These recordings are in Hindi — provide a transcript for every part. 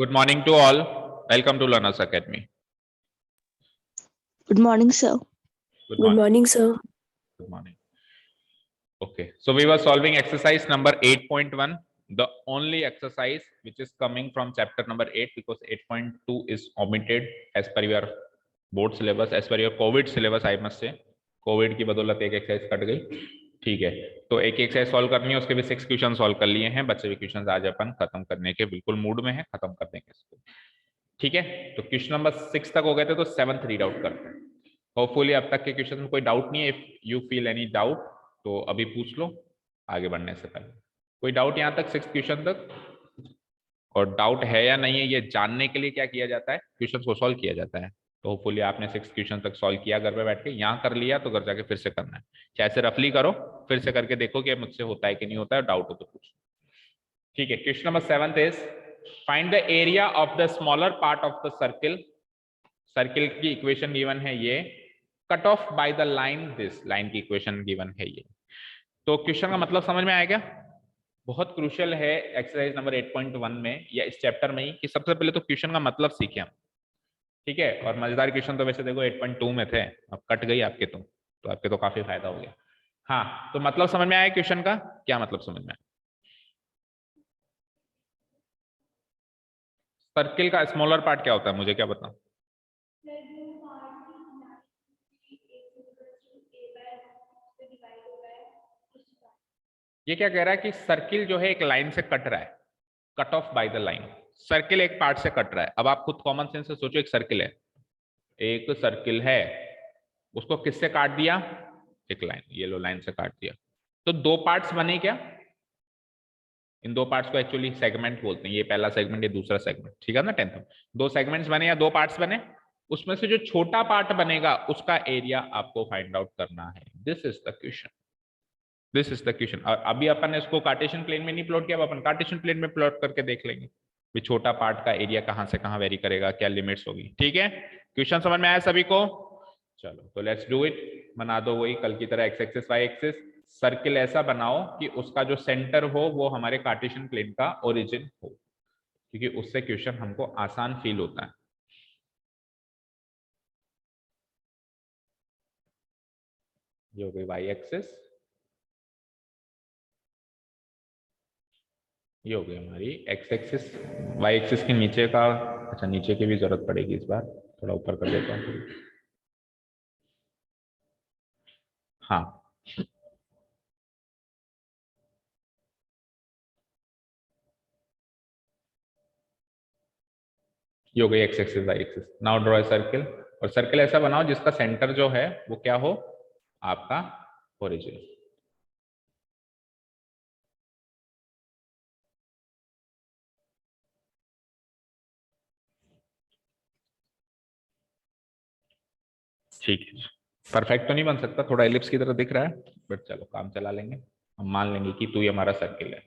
Good morning to all. Welcome to Learners Academy. Good morning, sir. Good Good morning. morning, sir. Good morning. Okay, so we were solving exercise number 8.1, the only exercise which is coming from chapter number 8 because 8.2 is omitted as per your board syllabus, as per your COVID syllabus, I must say. Covid की बदौलत एक एक्सरसाइज कट गई, ठीक है। तो एक एक्सरसाइज सॉल्व करनी है, उसके भी 6 क्वेश्चन सॉल्व कर लिए हैं। बच्चे भी क्वेश्चन आज अपन खत्म करने के बिल्कुल मूड में है, खत्म कर देंगे इसको, ठीक है। तो क्वेश्चन नंबर 6 तक हो गए थे, तो 7th रीड आउट करते हैं। होपफुली अब तक के क्वेश्चन में कोई डाउट नहीं है। If you feel any doubt तो अभी पूछ लो आगे बढ़ने से पहले। कोई डाउट यहाँ तक 6th क्वेश्चन तक? और डाउट है या नहीं है ये जानने के लिए क्या किया जाता है, क्वेश्चन को सॉल्व किया जाता है। तो होपफुली आपने 6th क्वेश्चन तक सॉल्व किया घर पे बैठ के, यहाँ कर लिया तो घर जाके फिर से करना है, चाहे से रफली करो, फिर से करके देखो कि मुझसे होता है कि नहीं होता है, डाउट हो तो पूछो, ठीक है। Question number 7 is find the area of the smaller part of the circle. Circle की इक्वेशन गिवन है ये, cut off bye the line this, line की इक्वेशन गिवन है ये। तो क्वेश्चन का मतलब समझ में आएगा, बहुत क्रूशियल है एक्सरसाइज नंबर 8.1 में या इस चैप्टर में ही, कि सबसे पहले तो क्वेश्चन का मतलब सीखे हम, ठीक है। और मजेदार क्वेश्चन तो वैसे देखो 8.2 में थे, अब कट गई आपके तो आपके तो काफी फायदा हो गया। हाँ, तो मतलब समझ में आया क्वेश्चन का, क्या मतलब समझ में आया? सर्किल का स्मॉलर पार्ट क्या होता है, मुझे क्या पता? ये क्या कह रहा है कि सर्किल जो है एक लाइन से कट रहा है, cut off bye the line. Circle एक पार्ट से कट रहा है। अब आप खुद कॉमन सेंस से सोचो, एक सर्किल है, एक सर्किल है, उसको किससे काट दिया? एक लाइन, येलो लाइन से काट दिया। तो दो पार्ट्स बने क्या? इन दो पार्ट्स को एक्चुअली सेगमेंट बोलते हैं, ये पहला सेगमेंट, ये दूसरा सेगमेंट, ठीक है ना। 10th में दो सेगमेंट्स बने या दो पार्ट्स बने, उसमें से जो छोटा पार्ट बनेगा उसका एरिया आपको फाइंड आउट करना है। This is the question, this is the question. और अभी अपन ने इसको कार्टेशियन प्लेन में नहीं प्लॉट किया, अब अपन कार्टेशियन प्लेन में प्लॉट करके देख लेंगे भी छोटा पार्ट का एरिया कहां से कहां वेरी करेगा, क्या लिमिट्स होगी, ठीक है। क्वेश्चन समझ में आया सभी को? चलो तो लेट्स डू इट। बना दो वही कल की तरह x axis y axis. Circle ऐसा बनाओ कि उसका जो सेंटर हो वो हमारे कार्टेशियन प्लेन का ओरिजिन हो, क्योंकि उससे क्वेश्चन हमको आसान फील होता है। ये हो गई वाई एक्सिस, ये हो गई हमारी एक्स एक्सिस। वाई एक्सिस के नीचे का, अच्छा नीचे की भी जरूरत पड़ेगी इस बार, थोड़ा ऊपर कर देता हूँ। हाँ, ये हो गई x axis y axis. Now draw a circle, और सर्किल ऐसा बनाओ जिसका सेंटर जो है वो क्या हो, आपका ओरिजिन। ठीक है, परफेक्ट तो नहीं बन सकता, थोड़ा एलिप्स की तरह दिख रहा है, बट चलो काम चला लेंगे, हम मान लेंगे कि तू ही हमारा सर्किल है,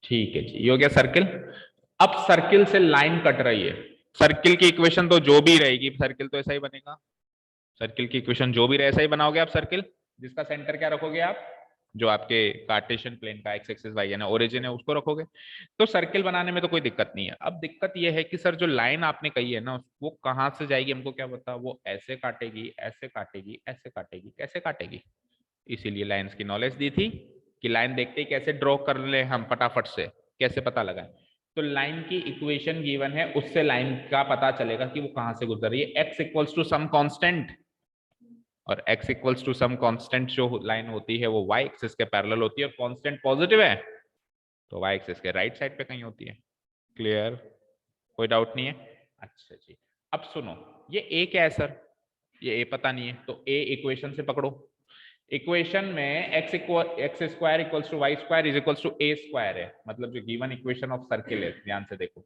ठीक है जी। ये हो गया सर्किल। अब सर्किल से लाइन कट रही है, सर्किल की इक्वेशन तो जो भी रहेगी, सर्किल तो ऐसा ही बनेगा, सर्किल की इक्वेशन जो भी रहे ऐसा ही बनाओगे आप सर्किल, जिसका सेंटर क्या रखोगे आप, जो आपके कार्टेशियन प्लेन का एक्स एक्सिस वाई यानी ओरिजिन है उसको रखोगे। तो सर्किल बनाने में तो कोई दिक्कत नहीं है। अब दिक्कत ये है कि सर जो लाइन आपने कही है ना, वो कहाँ से जाएगी हमको क्या पता, वो ऐसे काटेगी, ऐसे काटेगी, ऐसे काटेगी, कैसे काटेगी। इसीलिए लाइंस की नॉलेज दी थी कि लाइन देखते ही कैसे ड्रॉ कर ले हम फटाफट से, कैसे पता लगाए। तो लाइन की इक्वेशन गिवन है, उससे लाइन का पता चलेगा कि वो कहां से गुजर रही है। X equals to some constant, और x equals to some constant जो लाइन होती है वो y एक्सिस के पैरेलल होती है, और कांस्टेंट पॉजिटिव है तो y एक्सिस के राइट साइड पे कहीं होती है। क्लियर? कोई डाउट नहीं है? अच्छा जी, अब सुनो, ये a क्या है सर, ये a पता नहीं है, तो a इक्वेशन से पकड़ो। इक्वेशन में x square equals to y square is equals to a square है, मतलब जो गिवन इक्वेशन ऑफ सर्किल है, ध्यान से देखो,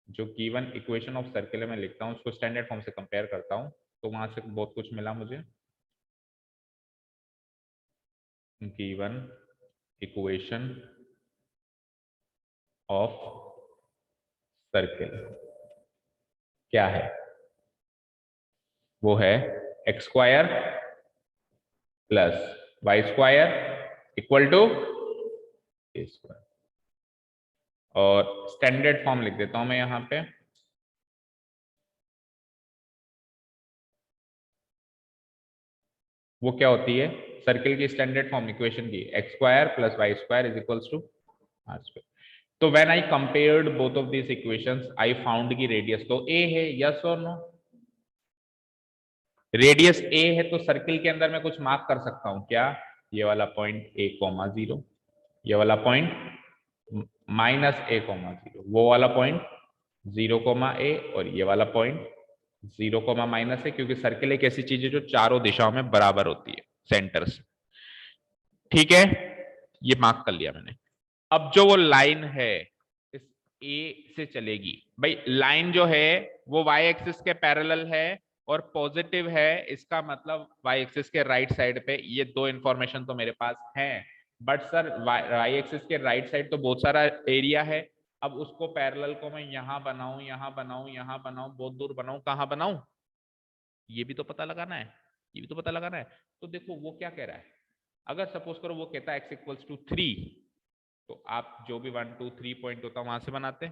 जो गिवन इक्वेशन ऑफ सर्किल मैं लिखता हूँ उसको स्टैंडर्ड फॉर्म से कंपेयर करता हूँ, तो वहां से बहुत कुछ मिला मुझे। गिवन इक्वेशन ऑफ सर्किल क्या है, वो है x square plus Y square equal to a square. और स्टैंडर्ड फॉर्म लिख देता हूं मैं यहाँ पे। वो क्या होती है सर्किल की स्टैंडर्ड फॉर्म इक्वेशन की, X square plus Y square is equals to R square. तो when I compared both of this equations I found की रेडियस तो ए है, यस और नो? रेडियस ए है तो सर्किल के अंदर मैं कुछ मार्क कर सकता हूं क्या? ये वाला पॉइंट ए कॉमा जीरो, ये वाला पॉइंट माइनस ए कॉमा जीरो, वो वाला पॉइंट जीरो कॉमा ए, और ये वाला पॉइंट जीरो कॉमा माइनस है, क्योंकि सर्किल एक ऐसी चीज है जो चारों दिशाओं में बराबर होती है सेंटर से। ठीक है, ये मार्क कर लिया मैंने। अब जो वो लाइन है इस ए से चलेगी, भाई लाइन जो है वो वाई एक्सिस के पैरेलल है और पॉजिटिव है, इसका मतलब वाई एक्सिस के राइट साइड पे। ये दो इंफॉर्मेशन तो मेरे पास है, बट सर वाई एक्सिस के राइट साइड तो बहुत सारा एरिया है। अब उसको पैरेलल को मैं यहां बनाऊं, यहां बनाऊं, यहां बनाऊं, बहुत दूर बनाऊं, कहां बनाऊं, ये भी तो पता लगाना है, ये भी तो पता लगाना है। तो देखो वो क्या कह रहा है, अगर सपोज करो वो कहता है x इक्वल्स टू 3, तो आप जो भी 1 2 3 पॉइंट होता है वहां से बनाते।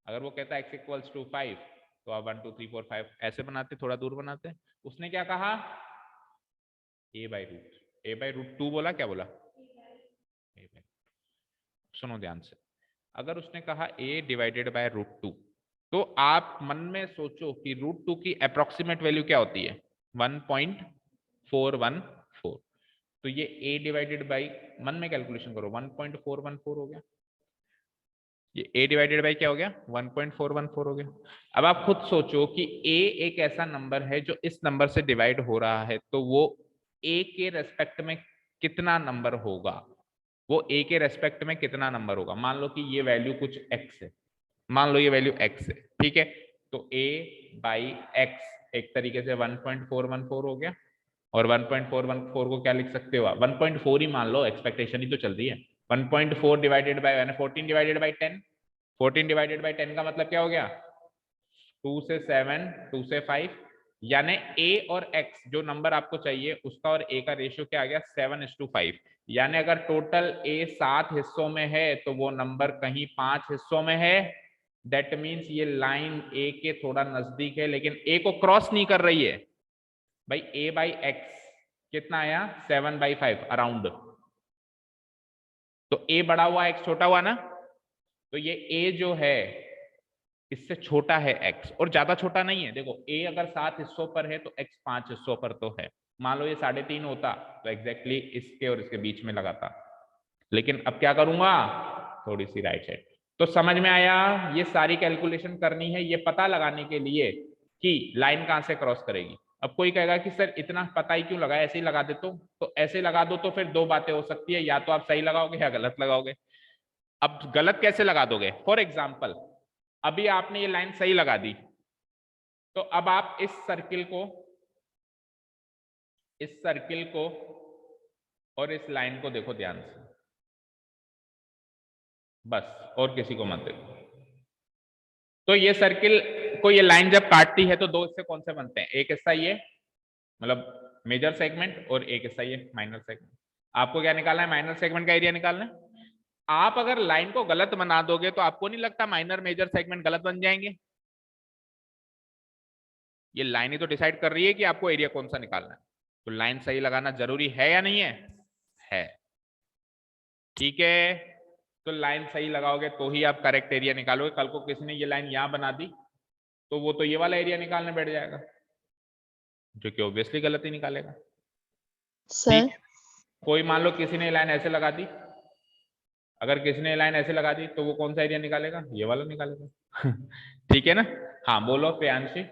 अगर वो कहता है x इक्वल्स टू 5, तो आप 1 2 3 4 5 ऐसे बनाते, थोड़ा दूर बनाते। उसने क्या कहा, a बाई रूट 2 बोला, क्या बोला? सुनो ध्यान से, अगर उसने कहा a डिवाइडेड बाय रूट 2, तो आप मन में सोचो कि रूट 2 की अप्रोक्सीमेट वैल्यू क्या होती है? 1.414। तो ये a डिवाइडेड बाई, मन में कैलकुलेशन करो, 1.414 हो गया। ये a डिवाइडेड बाई क्या हो गया? 1.414 हो गया। अब आप खुद सोचो कि a एक ऐसा नंबर है जो इस नंबर से डिवाइड हो रहा है, तो वो a के रेस्पेक्ट में कितना नंबर होगा? वो a के रेस्पेक्ट में कितना नंबर होगा? मान लो कि ये वैल्यू कुछ x है, मान लो ये वैल्यू x है, ठीक है। तो a बाई x एक तरीके से 1.414 हो गया। और 1.414 को क्या लिख सकते हो आप? 1.4 ही मान लो, एक्सपेक्टेशन ही तो चल रही है। 1.4 divided by 14 divided by 10, 14 divided by 10 का मतलब क्या हो गया? 2 से 7, 2 से 5, यानी a और x जो नंबर आपको चाहिए उसका और a का रेशियो क्या आ गया? 7:5। यानी अगर टोटल a 7 हिस्सों में है तो वो नंबर कहीं 5 हिस्सों में है। दैट मीन्स ये लाइन a के थोड़ा नजदीक है, लेकिन a को क्रॉस नहीं कर रही है। भाई a बाई एक्स कितना आया? 7/5 अराउंड। तो a बड़ा हुआ, x छोटा हुआ ना, तो ये a जो है इससे छोटा है x, और ज्यादा छोटा नहीं है। देखो a अगर 7 हिस्सों पर है तो x 5 हिस्सों पर तो है। मान लो ये 3.5 होता तो एग्जैक्टली इसके और इसके बीच में लगाता, लेकिन अब क्या करूंगा? थोड़ी सी राइट साइड। तो समझ में आया, ये सारी कैलकुलेशन करनी है ये पता लगाने के लिए कि लाइन कहां से क्रॉस करेगी। अब कोई कहेगा कि सर इतना पता ही क्यों लगा, ऐसे ही लगा दे। तो ऐसे लगा दो तो फिर दो बातें हो सकती है, या तो आप सही लगाओगे या गलत लगाओगे। अब गलत कैसे लगा दोगे? फॉर एग्जाम्पल अभी आपने ये लाइन सही लगा दी, तो अब आप इस सर्किल को और इस लाइन को देखो ध्यान से, बस और किसी को मत देखो। तो ये सर्किल को ये लाइन जब काटती है तो दो हिस्से कौन से बनते हैं? एक हिस्सा ये मतलब मेजर सेगमेंट, और एक हिस्सा ये माइनर सेगमेंट। आपको क्या निकालना है? माइनर सेगमेंट का एरिया निकालना है। आप अगर लाइन को गलत बना दोगे तो आपको नहीं लगता माइनर मेजर सेगमेंट गलत बन जाएंगे? ये लाइन ही तो डिसाइड कर रही है कि आपको एरिया कौन सा निकालना है। तो लाइन सही लगाना जरूरी है या नहीं है? है। ठीक है, तो लाइन सही लगाओगे तो ही आप करेक्ट एरिया निकालोगे। कल को किसी ने ये लाइन यहां बना दी तो वो तो ये वाला एरिया निकालने बैठ जाएगा, जो कि ऑब्वियसली गलत ही निकालेगा। सर कोई मान लो किसी ने लाइन ऐसे लगा दी, अगर किसी ने लाइन ऐसे लगा दी तो वो कौन सा एरिया निकालेगा? ये वाला निकालेगा। ठीक है ना? हाँ बोलो प्रियांशी।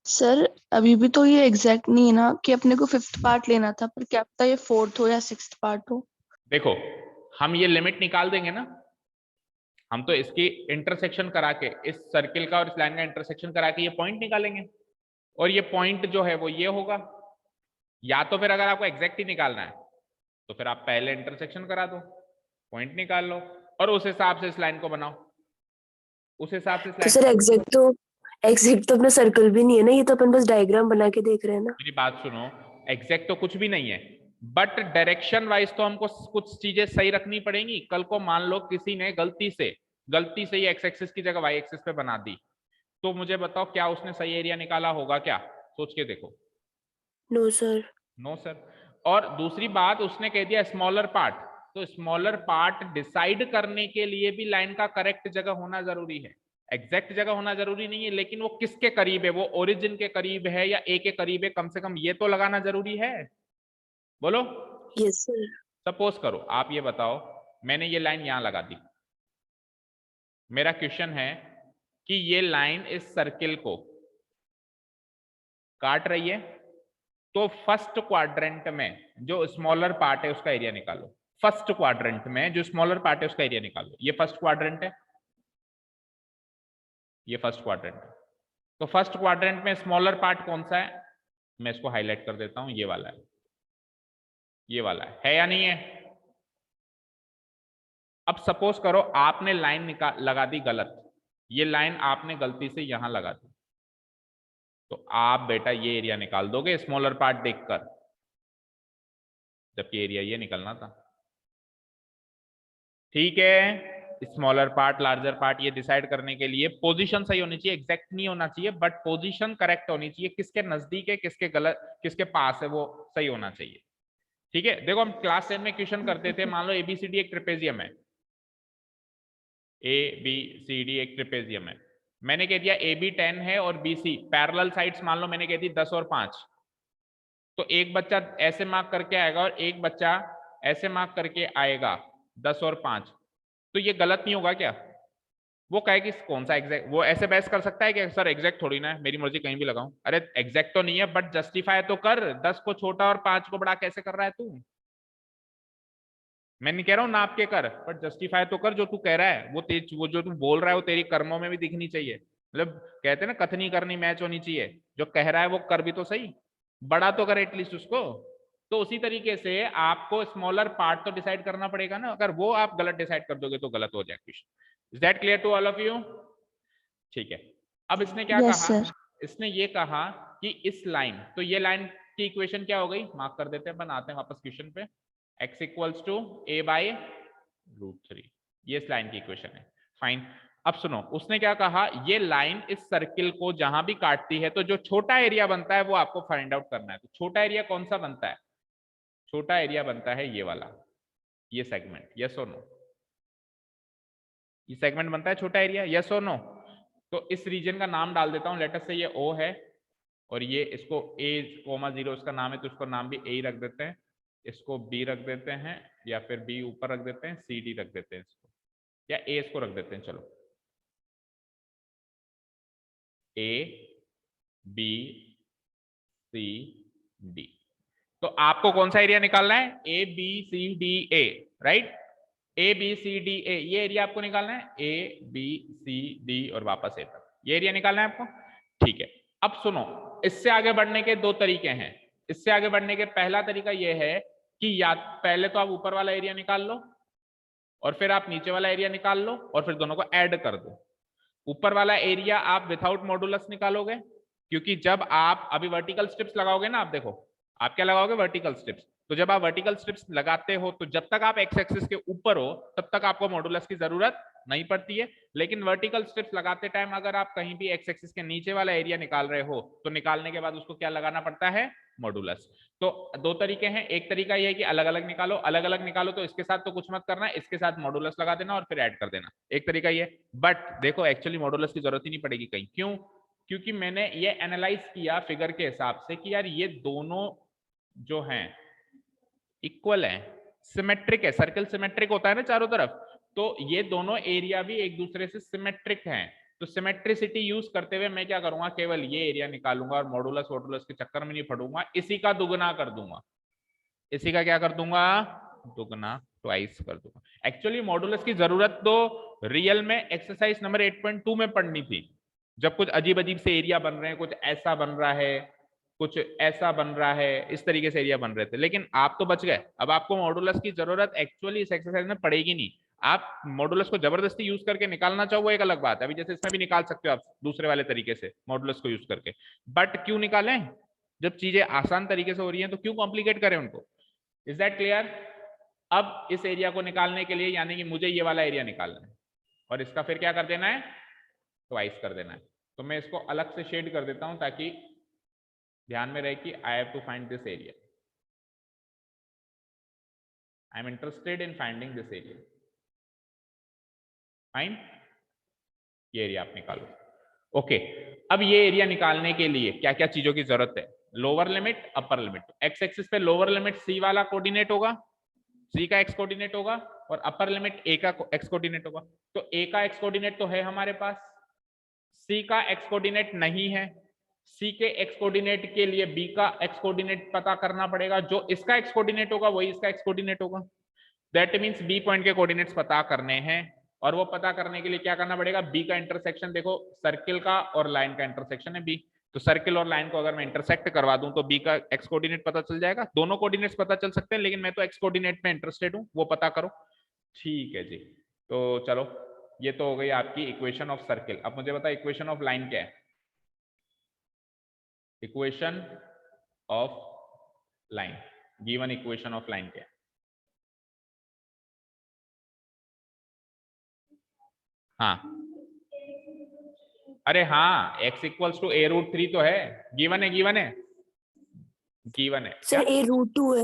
सर अभी भी तो ये एग्जैक्ट नहीं है ना कि अपने को 5th पार्ट लेना था, पर क्या पता ये 4th हो या 6th पार्ट हो। देखो हम ये लिमिट निकाल देंगे ना, हम तो इसकी इंटरसेक्शन करा के, इस सर्किल का और इस लाइन का इंटरसेक्शन करा के ये पॉइंट निकालेंगे, और ये पॉइंट जो है वो ये होगा। या तो फिर अगर आपको एग्जैक्ट ही निकालना है तो फिर आप पहले इंटरसेक्शन करा दो, पॉइंट निकाल लो, और उस हिसाब से इस लाइन को बनाओ, उस हिसाब से इस तो लाइन। सर एग्जैक्ट तो अपना सर्कल भी नहीं है ना, ये तो अपन बस डायग्राम बना के देख रहे हैं ना। मेरी बात सुनो, एग्जैक्ट तो कुछ भी नहीं है, बट डायरेक्शन वाइज तो हमको कुछ चीजें सही रखनी पड़ेंगी। कल को मान लो किसी ने गलती से ये एक्स एक्सिस की जगह वाई एक्सिस पे बना दी, तो मुझे बताओ क्या उसने सही एरिया निकाला होगा क्या? सोच के देखो। No sir. No sir. और दूसरी बात, उसने कह दिया स्मॉलर पार्ट, तो स्मॉलर पार्ट डिसाइड करने के लिए भी लाइन का करेक्ट जगह होना जरूरी है। एग्जैक्ट जगह होना जरूरी नहीं है, लेकिन वो किसके करीब है, वो ओरिजिन के करीब है या ए के करीब है, कम से कम ये तो लगाना जरूरी है। बोलो। Yes sir. सपोज करो आप ये बताओ, मैंने ये लाइन यहां लगा दी। मेरा क्वेश्चन है कि ये लाइन इस सर्किल को काट रही है, तो फर्स्ट क्वाड्रेंट में जो स्मॉलर पार्ट है उसका एरिया निकालो। फर्स्ट क्वाड्रेंट में जो स्मॉलर पार्ट है उसका एरिया निकालो। ये फर्स्ट क्वाड्रेंट है, ये फर्स्ट क्वाड्रेंट है। तो फर्स्ट क्वाड्रेंट में स्मॉलर पार्ट कौन सा है? मैं इसको हाईलाइट कर देता हूं, ये वाला है। ये वाला है या नहीं है? अब सपोज करो आपने लाइन लगा दी गलत, ये लाइन आपने गलती से यहां लगा दी, तो आप बेटा ये एरिया निकाल दोगे स्मॉलर पार्ट देखकर, जबकि एरिया ये निकलना था। ठीक है, स्मॉलर पार्ट लार्जर पार्ट ये डिसाइड करने के लिए पोजीशन सही होनी चाहिए, एग्जैक्ट नहीं होना चाहिए, बट पोजीशन करेक्ट होनी चाहिए। किसके नजदीक है, किसके गलत, किसके पास है, वो सही होना चाहिए। ठीक है, देखो हम क्लास 10 में क्वेश्चन करते थे, मान लो एबीसीडी एक ट्रेपेजियम है, ABCD एक ट्रेपेजियम है। मैंने कह दिया AB 10 है और BC पैरेलल साइड्स मान लो मैंने कह दी 10 और 5, तो एक बच्चा ऐसे मार्क करके आएगा और एक बच्चा ऐसे मार्क करके आएगा 10 और 5, तो ये गलत नहीं होगा क्या? वो कहे कि कौन सा एग्जैक्ट, वो ऐसे बहस कर सकता है कि सर एग्जैक्ट थोड़ी ना है, मेरी मर्जी कहीं भी लगाऊं। अरे एग्जैक्ट तो नहीं है, बट जस्टिफाई तो कर, 10 को छोटा और 5 को बड़ा कैसे कर रहा है तू? मैं नहीं कह रहा हूं नाप के कर, बट जस्टिफाई तो कर। जो तू कह रहा है वो जो तू बोल रहा है वो तेरी कर्मों में भी दिखनी चाहिए। मतलब कहते हैं ना कथनी करनी मैच होनी चाहिए, जो कह रहा है वो कर भी तो सही, बड़ा तो कर एटलीस्ट उसको। तो उसी तरीके से आपको स्मॉलर पार्ट तो डिसाइड करना पड़ेगा ना, अगर वो आप गलत डिसाइड कर दोगे तो गलत हो जाए question. Is that clear to all of you? ठीक है, अब इसने क्या यस कहा, सर। इसने ये कहा कि इस लाइन, तो ये लाइन की इक्वेशन क्या हो गई, मार्क कर देते हैं, बनाते हैं वापस क्वेश्चन पे। x इक्वल्स टू a/√3, ये इस लाइन की इक्वेशन है। फाइन। अब सुनो, उसने क्या कहा, ये लाइन इस सर्किल को जहां भी काटती है तो जो छोटा एरिया बनता है वो आपको फाइंड आउट करना है। तो छोटा एरिया कौन सा बनता है? छोटा एरिया बनता है ये वाला, ये सेगमेंट। यस और नो? ये सेगमेंट बनता है छोटा एरिया, यस और नो? तो इस रीजन का नाम डाल देता हूं, लेटर से ये O है और ये इसको A,0 इसका नाम है, तो इसको नाम भी A ही रख देते हैं, इसको B रख देते हैं, या फिर B ऊपर रख देते हैं, CD रख देते हैं इसको, या A इसको रख देते हैं। चलो ABCD। तो आपको कौन सा एरिया निकालना है? ABCDA, right? ABCDA ये एरिया आपको निकालना है, ABCD और वापस A तक, ये एरिया निकालना है आपको। ठीक है, अब सुनो, इससे आगे बढ़ने के दो तरीके हैं। इससे आगे बढ़ने के पहला तरीका ये है कि या पहले तो आप ऊपर वाला एरिया निकाल लो और फिर आप नीचे वाला एरिया निकाल लो और फिर दोनों को ऐड कर दो। ऊपर वाला एरिया आप विथआउट मॉडुलस निकालोगे, क्योंकि जब आप अभी वर्टिकल स्ट्रिप्स लगाओगे ना, आप देखो आप क्या लगाओगे, वर्टिकल स्ट्रिप्स। तो जब आप वर्टिकल स्ट्रिप्स लगाते हो तो जब तक आप एक्स एक्सिस के ऊपर हो तब तक आपको मॉडुलस की जरूरत नहीं पड़ती है, लेकिन वर्टिकल स्ट्रिप्स लगाते टाइम अगर आप कहीं भी एक्स एक्सिस के नीचे वाला एरिया निकाल रहे हो तो निकालने के बाद उसको क्या लगाना पड़ता है, मॉडुलस। तो दो तरीके हैं, एक तरीका यह है कि अलग अलग निकालो, अलग अलग निकालो तो इसके साथ तो कुछ मत करना, इसके साथ मॉडुलस लगा देना और फिर ऐड कर देना, एक तरीका ये। बट देखो एक्चुअली मॉडुलस की जरूरत ही नहीं पड़ेगी कहीं, क्यों? क्योंकि मैंने ये एनालाइज किया फिगर के हिसाब से कि यार ये दोनों जो हैं इक्वल है, सिमेट्रिक है, सर्कल सिमेट्रिक होता है ना चारों तरफ, तो ये दोनों एरिया भी एक दूसरे से सिमेट्रिक हैं। तो सिमेट्रिसिटी यूज करते हुए मैं क्या करूंगा, केवल ये एरिया निकालूंगा और मॉडुलस वॉडुलस के चक्कर में नहीं पड़ूंगा, इसी का दुगना कर दूंगा, इसी का क्या कर दूंगा, दुगना, ट्वाइस कर दूंगा। एक्चुअली मॉडुलस की जरूरत तो रियल में एक्सरसाइज नंबर 8.2 में पढ़नी थी, जब कुछ अजीब अजीब से एरिया बन रहे हैं, कुछ ऐसा बन रहा है, कुछ ऐसा बन रहा है, इस तरीके से एरिया बन रहे थे, लेकिन आप तो बच गए। अब आपको मॉडुलस की जरूरत एक्चुअली इस एक्सरसाइज में पड़ेगी नहीं। आप मॉडुलस को जबरदस्ती यूज करके निकालना चाहो वो एक अलग बात है, अभी जैसे इसमें भी निकाल सकते हो आप दूसरे वाले तरीके से मॉडुलस को यूज करके, बट क्यों निकालें? जब चीजें आसान तरीके से हो रही हैं तो क्यों कॉम्प्लिकेट करें उनको? Is that clear? अब इस एरिया को निकालने के लिए यानी कि मुझे ये वाला एरिया निकालना है और इसका फिर क्या कर देना है, ट्वाइस कर देना है। तो मैं इसको अलग से शेड कर देता हूं ताकि ध्यान में रहे कि I have to find this area, I am interested in finding this area. Fine, ये एरिया आप निकालो। ओके, अब ये एरिया निकालने के लिए क्या क्या चीजों की जरूरत है? Lower limit, upper limit. X axis पे लोअर लिमिट सी वाला कोऑर्डिनेट होगा, सी का एक्स कोऑर्डिनेट होगा, और अपर लिमिट ए का एक्स कोऑर्डिनेट होगा। तो ए का एक्स कोऑर्डिनेट तो है हमारे पास, सी का एक्स कोऑर्डिनेट नहीं है। सी के एक्स कोऑर्डिनेट के लिए बी का एक्स कोऑर्डिनेट पता करना पड़ेगा, जो इसका एक्स कोऑर्डिनेट होगा वही इसका एक्स कोऑर्डिनेट होगा। दैट मींस बी पॉइंट के कोऑर्डिनेट्स पता करने हैं, और वो पता करने के लिए क्या करना पड़ेगा, बी का इंटरसेक्शन, देखो सर्किल का और लाइन का इंटरसेक्शन है बी, तो सर्किल और लाइन को अगर मैं इंटरसेक्ट करवा दूं तो बी का एक्स कोऑर्डिनेट पता चल जाएगा। दोनों कोऑर्डिनेट्स पता चल सकते हैं, लेकिन मैं तो एक्स कोऑर्डिनेट में इंटरेस्टेड हूं, वो पता करो। ठीक है जी, तो चलो ये तो हो गई आपकी इक्वेशन ऑफ सर्किल। अब मुझे बताओ इक्वेशन ऑफ लाइन क्या है? Equation of line, given equation of line क्या है? हाँ, अरे हाँ, x equals to a root 3 तो है, गिवन है, गिवन है, गिवन है। सर ए रूट 2 है,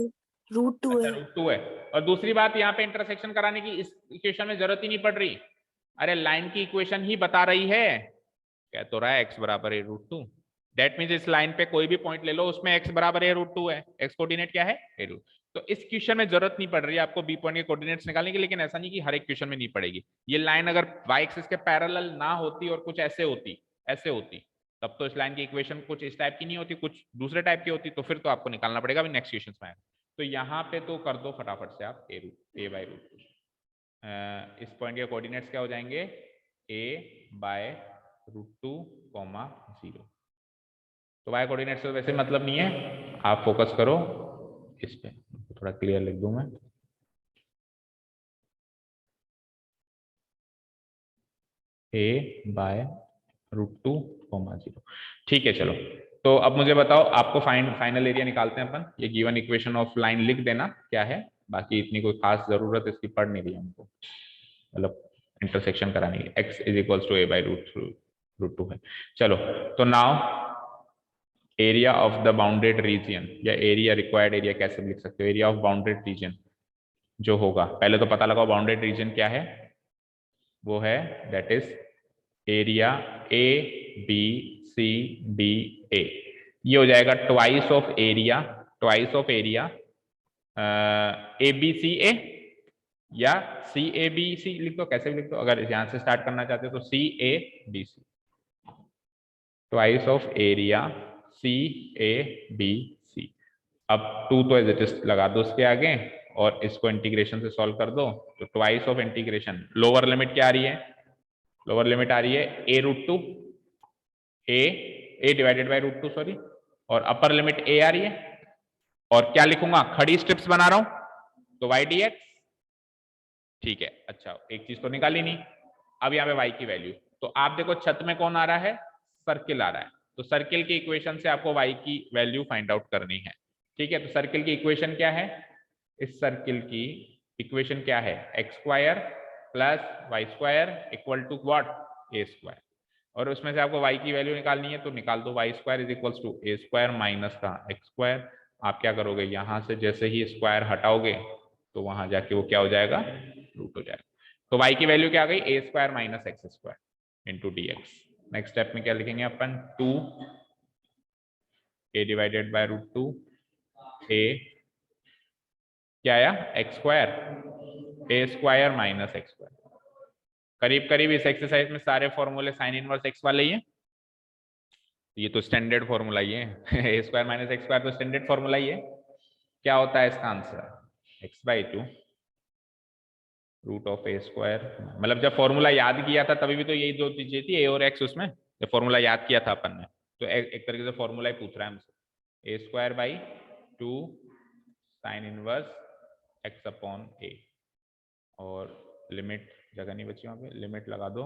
रूट 2 अच्छा, है। रूट 2 है। और दूसरी बात, यहाँ पे इंटरसेक्शन कराने की इस इक्वेशन में जरूरत ही नहीं पड़ रही, अरे लाइन की इक्वेशन ही बता रही है, कह तो रहा है x बराबर a रूट 2। दैट मीन्स इस लाइन पे कोई भी पॉइंट ले लो, उसमें x बराबर a रूट 2 है, x कोऑर्डिनेट क्या है, a रूट। तो इस क्वेश्चन में जरूरत नहीं पड़ रही है आपको बी पॉइंट के कोऑर्डिनेट्स निकालने की, लेकिन ऐसा नहीं कि हर एक क्वेश्चन में नहीं पड़ेगी। ये लाइन अगर y एक्सिस के पैरेलल ना होती और कुछ ऐसे होती तब तो इस लाइन की इक्वेशन कुछ इस टाइप की नहीं होती, कुछ दूसरे टाइप की होती, तो फिर तो आपको निकालना पड़ेगा अभी नेक्स्ट क्वेश्चन में। तो यहाँ पे तो कर दो फटाफट से आप a बाई रूट 2। इस पॉइंट के कोऑर्डिनेट्स क्या हो जाएंगे, a बाय रूट 2 कॉमा 0। तो y कोऑर्डिनेट से वैसे मतलब नहीं है, आप फोकस करो इस पे, थोड़ा क्लियर लिख दूं मैं। a by root 2 comma 0। ठीक है, चलो तो अब मुझे बताओ, आपको फाइनल एरिया निकालते हैं अपन। ये गिवन इक्वेशन ऑफ लाइन लिख देना क्या है, बाकी इतनी कोई खास जरूरत इसकी पड़ नहीं रही हमको, मतलब इंटरसेक्शन कराने की। x is equals to a by root 2 है। चलो तो now area of the bounded region, या एरिया रिक्वायर्ड एरिया कैसे भी लिख सकते हो, एरिया ऑफ बाउंडेड रीजन जो होगा, पहले तो पता लगाओ बाउंडेड रीजन क्या है, वो है that is area A B C D A. ये हो जाएगा twice of area, twice of area A B C A, या सी ए बी सी लिख दो, कैसे भी लिख दो, अगर यहां से स्टार्ट करना चाहते हो तो C A B C, twice of area C A B C. अब 2 तो एज इट इज लगा दो उसके आगे, और इसको इंटीग्रेशन से सॉल्व कर दो, तो twice of integration, lower limit क्या आ रही है, लोअर लिमिट आ रही है a root 2, a divided by root 2 sorry, और अपर लिमिट a आ रही है, और क्या लिखूंगा, खड़ी स्ट्रिप्स बना रहा हूं तो y dx। ठीक है, अच्छा एक चीज तो निकाली नहीं, अब यहाँ पे y की वैल्यू, तो आप देखो छत में कौन आ रहा है, सर्किल आ रहा है, तो सर्किल की इक्वेशन से आपको y की वैल्यू फाइंड आउट करनी है। ठीक है, तो सर्किल की इक्वेशन क्या है, इस सर्किल की इक्वेशन क्या है, x square plus Y square equal to what, a square, और उसमें से आपको y की वैल्यू निकालनी है, तो निकाल दो, y square is equal to a square minus का एक्स स्क्वायर। आप क्या करोगे, यहां से जैसे ही स्क्वायर हटाओगे तो वहां जाके वो क्या हो जाएगा, रूट हो जाएगा। तो y की वैल्यू क्या आ गई, A square minus x square into D X. Next step में क्या लिखेंगे अपन, 2 a divided by root 2 a क्या आया, X square, A square minus x square. करीब करीब इस एक्सरसाइज में सारे फॉर्मूले साइन इनवर्स एक्स वाले ही हैं, ये तो स्टैंडर्ड फॉर्मूला ही है a square minus x square तो स्टैंडर्ड फॉर्मूला ही है। क्या होता है इसका answer, x by 2 root of a square, मतलब जब फॉर्मूला याद किया था तभी भी तो यही दो चीजें थी, ए और एक्स, उसमें जब फॉर्मूला याद किया था अपन ने, तो एक तरीके से फॉर्मूला ही पूछ रहा है हमसे, A square by 2 sine inverse X upon A, और लिमिट जगह नहीं बची वहां पे, लिमिट लगा दो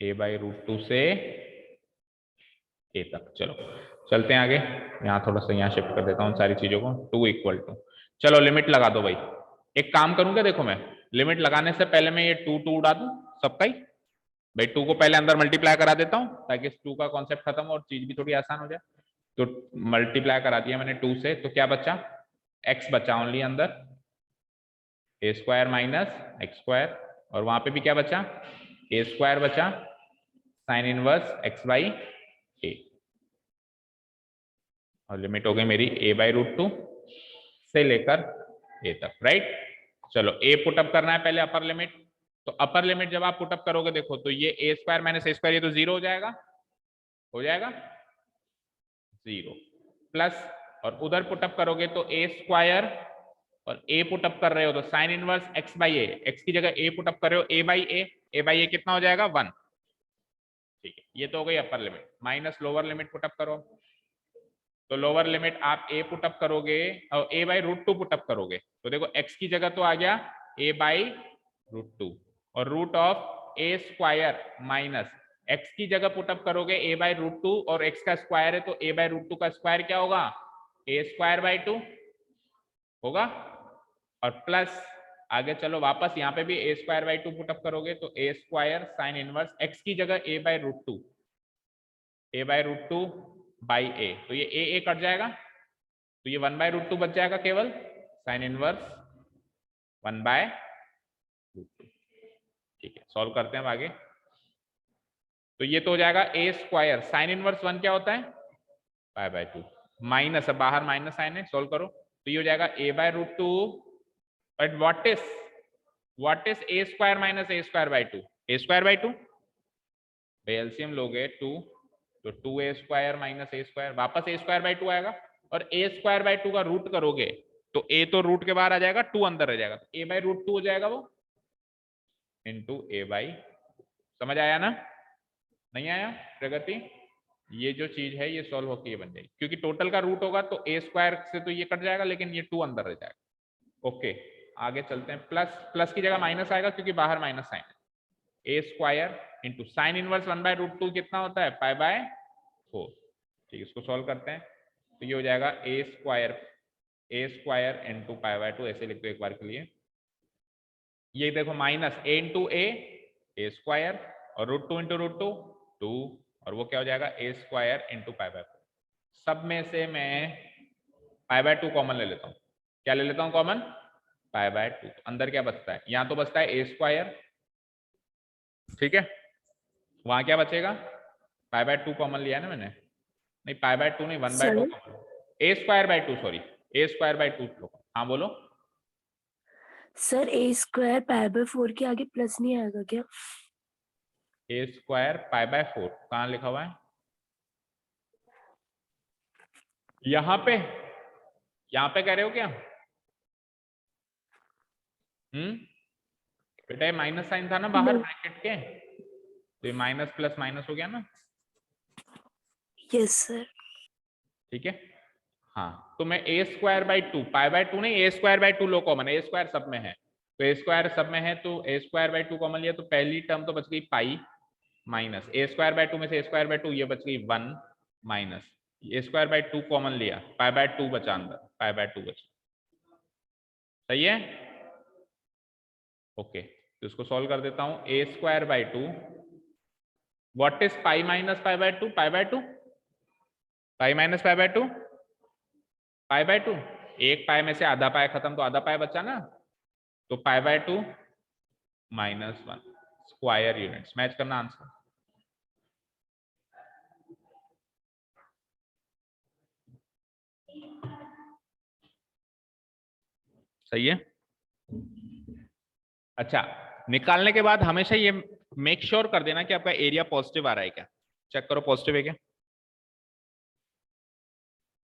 a बाई रूट 2 से ए तक। चलो चलते हैं आगे, यहाँ थोड़ा सा यहाँ शिफ्ट कर देता हूँ सारी चीजों को। 2 इक्वल टू, चलो लिमिट लगा दो भाई। एक काम करूंगा, देखो मैं लिमिट लगाने से पहले मैं ये 2 उड़ा दूं सबका ही भाई। 2 को पहले अंदर मल्टीप्लाई करा देता हूँ ताकि 2 का कॉन्सेप्ट खत्म हो और चीज भी थोड़ी आसान हो जाए। तो मल्टीप्लाई करा दिया मैंने 2 से, तो क्या बचा, x बचा ओनली अंदर, ए स्क्वायर माइनस एक्स स्क्वायर, और वहां पे भी क्या बचा, ए स्क्वायर बचा साइन इनवर्स x बाई ए, और लिमिट हो गई मेरी a/√2 से लेकर a तक, राइट। चलो a पुटअप करना है पहले अपर लिमिट। तो अपर लिमिट जब आप पुटअप करोगे देखो, तो ये a स्क्वायर माइनस ए स्क्वायर, ये तो 0 हो जाएगा, 0 प्लस, और उधर पुटअप करोगे तो a स्क्वायर, और a पुटअप कर रहे हो तो sine inverse x by A, x की जगह a पुटअप कर रहे हो a बाई ए कितना हो जाएगा 1, ठीक है। ये तो हो गई upper limit, minus lower limit put up करो। तो लोअर लिमिट आप a पुटअप करोगे और a/√2 पुटअप करोगे, तो देखो x की जगह तो आ गया a/√2, और रूट ऑफ a स्क्वायर माइनस x की जगह पुटअप करोगे a/√2, और x का स्क्वायर है तो a/√2 का स्क्वायर क्या होगा, a²/2 होगा, और प्लस आगे चलो वापस यहाँ पे भी a²/2 पुटअप करोगे तो a square sine inverse x की जगह a/√2 बाई ए, तो ये ए कट जाएगा, तो ये 1/√2 बच जाएगा केवल, साइन इनवर्स 1/√2, ठीक है। सॉल्व करते हैं अब आगे। तो ये तो हो जाएगा ए स्क्वायर साइन इनवर्स 1 क्या होता है π/2 माइनस, अब बाहर माइनस साइन है, सॉल्व करो तो ये हो जाएगा a/√2, but what is a square minus a²/2, a²/2, LCM लोगे 2, तो 2a² माइनस a², वापस a²/2 आएगा, और a²/2 का रूट करोगे तो a तो रूट के बाहर आ जाएगा, 2 अंदर रह जाएगा, तो a/√2 हो जाएगा वो, इंटू a/, समझ आया ना, नहीं आया प्रगति, ये जो चीज है ये सॉल्व होकर ये बन जाएगी, क्योंकि टोटल का रूट होगा तो a² से तो ये कट जाएगा, लेकिन ये 2 अंदर रह जाएगा। ओके आगे चलते हैं, प्लस की जगह माइनस आएगा क्योंकि बाहर माइनस साइन है, a² इंटू साइन इनवर्स 1/√2 कितना होता है π/4, ठीक है। इसको सॉल्व करते हैं तो ये हो जाएगा a स्क्वायर इंटू π/2, ऐसे लिख दो एक बार के लिए। ये देखो minus a into a square, और √2 इंटू √2 2, और वो क्या हो जाएगा a स्क्वायर इंटू π/4। सब में से मैं π/2 कॉमन ले लेता हूँ, क्या ले लेता हूँ कॉमन, π/2, अंदर क्या बचता है, यहाँ तो बचता है a स्क्वायर, ठीक है, वहां क्या बचेगा, π/2 कॉमन लिया ना मैंने, नहीं π/2 नहीं 1/2 कॉमन, a²/2 सॉरी, a²/2, हाँ बोलो। सर a² π/4 के आगे प्लस नहीं आएगा क्या, a² π/4 कहाँ लिखा हुआ है, यहाँ पे कह रहे हो क्या, बेटा ये माइनस साइन था ना बाहर ब्रैकेट के, तो ये माइनस प्लस माइनस हो गया ना, यस सर, ठीक है। हाँ तो मैं a²/2 π/2 नहीं, a²/2 लो कॉमन, a² सब में है, तो a² सब में है तो a²/2 कॉमन लिया, तो पहली टर्म तो बच गई पाई, माइनस a²/2 में से a²/2 ये बच गई 1, माइनस a²/2 कॉमन लिया, π/2 बचा अंदर, π/2 बचा, सही है। ओके तो इसको सॉल्व कर देता हूं, a²/2, what is pi minus π/2, π/2, pi minus π/2, π/2, एक पाई में से आधा पाई खत्म तो आधा पाई बचा ना, तो π/2 -1 स्क्वायर यूनिट्स, मैच करना आंसर, सही है। अच्छा निकालने के बाद हमेशा ये मेक श्योर कर देना कि आपका एरिया पॉजिटिव आ रहा है क्या, चेक करो पॉजिटिव है क्या,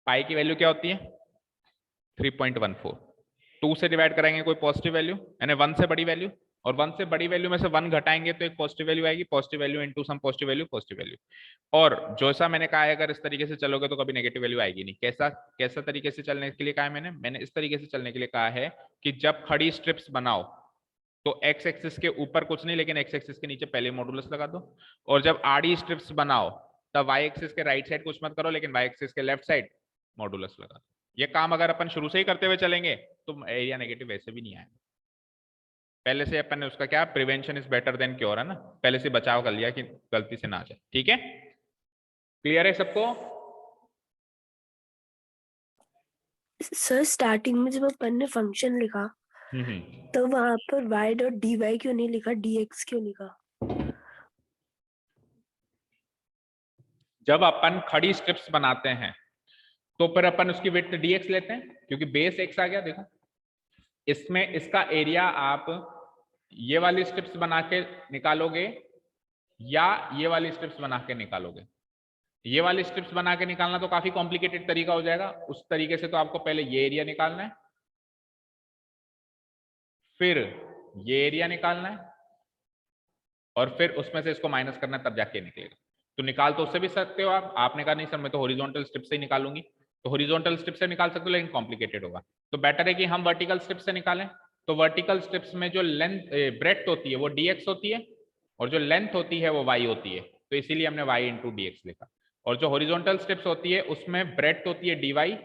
पाई की वैल्यू क्या होती है 3.14, 2 से डिवाइड कराएंगे कोई पॉजिटिव वैल्यू, यानी 1 से बड़ी वैल्यू, और 1 से बड़ी वैल्यू में से 1 घटाएंगे तो एक पॉजिटिव वैल्यू आएगी, positive value into some positive value, और जैसा मैंने कहा है अगर इस तरीके से चलोगे तो कभी नेगेटिव वैल्यू आएगी नहीं। कैसा तरीके से चलने के लिए कहा है मैंने इस तरीके से चलने के लिए कहा है कि जब खड़ी स्ट्रिप्स बनाओ तो एक्स एक्सिस के ऊपर कुछ नहीं, लेकिन एक्स एक्सिस के नीचे पहले मॉडुलस लगा दो, और जब आड़ी स्ट्रिप्स बनाओ तब वाई एक्सिस के राइट साइड कुछ मत करो, लेकिन वाई एक्सिस के लेफ्ट साइड मॉडुलस लगा दो। ये काम अगर अपन शुरू से ही करते हुए चलेंगे तो एरिया नेगेटिव वैसे भी नहीं आएगा। पहले से अपन ने उसका क्या, prevention is better than cure, है ना, पहले से बचाव कर लिया कि गलती से ना आ जाए। ठीक है, क्लियर है सबको? सर स्टार्टिंग में जब अपन ने फंक्शन लिखा तो वहां पर y डॉट डी वाई क्यों नहीं लिखा, dx क्यों लिखा? जब अपन खड़ी स्ट्रिप्स बनाते हैं तो फिर अपन उसकी विड्थ dx लेते हैं, क्योंकि बेस x आ गया। देखो इसमें इसका एरिया आप ये वाली स्ट्रिप्स बना के निकालोगे या ये वाली स्ट्रिप्स बना के निकालोगे। ये वाली स्ट्रिप्स बना के निकालना तो काफी कॉम्प्लिकेटेड तरीका हो जाएगा। उस तरीके से तो आपको पहले ये एरिया निकालना है, फिर ये एरिया निकालना है, और फिर उसमें से इसको माइनस करना है, तब जाके निकलेगा। तो निकाल तो उससे भी सकते हो आप। आपने कहा नहीं सर मैं तो हॉरिजॉन्टल स्ट्रिप से ही निकालूंगी, तो हॉरिजॉन्टल स्ट्रिप से निकाल सकते हो, लेकिन कॉम्प्लिकेटेड होगा। तो बेटर है कि हम वर्टिकल स्ट्रिप से निकालें। तो वर्टिकल स्ट्रिप्स में जो लेंथ ब्रेड्थ होती है वो dx होती है, और जो लेंथ होती है वो y होती है, तो इसीलिए हमने y इंटू dx लिखा। और जो हॉरिजॉन्टल स्ट्रिप्स होती है उसमें ब्रेड्थ होती है dy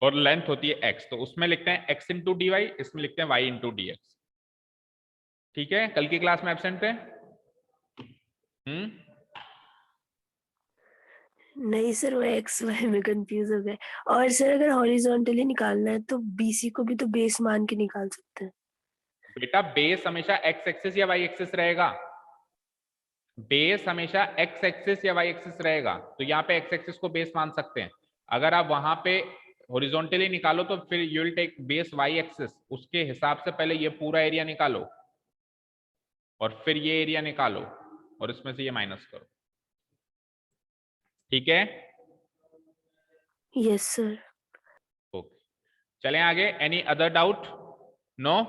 और लेंथ होती है x, तो उसमें लिखते हैं x इंटू dy, इसमें लिखते हैं y इंटू dx। ठीक है, कल की क्लास में एब्सेंट थे? नहीं सर, वो एक्स वाई में कंफ्यूज हो गए। और सर अगर हॉरिजॉन्टली निकालना है तो बीसी को भी तो बेस मान के निकाल सकते हैं। बेटा बेस हमेशा x एक्सिस या y एक्सिस रहेगा। बेस हमेशा x एक्सिस या y एक्सिस रहेगा, तो यहाँ पे x एक्सिस को बेस मान सकते हैं। अगर आप वहां पे हॉरिजॉन्टली निकालो तो फिर you will take base y axis, उसके हिसाब से पहले ये पूरा एरिया निकालो और फिर ये एरिया निकालो और इसमें से ये माइनस करो। ठीक है, यस सर। ओके, चलें आगे। Any other doubt? नो?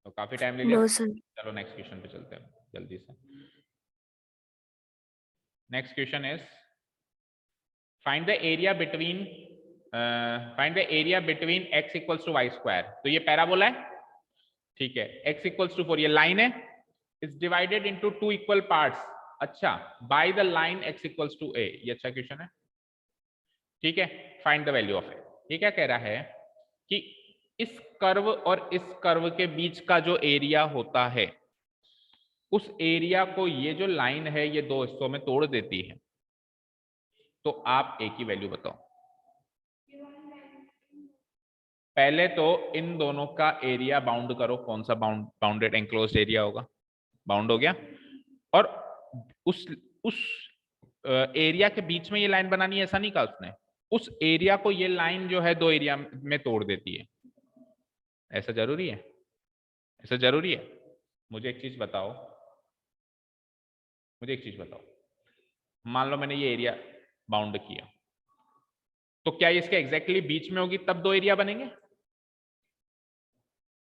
तो काफी टाइम ले लिया। No sir. चलो नेक्स्ट क्वेश्चन पे चलते हैं जल्दी से। Next question is find the area between x equals to y square. तो ये पैराबोला है, ठीक है, x इक्वल्स टू 4 ये लाइन है, is divided into 2 equal parts. अच्छा, by the line x equals to a, ये अच्छा क्वेश्चन है। ठीक है, find the value of a। ये क्या कह रहा है कि इस कर्व और इस कर्व के बीच का जो एरिया होता है, उस एरिया को ये जो लाइन है ये दो हिस्सों में तोड़ देती है। तो आप a की वैल्यू बताओ। पहले तो इन दोनों का एरिया बाउंड करो, कौन सा बाउंडेड एंक्लोज्ड एरिया होगा, बाउंड हो गया। और उस एरिया के बीच में ये लाइन बनानी है, ऐसा नहीं कहा उसने। उस एरिया को ये लाइन जो है दो एरिया में तोड़ देती है। ऐसा जरूरी है? ऐसा जरूरी है? मुझे एक चीज बताओ, मान लो मैंने ये एरिया बाउंड किया, तो क्या इसके एग्जैक्टली बीच में होगी तब दो एरिया बनेंगे?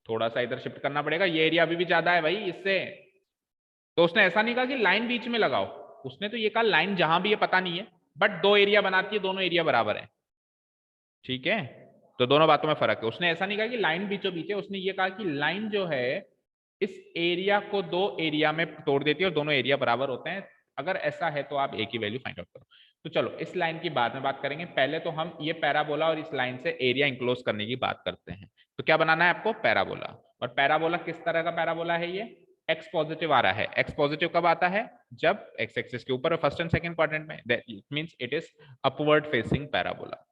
थोड़ा सा इधर शिफ्ट करना पड़ेगा, ये एरिया अभी भी ज्यादा है भाई इससे। तो उसने ऐसा नहीं कहा कि लाइन बीच में लगाओ, उसने तो ये कहा लाइन जहां भी है पता नहीं है, बट दो एरिया बनाती है, दोनों एरिया बराबर है। ठीक है, तो दोनों बातों में फर्क है। उसने ऐसा नहीं कहा कि लाइन बीचों बीच है, उसने ये कहा कि लाइन जो है इस एरिया को दो एरिया में तोड़ देती है और दोनों एरिया बराबर होते हैं। अगर ऐसा है तो आप ए की वैल्यू फाइंड आउट करो। तो चलो इस लाइन की बाद में बात करेंगे, पहले तो हम ये पैराबोला और इस लाइन से एरिया इंक्लोज करने की बात करते हैं। तो क्या बनाना है आपको? पैराबोला। और पैराबोला किस तरह का पैराबोला है? ये एक्स पॉजिटिव आ रहा है। एक्स पॉजिटिव कब आता है? जब एक्स एक्सिस के ऊपर फर्स्ट एंड सेकंड क्वाड्रेंट में, it means it is upward facing parabola.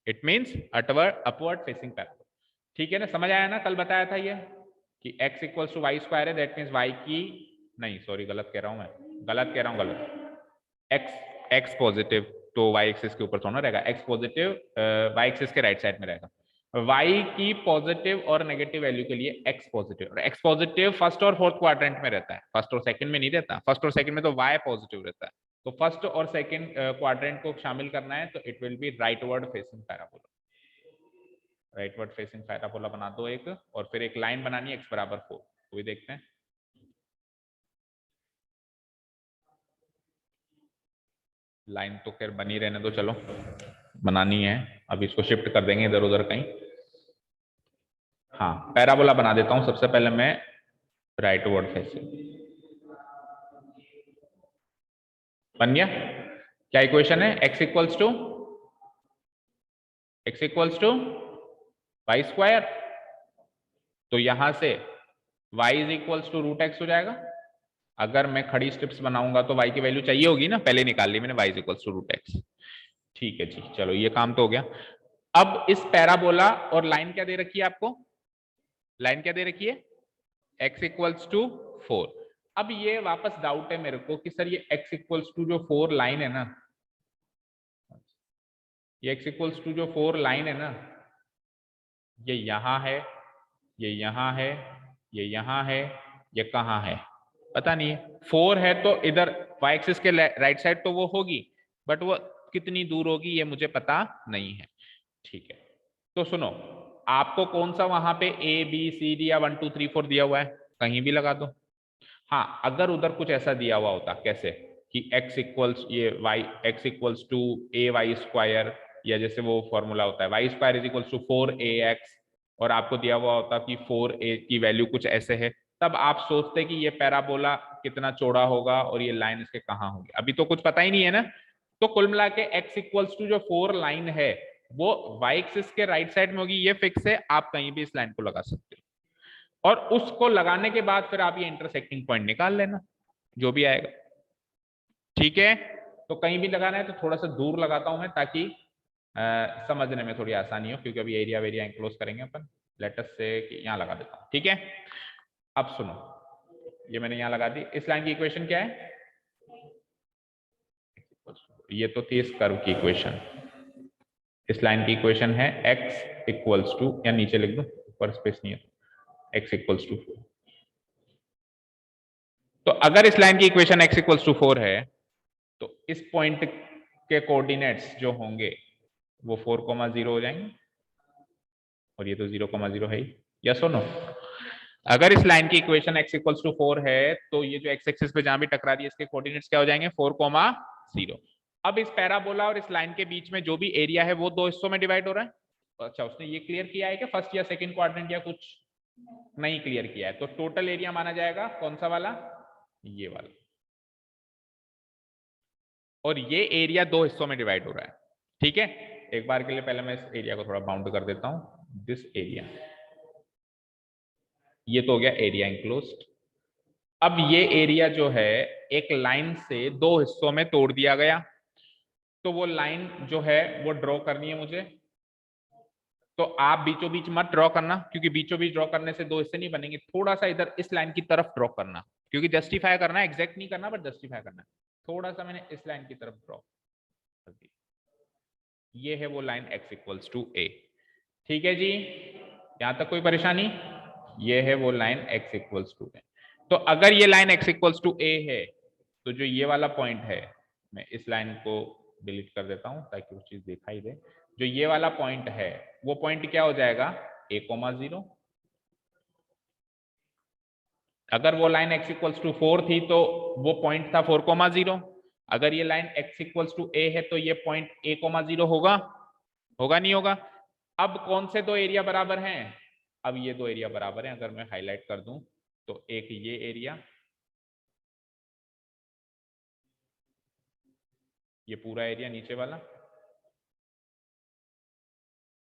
It means upward facing parabola. ठीक है ना, समझ आया ना? कल बताया था ये कि x equals to y square है, दैट मींस y की, नहीं सॉरी गलत कह रहा हूं मैं, x पॉजिटिव तो y एक्सिस के ऊपर थोड़ा रहेगा, x पॉजिटिव y एक्सिस के राइट साइड में रहेगा। y की पॉजिटिव और नेगेटिव वैल्यू के लिए x पॉजिटिव, और x पॉजिटिव फर्स्ट और फोर्थ क्वाड्रेंट में रहता है, फर्स्ट और सेकंड में नहीं रहता। फर्स्ट और सेकंड में तो y पॉजिटिव रहता है, तो फर्स्ट और सेकंड क्वाड्रेंट को शामिल करना है, तो it will B rightward facing parabola. Rightward facing parabola बना दो एक, और फिर एक लाइन बनानी है x बराबर 4, वो भी देखते हैं। लाइन तो खैर बनी रहने दो, चलो बनानी है, अब इसको शिफ्ट कर देंगे इधर उधर कहीं। हाँ, पैराबोला बना देता हूं सबसे पहले मैं, राइटवर्ड फेसिंग बन गया। क्या इक्वेशन है? x equals to y square. तो यहां से y is equals to root x हो जाएगा। अगर मैं खड़ी स्ट्रिप्स बनाऊंगा तो y की वैल्यू चाहिए होगी ना, पहले निकाल ली मैंने, y is equals to root x. ठीक है जी, चलो ये काम तो हो गया। अब इस पैराबोला और लाइन क्या दे रखी है आपको? लाइन क्या दे रखी है? x equals to 4। अब ये वापस डाउट है मेरे को कि सर ये x इक्वल्स टू जो 4 लाइन है ना, ये x इक्वल्स टू जो 4 लाइन है ना, ये यहां है, ये यहां है, ये यहां है, ये कहां है पता नहीं है। 4 है तो इधर y एक्सिस के राइट साइड तो वो होगी, बट वो कितनी दूर होगी ये मुझे पता नहीं है। ठीक है, तो सुनो, आपको कौन सा वहां पे a b c d या 1 2 3 4 दिया हुआ है, कहीं भी लगा दो। हाँ, अगर उधर कुछ ऐसा दिया हुआ होता, कैसे कि x इक्वल्स ये y x equals to a y square, या जैसे वो फॉर्मूला होता है y square is equals to 4ax, और आपको दिया हुआ होता कि 4a की वैल्यू कुछ ऐसे है, तब आप सोचते कि ये पैराबोला कितना चौड़ा होगा और ये लाइन इसके कहाँ होगी। अभी तो कुछ पता ही नहीं है ना। तो कुल मिला के x इक्वल्स टू जो 4 लाइन है वो y एक्सिस के राइट साइड में होगी, ये फिक्स है, आप कहीं भी इस लाइन को लगा सकते हो। और उसको लगाने के बाद फिर आप ये इंटरसेक्टिंग पॉइंट निकाल लेना, जो भी आएगा। ठीक है, तो कहीं भी लगाना है तो थोड़ा सा दूर लगाता हूं मैं, ताकि समझने में थोड़ी आसानी हो, क्योंकि अभी एरिया वेरिया एंक्लोज करेंगे अपन। लेटस से कि यहां लगा देता हूं। ठीक है, अब सुनो, ये मैंने यहां लगा दी। इस लाइन की इक्वेशन क्या है? ये तो थी इस कर्व की इक्वेशन। इस लाइन की इक्वेशन है x इक्वल्स टू, या नीचे लिख दो, ऊपर स्पेस नहीं है, x इक्वल्स टू 4। तो अगर इस लाइन की इक्वेशन x इक्वल्स टू 4 है, तो इस पॉइंट के कोऑर्डिनेट्स जो होंगे वो 4,0 हो जाएंगे, और ये तो 0,0 है ही। यस और नो? अगर इस लाइन की इक्वेशन x इक्वल्स टू 4 है, तो ये जो x एक्सिस पे जहां भी टकरा रही है इसके कोऑर्डिनेट्स क्या हो जाएंगे? 4,0। अब इस पैराबोला और इस लाइन के बीच में जो भी एरिया है वो दो हिस्सों में डिवाइड हो रहा है। अच्छा, उसने ये क्लियर किया है कि फर्स्ट या सेकंड क्वाड्रेंट या कुछ नहीं क्लियर किया है, तो टोटल एरिया माना जाएगा कौन सा वाला? ये वाला। और ये एरिया दो हिस्सों में डिवाइड हो रहा है। ठीक है, एक बार के लिए पहले मैं इस एरिया को थोड़ा बाउंड कर देता हूं, दिस एरिया। ये तो हो गया एरिया एंक्लोज्ड। अब ये एरिया जो है एक लाइन से दो हिस्सों में तोड़ दिया गया, तो वो लाइन जो है वो ड्रॉ करनी है मुझे। तो आप बीचों बीच मत ड्रॉ करना, क्योंकि बीचों बीच ड्रॉ करने से दो हिस्से नहीं बनेंगे। थोड़ा सा इधर इस लाइन की तरफ ड्रॉ करना, क्योंकि जस्टिफाई करना है, एग्जैक्ट नहीं करना, बट जस्टिफाई करना है। थोड़ा सा मैंने इस लाइन की तरफ ड्रॉ कर दी। ये है वो line x equals to a। ठीक है जी, यहां तक कोई परेशानी? ये है वो line x equals to a। तो अगर ये line x equals to a है, तो जो ये वाला पॉइंट है, मैं इस लाइन को डिलीट कर देता हूं ताकि वो चीज दिखाई दे। जो ये वाला पॉइंट है वो पॉइंट क्या हो जाएगा? a,0। अगर वो लाइन x इक्वल्स टू 4 थी तो वो पॉइंट था 4,0। अगर ये line x equals to a है तो ये पॉइंट a,0 होगा, होगा नहीं होगा? अब कौन से दो एरिया बराबर हैं? अब ये दो एरिया बराबर हैं। अगर मैं हाईलाइट कर दूं तो एक ये एरिया, ये पूरा एरिया नीचे वाला,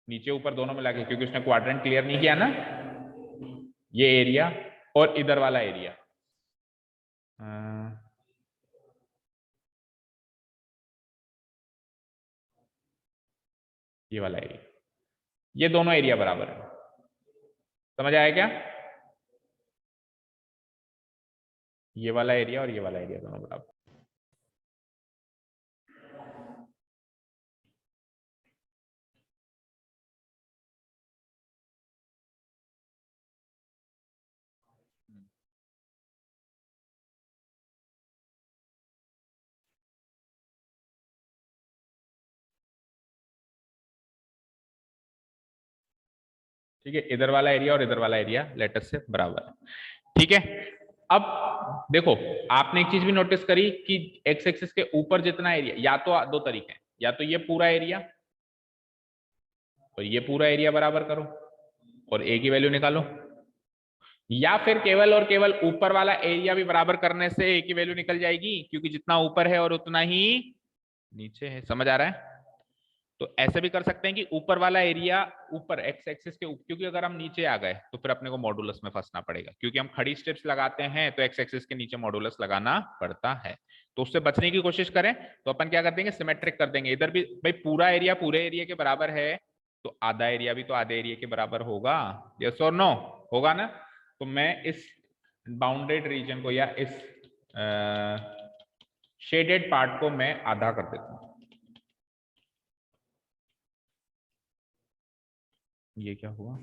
नीचे ऊपर दोनों मिला के, क्योंकि उसने क्वाड्रेंट क्लियर नहीं किया ना, ये एरिया और इधर वाला एरिया। ये वाला एरिया, ये दोनों एरिया बराबर है। समझ आया क्या? ये वाला एरिया और ये वाला एरिया दोनों बराबर। ठीक है, इधर वाला एरिया और इधर वाला एरिया लेटस से बराबर है। ठीक है, अब देखो, आपने एक चीज भी नोटिस करी कि एक्स एक्सिस के ऊपर जितना एरिया, या तो दो तरीके हैं, या तो ये पूरा एरिया और ये पूरा एरिया बराबर करो और ए की वैल्यू निकालो, या फिर केवल और केवल ऊपर वाला एरिया भी बराबर करने से ए की वैल्यू निकल जाएगी, क्योंकि जितना ऊपर है और उतना ही नीचे है, समझ आ रहा है? तो ऐसे भी कर सकते हैं कि ऊपर वाला एरिया ऊपर एक्स एक्सिस के, क्योंकि अगर हम नीचे आ गए तो फिर अपने को मॉडुलस में फंसना पड़ेगा, क्योंकि हम खड़ी स्टेप्स लगाते हैं तो एक्स एक्सिस के नीचे मॉडुलस लगाना पड़ता है। तो उससे बचने की कोशिश करें तो अपन क्या कर देंगे, सिमेट्रिक कर देंगे। इधर भी भाई पूरा एरिया पूरे एरिया के बराबर है, तो आधा एरिया भी तो आधे एरिया के बराबर होगा, यस और नो? होगा ना? तो मैं इस बाउंडेड रीजन को या इस शेडेड पार्ट को मैं आधा कर देता हूं। ये क्या हुआ?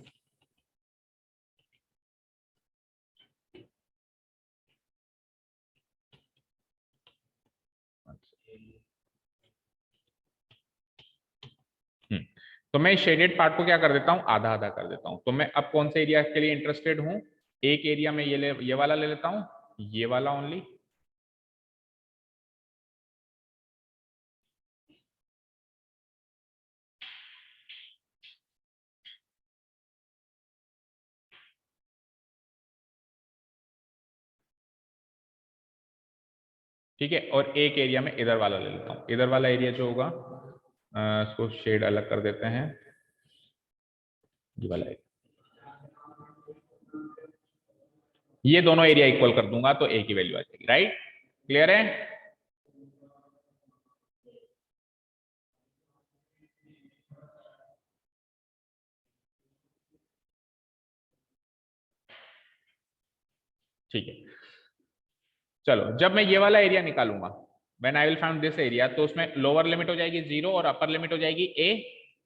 तो मैं शेडेड पार्ट को क्या कर देता हूं, आधा आधा कर देता हूं। तो मैं अब कौन से एरिया के लिए इंटरेस्टेड हूं? एक एरिया में ये वाला ले लेता हूं, ये वाला ओनली। ठीक है, और एक एरिया में इधर वाला ले लेता हूं। इधर वाला एरिया जो होगा इसको शेड अलग कर देते हैं, ये वाला एरिया। ये दोनों एरिया इक्वल कर दूंगा तो ए की वैल्यू आ जाएगी, राइट? क्लियर है? ठीक है, चलो जब मैं ये वाला एरिया निकालूंगा, when I will find this area, तो उसमें लोअर लिमिट हो जाएगी 0 और अपर लिमिट हो जाएगी a।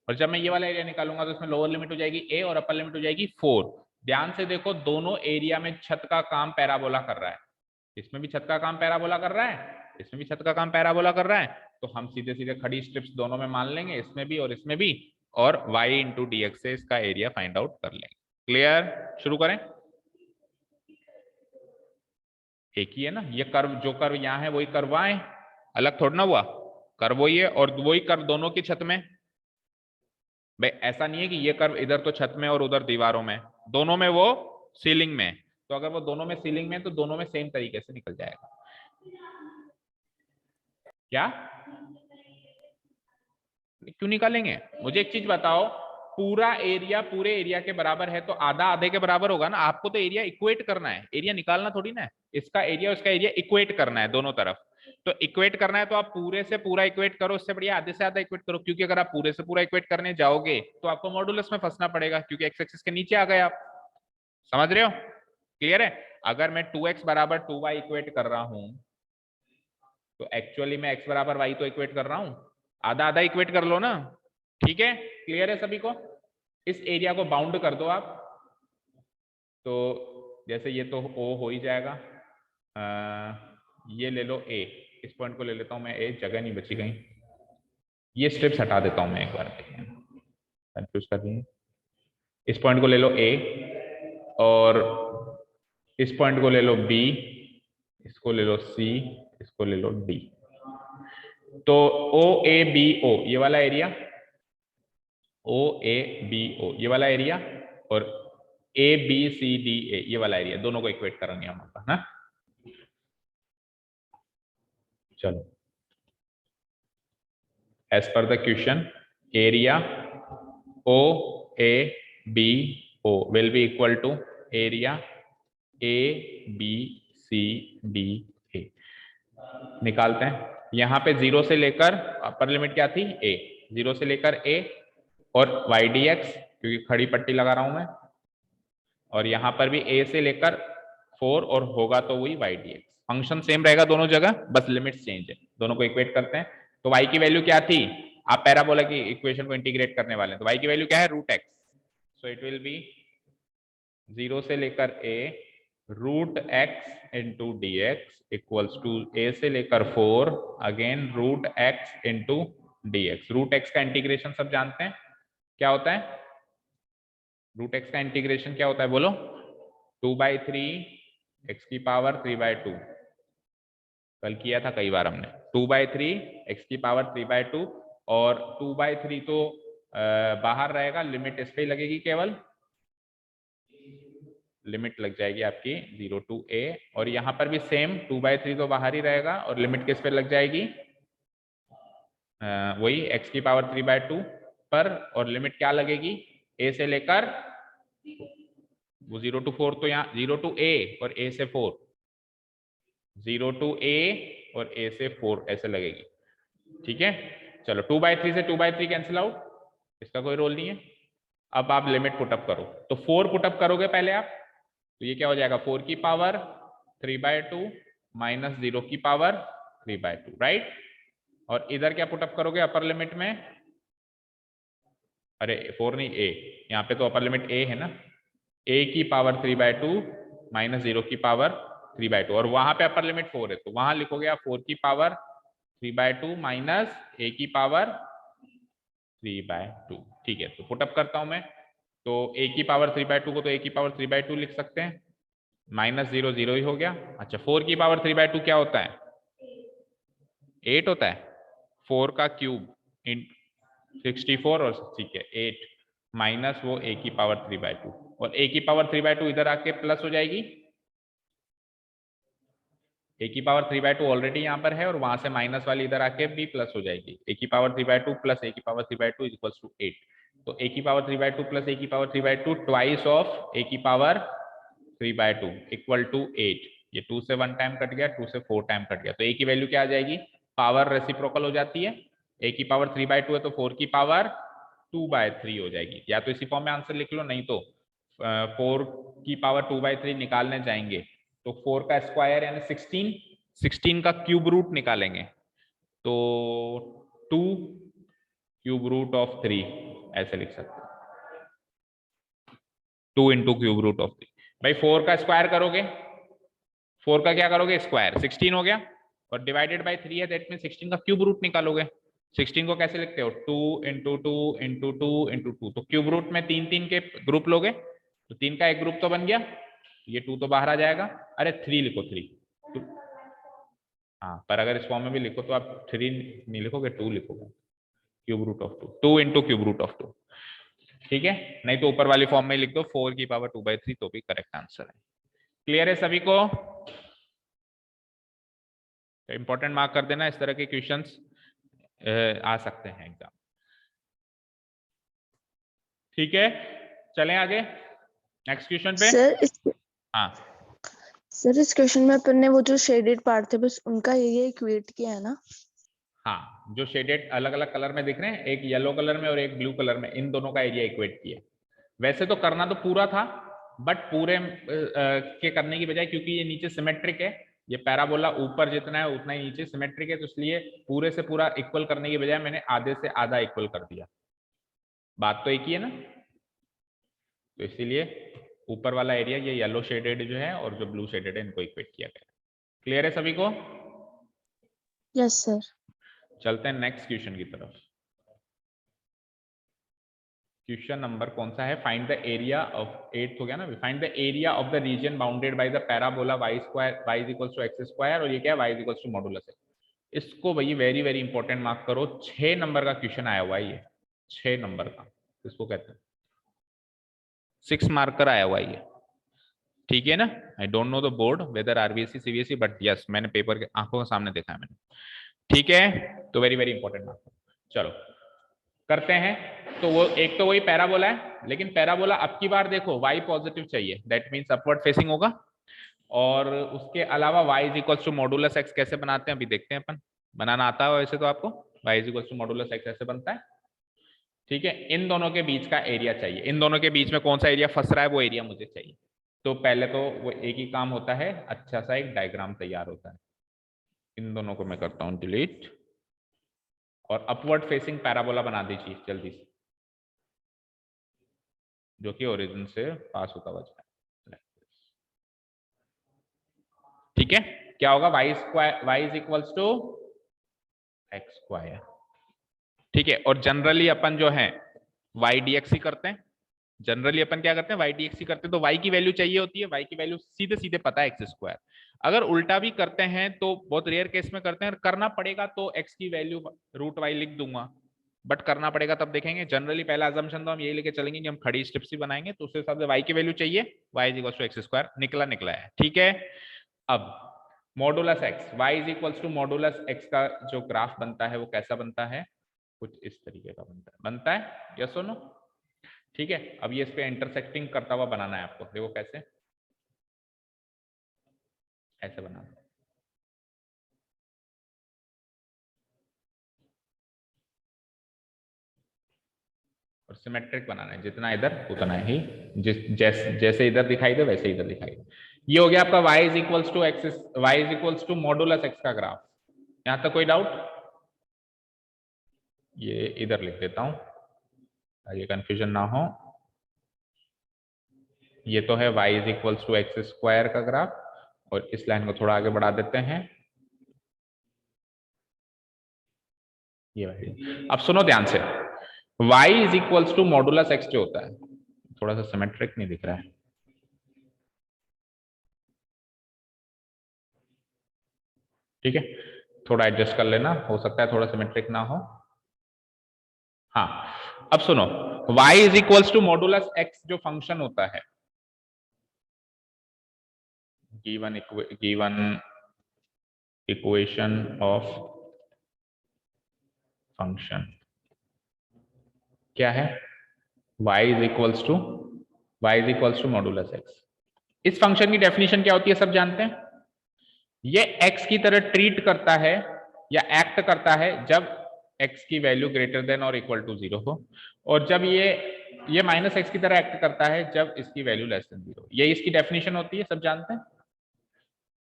और जब मैं ये वाला एरिया निकालूंगा तो उसमें लोअर लिमिट हो जाएगी a और अपर लिमिट हो जाएगी 4। ध्यान से देखो, दोनों एरिया में छत का काम पैराबोला कर रहा है। इसमें भी छत का काम पैराबोला कर रहा है, इसमें भी छत का काम पैराबोला कर रहा है। तो हम सीधे सीधे खड़ी स्ट्रिप्स दोनों में मान लेंगे, इसमें भी और इसमें भी, और y इंटू डी एक्स से इसका एरिया फाइंड आउट कर लेंगे। क्लियर? शुरू करें। एक ही है ना, ये कर्व, जो कर्व यहाँ है वही कर्व वहां है, अलग थोड़ा ना हुआ। कर्व वही है और वही कर्व दोनों की छत में। भाई ऐसा नहीं है कि ये कर्व इधर तो छत में और उधर दीवारों में, दोनों में वो सीलिंग में। तो अगर वो दोनों में सीलिंग में तो दोनों में सेम तरीके से निकल जाएगा। क्या क्यों निकालेंगे? मुझे एक चीज बताओ, पूरा एरिया पूरे एरिया के बराबर है तो आधा आधे के बराबर होगा ना। आपको तो एरिया इक्वेट करना है, एरिया निकालना थोड़ी ना है। इसका एरिया उसका एरिया इक्वेट करना है दोनों तरफ। तो इक्वेट करना है तो आप पूरे से पूरा इक्वेट करो, उससे बढ़िया आधे से आधा इक्वेट करो। क्योंकि अगर आप पूरे से पूरा इक्वेट करने जाओगे तो आपको मॉडुलस में फंसना पड़ेगा, क्योंकि एक्स एक्सिस के नीचे आ गए आप। समझ रहे हो? क्लियर है? अगर मैं 2x बराबर 2y इक्वेट कर रहा हूं तो एक्चुअली मैं x बराबर y तो इक्वेट कर रहा हूं, आधा आधा इक्वेट कर लो ना। ठीक है, क्लियर है सभी को? इस एरिया को बाउंड कर दो आप। तो जैसे ये तो O हो ही जाएगा, ये ले लो A, इस पॉइंट को ले लेता हूं मैं A, जगह नहीं बची कहीं। ये स्ट्रिप्स हटा देता हूं मैं एक बार, कंफ्यूज कर रही है। इस पॉइंट को ले लो A और इस पॉइंट को ले लो B, इसको ले लो C, इसको ले लो D। तो OABO ये वाला एरिया, OABO ये वाला एरिया, और ABCDA ये वाला एरिया, दोनों को इक्वेट करेंगे हम ना। चलो, as per the question, area OABO will be equal to area ABCDA। निकालते हैं। यहां पे 0 से लेकर अपर लिमिट क्या थी, A, 0 से लेकर A और YDX, क्योंकि खड़ी पट्टी लगा रहा हूं मैं, और यहां पर भी A से लेकर 4 और होगा तो वही YDX। फंक्शन सेम रहेगा दोनों जगह, बस लिमिट्स चेंज है। दोनों को इक्वेट करते हैं। तो y की वैल्यू क्या थी, आप पैराबोला की इक्वेशन को इंटीग्रेट करने वाले हैं, तो y की वैल्यू क्या है, √x। So it will be 0 से लेकर A √x into D x equals to A से लेकर 4 again √x into D x. √x का इंटीग्रेशन सब जानते हैं क्या होता है? √x का इंटीग्रेशन क्या होता है बोलो? 2/3 x की पावर 3/2। कल किया था कई बार हमने। 2/3 x की पावर 3/2, और 2/3 तो बाहर रहेगा, लिमिट इस पे ही लगेगी, केवल लिमिट लग जाएगी आपकी 0 to a। और यहां पर भी सेम 2/3 तो बाहर ही रहेगा और लिमिट किस पे लग जाएगी, वही x की पावर 3/2 पर, और लिमिट क्या लगेगी a से लेकर वो 0 to 4, तो यहाँ 0 to a और a से 4, 0 to a और a से 4 ऐसे लगेगी। ठीक है, चलो 2/3 से 2/3 कैंसिल आउट, इसका कोई रोल नहीं है। अब आप लिमिट पुटअप करो, तो 4 पुटअप करोगे पहले आप, तो ये क्या हो जाएगा 4 की पावर 3/2 माइनस 0 की पावर 3/2, राइट। और इधर क्या पुटअप करोगे अपर लिमिट में, अरे 4 नहीं a, यहाँ पे तो अपर लिमिट a है ना, a की पावर 3/2 माइनस 0 की पावर 3/2, और वहां पे अपर लिमिट 4 है, तो वहां लिखोगे आप 4 की पावर 3/2 माइनस a की पावर 3/2। ठीक है, तो पुटअप करता हूं मैं, तो a की पावर 3/2 को तो a की पावर 3/2 लिख सकते हैं, माइनस 0 0 ही हो गया। अच्छा 4 की पावर 3/2 क्या होता है 8 होता है, 4 का क्यूब इन 64, और ठीक है 8 माइनस वो a की पावर 3/2, और a की पावर 3/2 इधर आके प्लस हो जाएगी, a की पावर 3/2 ऑलरेडी यहाँ पर है, और वहां से माइनस वाली इधर आके भी प्लस हो जाएगी, a की पावर 3/2 प्लस a की पावर 3/2 इज इक्वल्स टू 8, तो a की पावर 3/2 प्लस a की पावर 3/2 ट्वाइस ऑफ a की पावर 3/2 इक्वल टू 8, ये 2 से 1 टाइम कट गया, 2 से 4 टाइम कट गया, तो a की वैल्यू क्या आ जाएगी, पावर रेसिप्रोकल हो जाती है, a की पावर 3/2 है तो 4 की पावर 2/3 हो जाएगी, या तो इसी फॉर्म में आंसर लिख लो, नहीं तो 4 की पावर 2/3 निकालने जाएंगे तो 4 का स्क्वायर यानी 16 का क्यूब रूट निकालेंगे, तो 2 क्यूब रूट ऑफ 3 ऐसे लिख सकते हैं, 2 इंटू क्यूब रूट ऑफ 3। भाई 4 का स्क्वायर करोगे, 4 का क्या करोगे स्क्वायर, 16 हो गया, और डिवाइडेड बाय 3 है, दैट मीन 16 का क्यूब रूट निकालोगे। 16 को कैसे लिखते हो 2 इंटू 2 इंटू 2 इंटू 2, तो क्यूब रूट में 3 के ग्रुप लोगे, तो 3 का एक ग्रुप तो बन गया, ये 2 तो बाहर आ जाएगा, अरे 3 लिखो 3, हाँ पर अगर इस फॉर्म में भी लिखो तो आप 3 नहीं लिखोगे 2 लिखोगे, cube root of 2 into cube root of 2, ठीक है, नहीं तो ऊपर वाली फॉर्म में लिख दो 4 की पावर 2/3, तो भी करेक्ट आंसर है। क्लियर है सभी को, इंपॉर्टेंट मार्क कर देना, इस तरह के क्वेश्चंस आ सकते हैं एग्जाम। ठीक है, चलें आगे नेक्स्ट क्वेश्चन पे। हाँ सर इस क्वेश्चन में अपन ने वो जो शेडेड पार्ट थे बस उनका एरिया इक्वेट किया है ना। हाँ, जो शेडेड अलग अलग कलर में दिख रहे हैं, एक येलो कलर में और एक ब्लू कलर में, इन दोनों का एरिया इक्वेट किया। वैसे तो करना तो पूरा था, बट पूरे के करने की बजाय, क्योंकि ये नीचे सिमेट्रिक है, ये पैराबोला ऊपर जितना है उतना ही नीचे सिमेट्रिक है, तो इसलिए पूरे से पूरा इक्वल करने की बजाय मैंने आधे से आधा इक्वल कर दिया। बात तो एक ही है ना, तो इसीलिए ऊपर वाला एरिया ये येलो शेडेड जो है और जो ब्लू शेडेड है इनको इक्वेट किया गया। क्लियर है सभी को? Yes sir. चलते हैं नेक्स्ट क्वेश्चन की तरफ। क्वेश्चन नंबर कौन सा है, find the area of, 8th हो गया ना, find the area of the region bounded by the parabola y square y is equals to x square, और ये क्या है y is equals to modulus है। इसको भाई वेरी वेरी इंपॉर्टेंट मार्क करो, 6 नंबर का क्वेश्चन आया हुआ है ये, 6 नंबर का, इसको कहते हैं 6 मार्कर आया हुआ है ये, ठीक है ना। I don't know the board whether RBSC CBSE, but yes मैंने पेपर के आंखों के सामने देखा है मैंने, ठीक है, तो वेरी वेरी इंपॉर्टेंट मार्कर। चलो करते हैं, तो वो एक तो वही पैराबोला है, लेकिन पैराबोला अब की बार देखो y पॉजिटिव चाहिए, दैट मींस अपवर्ड फेसिंग होगा, और उसके अलावा y is equals to modulus x कैसे बनाते हैं अभी देखते हैं अपन, बनाना आता है वैसे तो आपको, y is equals to modulus x ऐसे बनता है, ठीक है। इन दोनों के बीच का एरिया चाहिए, इन दोनों के बीच में कौन सा एरिया फंस रहा है वो एरिया मुझे चाहिए, तो पहले तो वो एक ही काम होता है, अच्छा सा एक डायग्राम तैयार होता है, इन दोनों को मैं करता हूं डिलीट, और अपवर्ड फेसिंग पैराबोला बना दीजिए जल्दी से, जो कि ओरिजिन से पास होता हुआ जाए, ठीक है। क्या होगा y square y is equals to x square, ठीक है। और जनरली अपन जो है y dx ही करते हैं, जनरली अपन क्या करते हैं y dx ही करते हैं, तो y की वैल्यू चाहिए होती है, y की वैल्यू सीधे सीधे पता है x स्क्वायर। अगर उल्टा भी करते हैं तो बहुत रेयर केस में करते हैं, करना पड़ेगा तो x की वैल्यू रूट y लिख दूंगा, बट करना पड़ेगा तब देखेंगे। जनरली पहला अजम्पशन तो हम यही लेके चलेंगे कि हम खड़ी स्ट्रिप्स ही बनाएंगे, तो उस हिसाब से y की वैल्यू चाहिए, y is equal to x square, निकला है, ठीक है। अब modulus x, y is equals to modulus x का जो ग्राफ बनता है वो कैसा बनता है, कुछ इस तरीके का बनता है, यस और नो। ठीक है, अब ये इस पे इंटरसेक्टिंग करता हुआ बनाना है आपको, देखो कैसे, ऐसे बनाना, और सिमेट्रिक बनाना है, जितना इधर उतना ही, जैसे इधर दिखाई दे वैसे इधर दिखाई दे। ये हो गया आपका y is equals to x, y is equals to modulus x का ग्राफ। यहां तक कोई डाउट? ये इधर लिख देता हूं ताकि कंफ्यूजन ना हो। ये तो है y is equals to x square का ग्राफ, और इस लाइन को थोड़ा आगे बढ़ा देते हैं, ये वाली। अब सुनो ध्यान से, y is equals to modulus x जो होता है, थोड़ा सा सिमेट्रिक नहीं दिख रहा है, ठीक है, थोड़ा एडजस्ट कर लेना, हो सकता है थोड़ा सिमेट्रिक ना हो। हाँ, अब सुनो, y is equals to modulus x जो फंक्शन होता है, गिवन इक्वेशन ऑफ फंक्शन क्या है, y is equals to modulus x. इस फंक्शन की डेफिनेशन क्या होती है सब जानते हैं, ये x की तरह ट्रीट करता है या एक्ट करता है जब x की वैल्यू ग्रेटर देन और इक्वल टू 0 हो, और जब ये माइनस एक्स की तरह एक्ट करता है जब इसकी वैल्यू लेस देन 0। ये इसकी डेफिनेशन होती है, सब जानते हैं,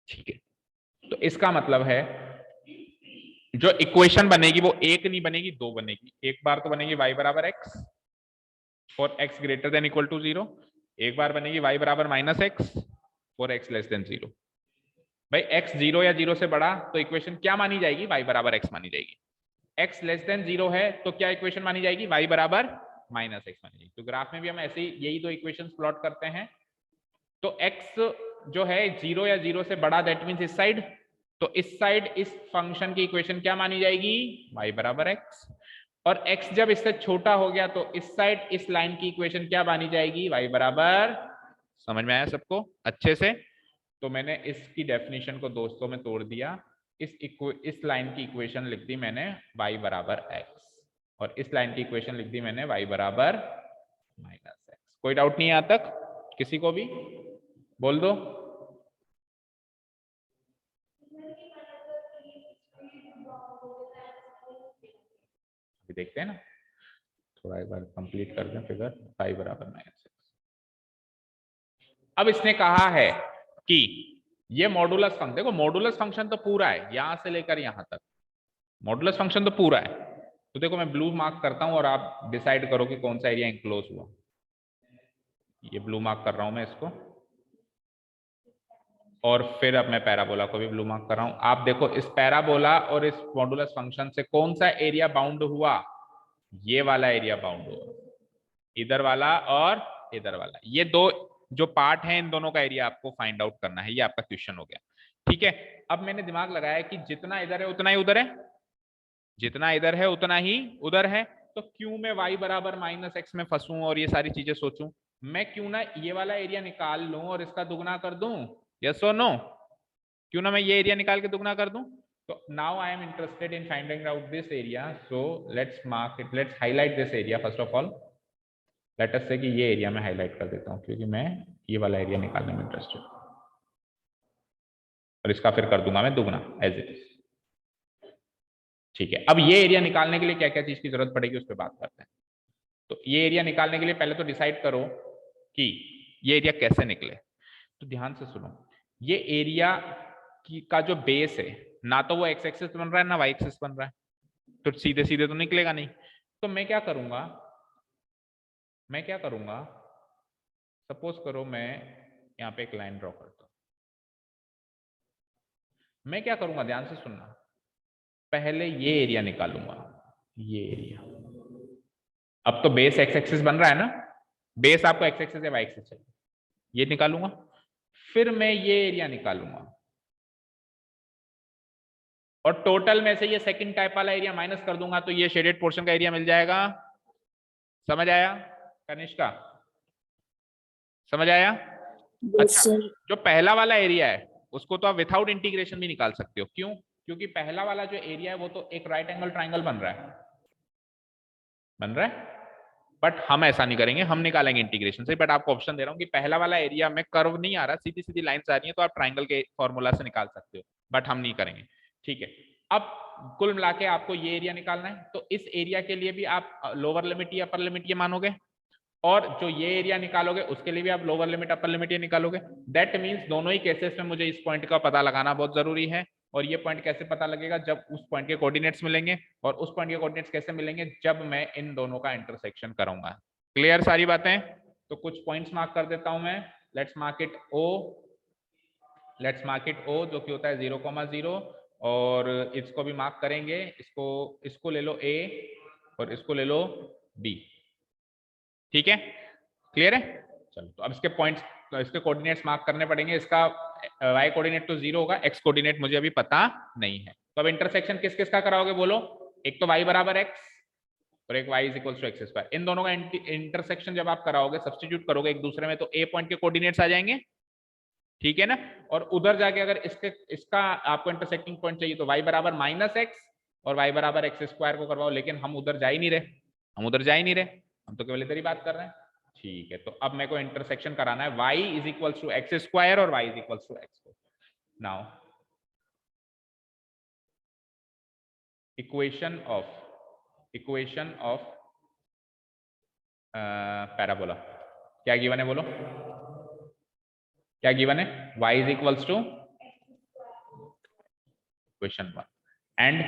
ठीक है। तो इसका मतलब है जो इक्वेशन बनेगी वो एक नहीं बनेगी, दो बनेगी। एक बार तो बनेगी y बराबर x for x greater than equal to 0, एक बार बनेगी y बराबर minus x for x less than 0। भाई x 0 या 0 से बड़ा तो इक्वेशन क्या मानी जाएगी, y बराबर x मानी जाएगी। x लेस देन 0 है तो क्या इक्वेशन मानी जाएगी, y बराबर माइनस एक्स मानी जाएगी। तो ग्राफ में भी हम ऐसे ही यही दो इक्वेशन प्लॉट करते हैं। तो x जो है 0 या 0 से बड़ा, दैट मीन्स इस साइड, तो इस साइड इस फंक्शन की इक्वेशन क्या मानी जाएगी, y बराबर x। और x जब इससे छोटा हो गया तो इस साइड इस लाइन की इक्वेशन क्या मानी जाएगी, y बराबर, समझ में आया सबको अच्छे से? तो मैंने इसकी डेफिनेशन को दोस्तों में तोड़ दिया, इस लाइन की इक्वेशन लिख दी मैंने y बराबर x, और इस लाइन की इक्वेशन लिख दी मैंने y बराबर माइनस एक्स। कोई डाउट नहीं है यहाँ तक किसी को भी? बोल दो। अभी देखते हैं ना, थोड़ा एक बार कंप्लीट कर दें फिगर, y बराबर माइनस एक्स। अब इसने कहा है कि ये मॉडुलस फंक्शन, देखो मॉडुलस फंक्शन तो पूरा है यहां से लेकर यहां तक, मॉडुलस फंक्शन तो पूरा है। तो देखो मैं ब्लू मार्क करता हूं और आप डिसाइड करो कि कौन सा एरिया इंक्लोज हुआ। ये ब्लू मार्क कर रहा हूं मैं इसको, और फिर अब मैं पैराबोला को भी ब्लू मार्क कर रहा हूं। आप देखो इस पैराबोला और इस मॉडुलस फंक्शन से कौन सा एरिया बाउंड हुआ, ये वाला एरिया बाउंड हुआ, इधर वाला और इधर वाला। ये दो जो पार्ट है इन दोनों का एरिया आपको फाइंड आउट करना है, ये आपका क्वेश्चन हो गया, ठीक है। अब मैंने दिमाग लगाया कि जितना इधर है उतना ही उधर है, जितना इधर है उतना ही उधर है, तो क्यों मैं y बराबर माइनस एक्स में फंसूं और ये सारी चीजें सोचूं, मैं क्यों ना ये वाला एरिया निकाल लूं और इसका दुगना कर दूं, यस और नो? क्यों ना मैं ये एरिया निकाल के दुगना कर दूं? तो now I am interested in finding out this area, so let's mark it, let's highlight this area first of all. Let us से कि ये एरिया मैं हाईलाइट कर देता हूँ क्योंकि मैं ये वाला एरिया निकालने में इंटरेस्टेड, और इसका फिर कर दूंगा मैं दुगना एज इट इज, ठीक है। अब ये एरिया निकालने के लिए क्या क्या चीज की जरूरत पड़ेगी उस पर बात करते हैं। तो ये एरिया निकालने के लिए पहले तो डिसाइड करो कि ये एरिया कैसे निकले। तो ध्यान से सुनो, ये एरिया का जो बेस है, ना तो वो एक्स एक्सिस बन रहा है ना वाई एक्सिस बन रहा है, तो सीधे सीधे तो निकलेगा नहीं। तो मैं क्या करूंगा, सपोज करो मैं यहाँ पे एक लाइन ड्रॉ करता हूं। मैं क्या करूंगा, ध्यान से सुनना, पहले ये एरिया निकालूंगा, ये एरिया। अब तो बेस एक्स एक्सिस बन रहा है ना, बेस आपको एक्स एक्सिस या वाई एक्सिस चाहिए, ये निकालूंगा। फिर मैं ये एरिया निकालूंगा, और टोटल में से ये सेकंड टाइप वाला एरिया माइनस कर दूंगा, तो ये शेडेड पोर्शन का एरिया मिल जाएगा। समझ आया कनिष्का? समझ आया? अच्छा, जो पहला वाला एरिया है उसको तो आप विथआउट इंटीग्रेशन भी निकाल सकते हो। क्यों? क्योंकि पहला वाला जो एरिया है वो तो एक राइट एंगल ट्राइंगल बन रहा है, बट हम ऐसा नहीं करेंगे, हम निकालेंगे इंटीग्रेशन से। बट आपको ऑप्शन दे रहा हूँ कि पहला वाला एरिया में कर्व नहीं आ रहा, सीधी सीधी लाइंस आ रही है, तो आप ट्राइंगल के फॉर्मूला से निकाल सकते हो, बट हम नहीं करेंगे। ठीक है, अब कुल मिला के आपको ये एरिया निकालना है, तो इस एरिया के लिए भी आप लोअर लिमिट या अपर लिमिट ये मानोगे, और जो ये एरिया निकालोगे उसके लिए भी आप लोअर लिमिट अपर लिमिट ये निकालोगे। दैट मीन्स दोनों ही केसेस में मुझे इस पॉइंट का पता लगाना बहुत जरूरी है। और ये पॉइंट कैसे पता लगेगा? जब उस पॉइंट के कोऑर्डिनेट्स मिलेंगे, और उस पॉइंट के कोऑर्डिनेट्स कैसे मिलेंगे? जब मैं इन दोनों का इंटरसेक्शन करूंगा। क्लियर सारी बातें? तो कुछ पॉइंट्स मार्क कर देता हूं मैं। लेट्स मार्क इट ओ, जो कि होता है 0,0, और इसको भी मार्क करेंगे, इसको ले लो A और इसको ले लो B। ठीक है, क्लियर है? चलो, तो अब इसके पॉइंट्स, तो इसके कोऑर्डिनेट्स मार्क करने पड़ेंगे। इसका y कोऑर्डिनेट तो 0 होगा, x कोऑर्डिनेट मुझे अभी पता नहीं है। तो अब इंटरसेक्शन किस किस का कराओगे बोलो? एक तो y बराबर x और एक y is equal to x square. इन दोनों का इंटरसेक्शन जब आप कराओगे, सब्स्टिट्यूट करोगे एक दूसरे में, तो a पॉइंट के कोऑर्डिनेट्स आ जाएंगे, ठीक है ना? और उधर जाके अगर इसका आपको इंटरसेक्टिंग पॉइंट चाहिए तो y बराबर -x और y बराबर एक्स स्क्वायर को करवाओ। लेकिन हम उधर जा ही नहीं रहे, हम तो केवल इधर ही बात कर रहे हैं। ठीक है, तो अब मेरे को इंटरसेक्शन कराना है y is equal to x square और y is equal to x. Now equation of parabola क्या गिवन है बोलो? क्या गिवन है? y is equal to equation 1 and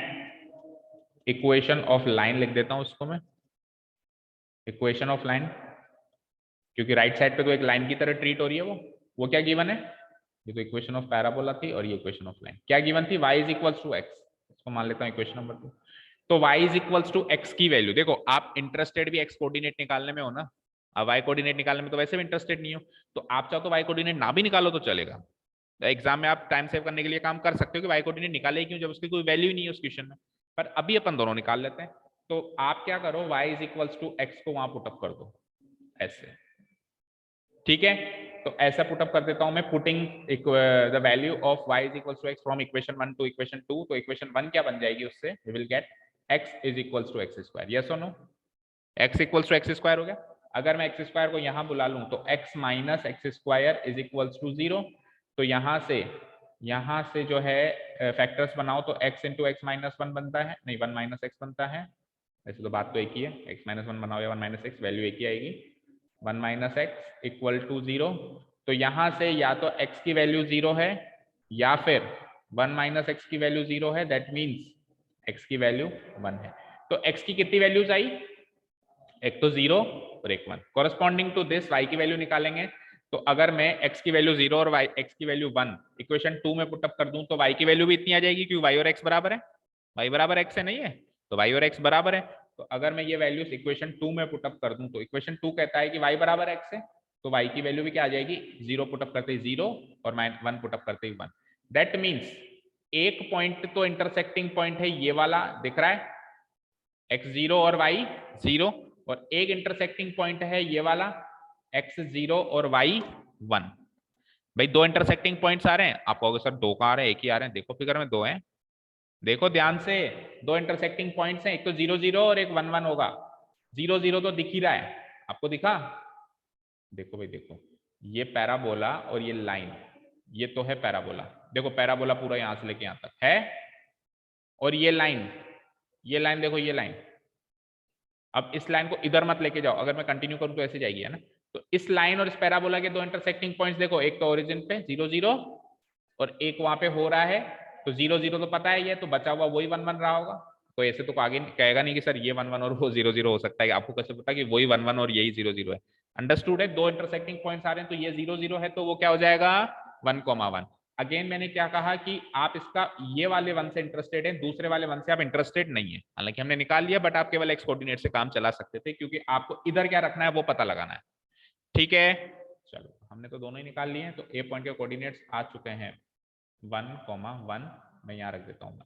equation of line लिख देता हूं उसको मैं, इक्वेशन ऑफ लाइन, क्योंकि राइट साइड पे तो एक लाइन की तरह ट्रीट हो रही है। वो क्या गिवन है? ये तो इक्वेशन ऑफ पैराबोला थी, और ये इक्वेशन ऑफ लाइन क्या गिवन थी? y is equal to x। इसको मान लेता हूं इक्वेशन नंबर 2। तो y is equal to x की वैल्यू, देखो आप इंटरेस्टेड भी x कोऑर्डिनेट निकालने में हो ना, अब y कोऑर्डिनेट निकालने में तो वैसे भी इंटरेस्टेड नहीं हो, तो आप चाहो तो y कोऑर्डिनेट ना भी निकालो तो चलेगा। एग्जाम में आप टाइम सेव करने के लिए काम कर सकते हो कि y कोऑर्डिनेट निकाले क्यों, जब उसकी कोई वैल्यू ही नहीं है उस क्वेश्चन में। पर अभी अपन दोनों निकाल लेते हैं। तो आप क्या करो, y is equal to x को वहां पुटअप कर दो ऐसे, ठीक है? तो ऐसा पुटअप कर देता हूं मैं, putting the value of y is equal to x from equation 1 to equation 2। तो इक्वेशन 1 क्या बन जाएगी उससे? We will get x is equal to x square. Yes और no? x equal to x square हो गया। अगर मैं एक्स स्क्वायर को यहां बुला लूं तो x minus x square is equal to 0। तो यहां से जो है फैक्टर्स बनाओ तो x इंटू एक्स माइनस 1 बनता है, नहीं 1 माइनस एक्स बनता है। वैसे तो बात तो एक ही है, x माइनस 1 बनाओ या 1 माइनस एक्स, वैल्यू एक ही आएगी। 1 माइनस एक्स इक्वल टू 0। तो यहां से या तो x की वैल्यू 0 है या फिर 1 माइनस एक्स की वैल्यू 0 है, दैट मीन्स x की वैल्यू 1 है। तो x की कितनी वैल्यूज आई? एक तो 0 और एक 1। कॉरस्पॉन्डिंग टू दिस y की वैल्यू निकालेंगे। तो अगर मैं x की वैल्यू 0 और x की वैल्यू 1 इक्वेशन 2 में पुटअप कर दूं तो y की वैल्यू भी इतनी आ जाएगी, क्योंकि y और x बराबर है, y बराबर x है, नहीं है? तो y और x बराबर है। तो अगर मैं ये वैल्यूज इक्वेशन 2 में पुटअप कर दूं तो इक्वेशन 2 कहता है कि y बराबर x है, तो y की वैल्यू भी क्या आ जाएगी? 0 पुटअप करते ही 0 और 1 पुटअप करते ही 1। दैट मीन्स एक पॉइंट तो इंटरसेक्टिंग पॉइंट है ये वाला, दिख रहा है, x0 और y0, और एक इंटरसेक्टिंग पॉइंट है ये वाला x0 और y1। भाई दो इंटरसेक्टिंग पॉइंट्स आ रहे हैं, आप कहोगे सर दो कहाँ आ रहे हैं, एक ही आ रहे हैं। देखो फिगर में दो हैं, देखो ध्यान से, दो इंटरसेक्टिंग पॉइंट्स हैं, एक तो 0,0 और एक 1,1 होगा। 0,0 तो दिख ही रहा है, आपको दिखा? देखो भाई देखो, ये पैराबोला और ये लाइन, ये तो है पैराबोला। देखो पैराबोला पूरा यहां से लेके यहां तक है, और ये लाइन देखो, ये लाइन। अब इस लाइन को इधर मत लेके जाओ, अगर मैं कंटिन्यू करूं तो ऐसे जाएगी, है ना? तो इस लाइन और इस पैराबोला के दो इंटरसेक्टिंग पॉइंट्स देखो, एक तो ओरिजिन पे 0,0 और एक वहां पे हो रहा है। तो 0,0 तो पता है ये, तो बचा हुआ वही 1,1 रहा होगा। तो ऐसे तो आगे कहेगा नहीं कि सर ये 1,1 और वो 0,0 हो सकता है, आपको कैसे पता कि वही 1,1 और यही 0,0 है? अंडरस्टूड है? दो इंटरसेक्टिंग पॉइंट्स आ रहे हैं, तो ये 0,0 है, तो वो क्या हो जाएगा? 1,1। अगेन मैंने क्या कहा कि आप इसका ये वाले 1 से इंटरेस्टेड है, दूसरे वाले 1 से आप इंटरेस्टेड नहीं है। हालांकि हमने निकाल लिया, बट आप केवल एक्स कोऑर्डिनेट से काम चला सकते थे, क्योंकि आपको इधर क्या रखना है वो पता लगाना है। ठीक है, चलो हमने तो दोनों ही निकाल लिए हैं। तो ए पॉइंट के कोऑर्डिनेट्स आ चुके हैं 1,1, मैं यहाँ रख देता हूँ।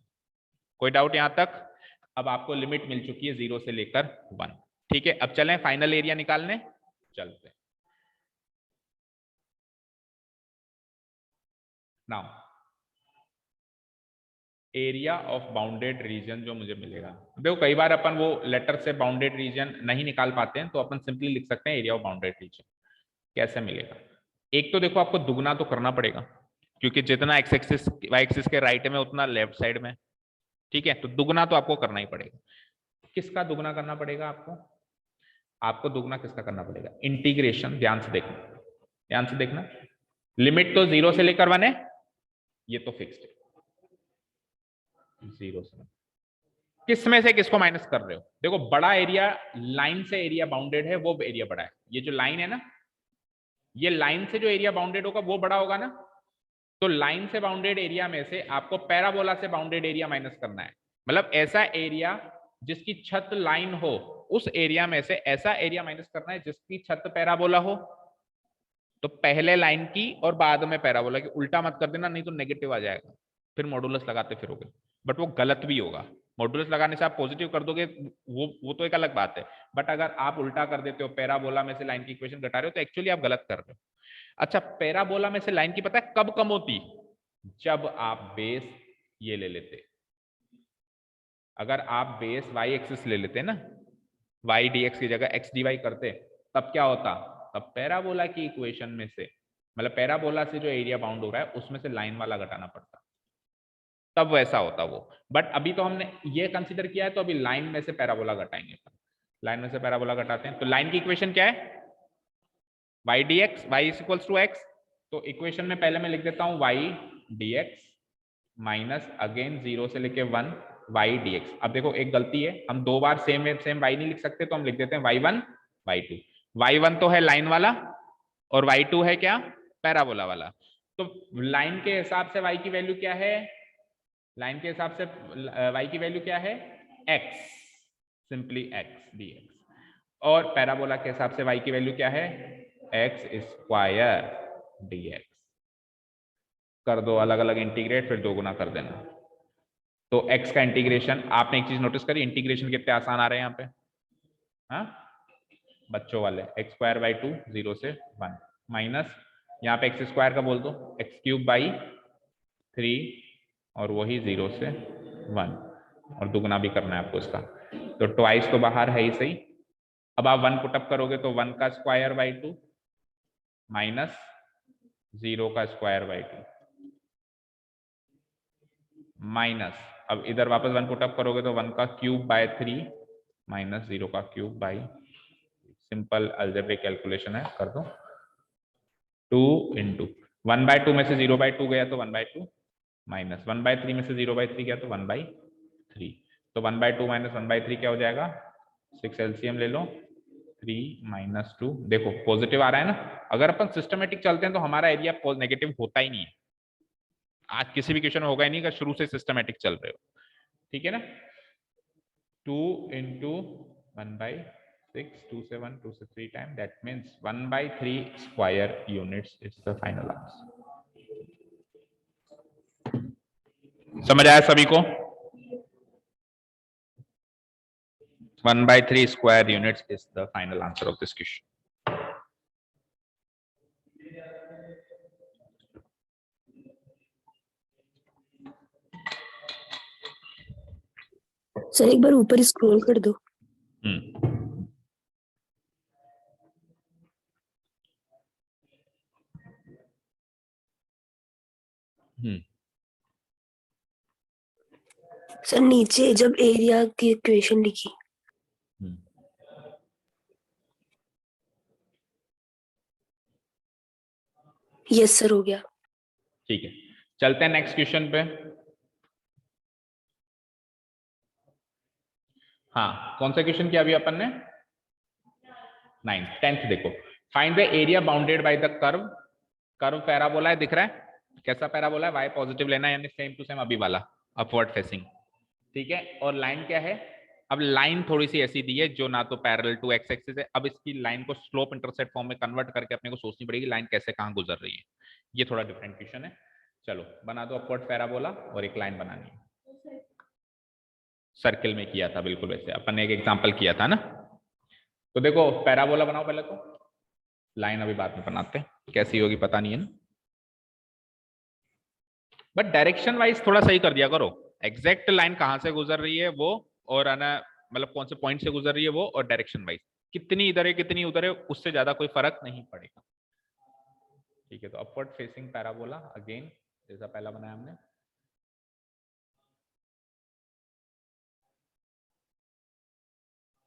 कोई डाउट यहाँ तक? अब आपको लिमिट मिल चुकी है 0 से लेकर 1। ठीक है, अब चलें फाइनल एरिया निकालने, चलते। Now area of bounded reason जो मुझे मिलेगा। देखो कई बार अपन वो लेटर से बाउंडेड रीजन नहीं निकाल पाते हैं, तो अपन सिंपली लिख सकते हैं एरिया ऑफ बाउंडेड रीजन। कैसे मिलेगा? एक तो देखो आपको दुगना तो करना पड़ेगा, क्योंकि जितना एक्स एक्सिस वाई एक्सिस के राइट में उतना लेफ्ट साइड में, ठीक है, तो दुगना तो आपको करना ही पड़ेगा। किसका दुगना करना पड़ेगा आपको दुगना किसका करना पड़ेगा? इंटीग्रेशन। ध्यान से देखना, लिमिट तो 0 से लेकर 1 है, ये तो फिक्स्ड है, 0 से 1। किस में से किसको माइनस कर रहे हो? देखो बड़ा एरिया लाइन से एरिया बाउंडेड है, वो एरिया बड़ा है। ये जो लाइन है ना, ये लाइन से जो एरिया बाउंडेड होगा वो बड़ा होगा ना, तो लाइन से बाउंडेड एरिया में से आपको पैराबोला से बाउंडेड एरिया माइनस करना है। मतलब ऐसा एरिया जिसकी छत लाइन हो, उस एरिया में से ऐसा एरिया माइनस करना है जिसकी छत पैराबोला हो। तो पहले लाइन की और बाद में पैराबोला की, उल्टा मत कर देना, नहीं तो नेगेटिव आ जाएगा, फिर मॉडुलस लगाते फिरोगे, बट वो गलत भी होगा। मॉडुलस लगाने से आप पॉजिटिव कर दोगे, वो तो एक अलग बात है, बट अगर आप उल्टा कर देते हो, पैराबोला में से लाइन की इक्वेशन घटा रहे हो, तो एक्चुअली आप गलत कर रहे हो। अच्छा, पैराबोला में से लाइन की पता है कब कम होती? जब आप बेस ये ले लेते। अगर आप बेस वाई एक्सिस ले लेते ना, वाई डीएक्स की जगह एक्स डीवाई करते, तब क्या होता? तब पैराबोला की इक्वेशन में से, मतलब पैराबोला से जो एरिया बाउंड हो रहा है उसमें से लाइन वाला घटाना पड़ता, तब वैसा होता वो। बट अभी तो हमने ये कंसीडर किया है, तो अभी लाइन में से पैराबोला घटाएंगे। लाइन में से पैराबोला घटाते हैं, तो लाइन की इक्वेशन क्या है? y dx, y is equals to x। तो इक्वेशन में पहले मैं लिख देता हूं y dx माइनस अगेन 0 से लेके 1 y dx। अब देखो एक गलती है, हम दो बार सेम y नहीं लिख सकते, तो हम लिख देते हैं y1 y2। y1 तो है लाइन वाला और y2 है क्या? पैराबोला वाला। तो लाइन के हिसाब से y की वैल्यू क्या है? लाइन के हिसाब से y की वैल्यू क्या है? x, simply x dx। और पैराबोला के हिसाब से y की वैल्यू क्या है? x square dx। कर दो अलग अलग इंटीग्रेट, फिर 2 गुना कर देना। तो x का इंटीग्रेशन, आपने एक चीज नोटिस करी, इंटीग्रेशन कितने आसान आ रहे हैं यहाँ पे, हाँ बच्चों वाले। x स्क्वायर बाई 2 0 से 1 माइनस यहाँ पे x स्क्वायर का बोल दो, x क्यूब बाई 3 और वही 0 से 1, और दुगना भी करना है आपको इसका। तो ट्वाइस तो बाहर है ही सही। अब आप 1 पुटअप करोगे तो 1 का स्क्वायर बाई 2 माइनस 0 का स्क्वायर बाई 2 माइनस, अब इधर वापस 1 पुटअप करोगे तो 1 का क्यूब बाय 3 माइनस 0 का cube by, simple algebraic calculation है, कर दो। 2 इंटू 1/2 में से 0/2 गया तो 1/2 माइनस 1/3 में से 0/3 गया तो 1/3। तो 1/2 माइनस 1/3 क्या हो जाएगा? 6 एलसीएम ले लो, 3 माइनस 2। देखो पॉजिटिव आ रहा है ना। अगर अपन सिस्टमेटिक चलते हैं तो हमारा एरिया नेगेटिव होता ही नहीं है। आज किसी भी क्वेश्चन होगा ही नहीं अगर शुरू से सिस्टमेटिक चल रहे हो, ठीक है ना। 2 इंटू 1/6, 2 से 1, 2 से 3 time, that means 1/3 square units is the final answer. समझ आया सभी को? 1/3 square units is the final answer of this question. Sir एक बार ऊपर स्क्रॉल कर दो। सर नीचे जब एरिया की इक्वेशन लिखी। यस सर, हो गया। ठीक है, चलते हैं नेक्स्ट क्वेश्चन पे। हाँ, कौन सा क्वेश्चन किया अभी अपन ने? 9th 10th देखो, find the area bounded by the curve. Curve parabola है, दिख रहा है कैसा पैराबोला है? y पॉजिटिव लेना है, यानी सेम टू सेम अभी वाला, अपवर्ड फेसिंग, ठीक है। और लाइन क्या है? अब लाइन थोड़ी सी ऐसी दी है जो ना तो पैरेलल टू एक्स एक्सिस है। अब इसकी लाइन को स्लोप इंटरसेप्ट फॉर्म में कन्वर्ट करके अपने को सोचनी पड़ेगी लाइन कैसे कहाँ गुजर रही है। ये थोड़ा डिफरेंट क्वेश्चन है। चलो बना दो अपवर्ड पैराबोला और एक लाइन बनानी है। सर्किल में किया था बिल्कुल वैसे, अपन ने एक एग्जांपल किया था ना। तो देखो पैराबोला बनाओ पहले, तो लाइन अभी बाद में बनाते हैं, कैसी होगी पता नहीं है ना, बट डायरेक्शन वाइज थोड़ा सही कर दिया करो। एग्जैक्ट लाइन कहाँ से गुजर रही है वो, और आना मतलब कौन से पॉइंट से गुजर रही है वो, और डायरेक्शन वाइज कितनी इधर है कितनी उधर है, उससे ज्यादा कोई फर्क नहीं पड़ेगा। ठीक है, तो अपवर्ड फेसिंग पैराबोला अगेन जैसा पहला बनाया हमने,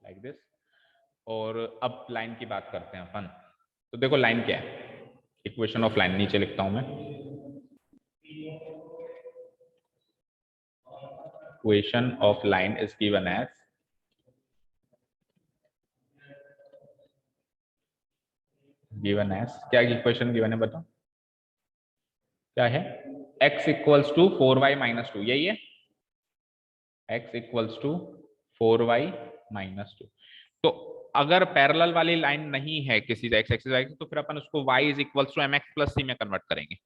लाइक दिस। और अब लाइन की बात करते हैं अपन। तो देखो लाइन क्या है, इक्वेशन ऑफ लाइन नीचे लिखता हूं मैं, equation of line is given as क्या इक्वेशन गिवन है बताओ, क्या है, x equals to 4y minus 2, यही है, x equals to 4y minus 2। तो अगर पैरेलल वाली लाइन नहीं है किसी x एक्सिस y, तो फिर अपन उसको y is equals to mx plus c में कन्वर्ट करेंगे